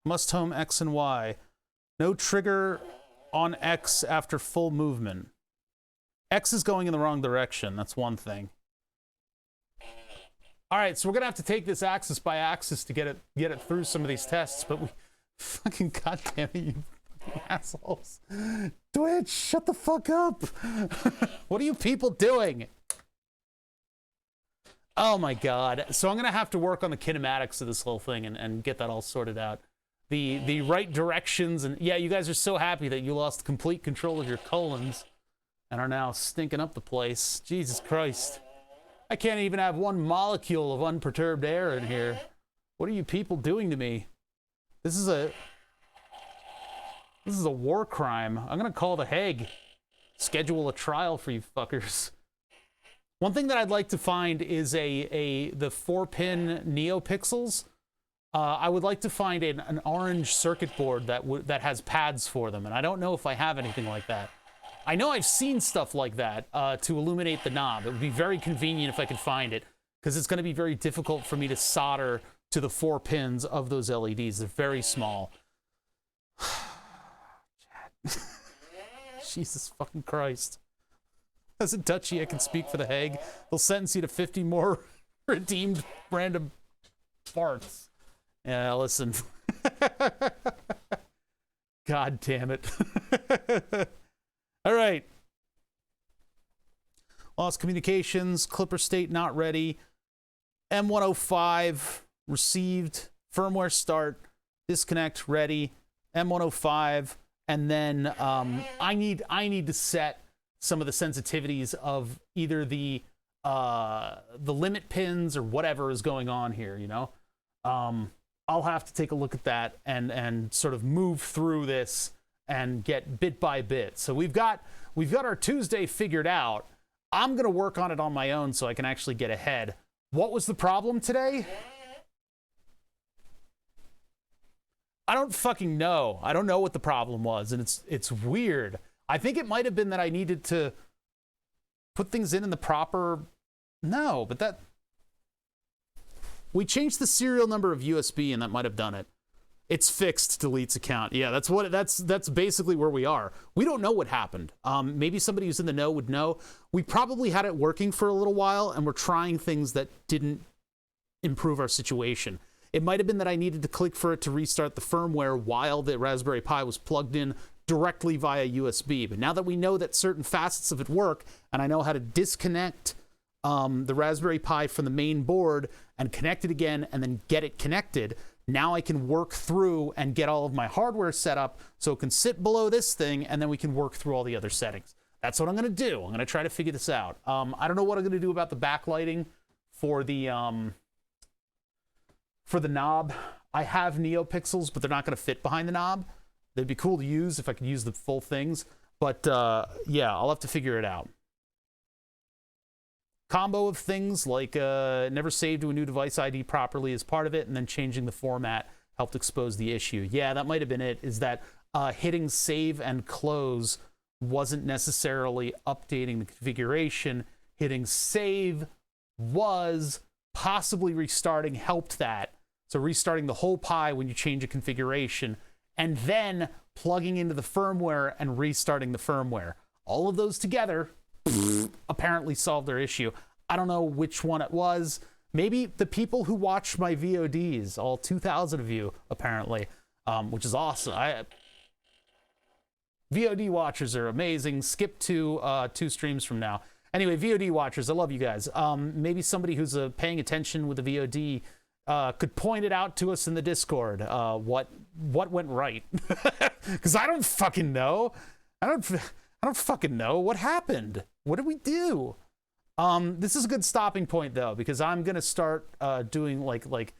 Must home X and Y. No trigger on X after full movement. X is going in the wrong direction. That's one thing. All right, so we're gonna have to take this axis by axis to get it through some of these tests, but we fucking goddamn it, you assholes. Twitch, shut the fuck up. What are you people doing? Oh my God. So I'm gonna have to work on the kinematics of this whole thing and get that all sorted out. The right directions, and yeah, you guys are so happy that you lost complete control of your colons and are now stinking up the place. Jesus Christ. I can't even have one molecule of unperturbed air in here. What are you people doing to me? This is a war crime. I'm gonna call the Hague. Schedule a trial for you fuckers. One thing that I'd like to find is the 4-pin NeoPixels. I would like to find an orange circuit board that has pads for them, and I don't know if I have anything like that. I know I've seen stuff like that to illuminate the knob. It would be very convenient if I could find it, because it's going to be very difficult for me to solder to the 4 pins of those LEDs. They're very small. Jesus fucking Christ. As a duchy, I can speak for the Hague. They'll sentence you to 50 more redeemed random farts. Yeah, listen. God damn it. All right. Lost communications, Clipper state not ready. M105 received, firmware start, disconnect ready, M105, and then I need to set some of the sensitivities of either the limit pins or whatever is going on here, you know? I'll have to take a look at that and sort of move through this and get bit by bit. So we've got our Tuesday figured out. I'm gonna work on it on my own so I can actually get ahead. What was the problem today? I don't fucking know. I don't know what the problem was, and it's weird. I think it might have been that I needed to put things in the proper... No, but that... We changed the serial number of USB, and that might have done it. It's fixed, deletes account. Yeah, that's basically where we are. We don't know what happened. Maybe somebody who's in the know would know. We probably had it working for a little while, and we're trying things that didn't improve our situation. It might have been that I needed to click for it to restart the firmware while the Raspberry Pi was plugged in directly via USB. But now that we know that certain facets of it work, and I know how to disconnect the Raspberry Pi from the main board and connect it again and then get it connected, now I can work through and get all of my hardware set up so it can sit below this thing, and then we can work through all the other settings. That's what I'm going to do. I'm going to try to figure this out. I don't know what I'm going to do about the backlighting for the knob. I have NeoPixels, but they're not going to fit behind the knob. They'd be cool to use if I could use the full things. But yeah, I'll have to figure it out. Combo of things like never saved to a new device ID properly as part of it, and then changing the format helped expose the issue. Yeah, that might have been it, is that hitting save and close wasn't necessarily updating the configuration. Hitting save was possibly restarting, helped that. So restarting the whole Pi when you change a configuration, and then plugging into the firmware and restarting the firmware. All of those together apparently solved their issue. I don't know which one it was. Maybe the people who watched my VODs, all 2,000 of you, apparently, which is awesome. VOD watchers are amazing. Skip to 2 streams from now. Anyway, VOD watchers, I love you guys. Maybe somebody who's paying attention with the VOD could point it out to us in the Discord. What went right? Because I don't fucking know. I don't fucking know what happened. What did we do? This is a good stopping point though, because I'm gonna start doing like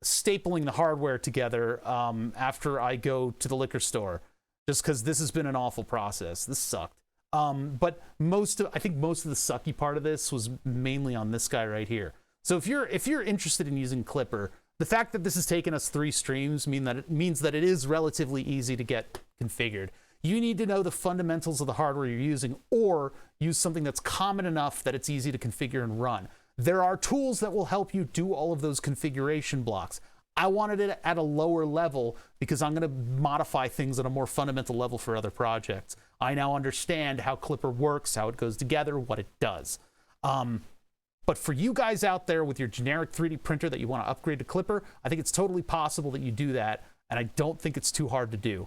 stapling the hardware together after I go to the liquor store, just because this has been an awful process. This sucked. But I think most of the sucky part of this was mainly on this guy right here. So if you're interested in using Klipper, the fact that this has taken us 3 streams means that it is relatively easy to get configured. You need to know the fundamentals of the hardware you're using, or use something that's common enough that it's easy to configure and run. There are tools that will help you do all of those configuration blocks. I wanted it at a lower level because I'm going to modify things at a more fundamental level for other projects. I now understand how Klipper works, how it goes together, what it does. But for you guys out there with your generic 3D printer that you want to upgrade to Klipper, I think it's totally possible that you do that, and I don't think it's too hard to do.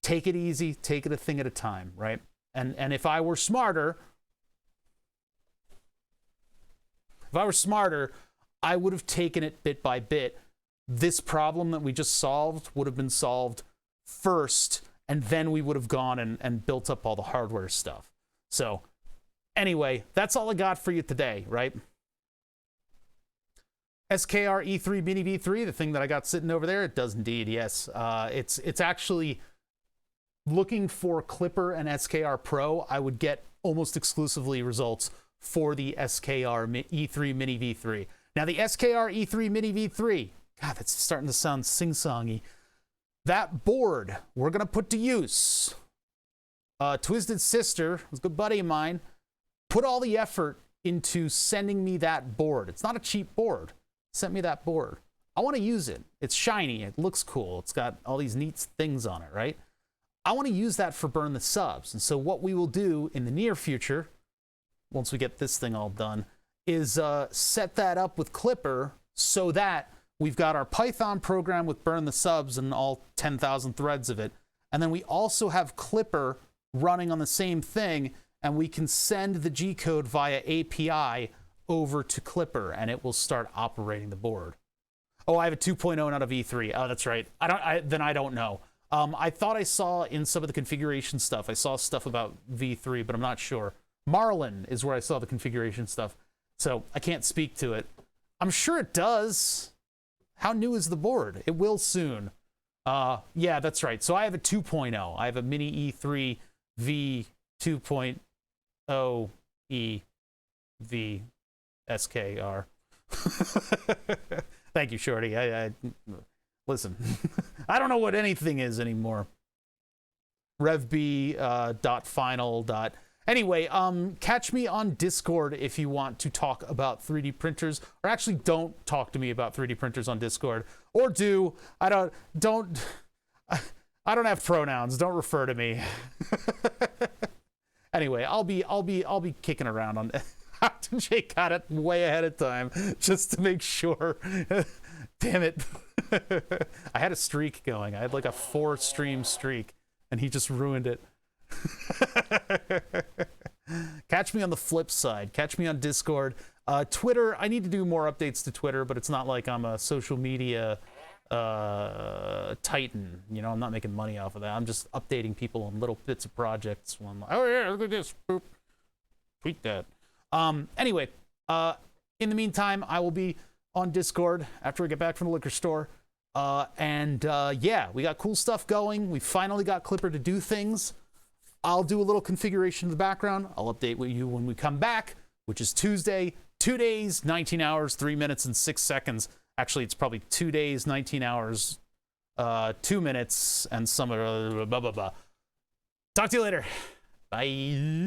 Take it easy, take it a thing at a time, right? And if I were smarter, I would have taken it bit by bit. This problem that we just solved would have been solved first, and then we would have gone and built up all the hardware stuff. So anyway, that's all I got for you today, right? SKR E3 Mini V3, the thing that I got sitting over there, it does indeed, yes. It's actually looking for Klipper and SKR Pro. I would get almost exclusively results for the SKR E3 Mini V3. Now the SKR E3 Mini V3, God, that's starting to sound sing-songy. That board we're gonna put to use. Twisted Sister, who's a good buddy of mine, put all the effort into sending me that board. It's not a cheap board. Sent me that board. I want to use it. It's shiny. It looks cool. It's got all these neat things on it, right? I want to use that for Burn the Subs. And so what we will do in the near future, once we get this thing all done, is set that up with Klipper so that we've got our Python program with Burn the Subs and all 10,000 threads of it. And then we also have Klipper running on the same thing, and we can send the G-code via API over to Klipper, and it will start operating the board. Oh, I have a 2.0 not a V3. Oh, that's right. Then I don't know. I thought I saw in some of the configuration stuff, I saw stuff about V3, but I'm not sure. Marlin is where I saw the configuration stuff, so I can't speak to it. I'm sure it does. How new is the board? It will soon. Yeah, that's right. So I have a 2.0. I have a Mini E3 V 2.0 E V SKR. Thank you, Shorty. Listen, I don't know what anything is anymore. revb.final. Anyway, catch me on Discord if you want to talk about 3D printers, or actually don't talk to me about 3D printers on Discord, or do. I don't have pronouns. Don't refer to me. Anyway, I'll be kicking around on Jake got it way ahead of time just to make sure Damn it. I had a streak going. I had like a 4-stream streak, and he just ruined it. Catch me on the flip side. Catch me on Discord. Twitter, I need to do more updates to Twitter, but it's not like I'm a social media titan. You know, I'm not making money off of that. I'm just updating people on little bits of projects. When, oh yeah, look at this. Boop. Tweet that. Anyway, in the meantime, I will be on Discord after we get back from the liquor store. Yeah, we got cool stuff going. We finally got Clipper to do things. I'll do a little configuration in the background. I'll update with you when we come back, which is Tuesday. 2 days, 19 hours, 3 minutes, and 6 seconds. Actually, it's probably 2 days, 19 hours, 2 minutes, and some blah, blah, blah. Talk to you later. Bye.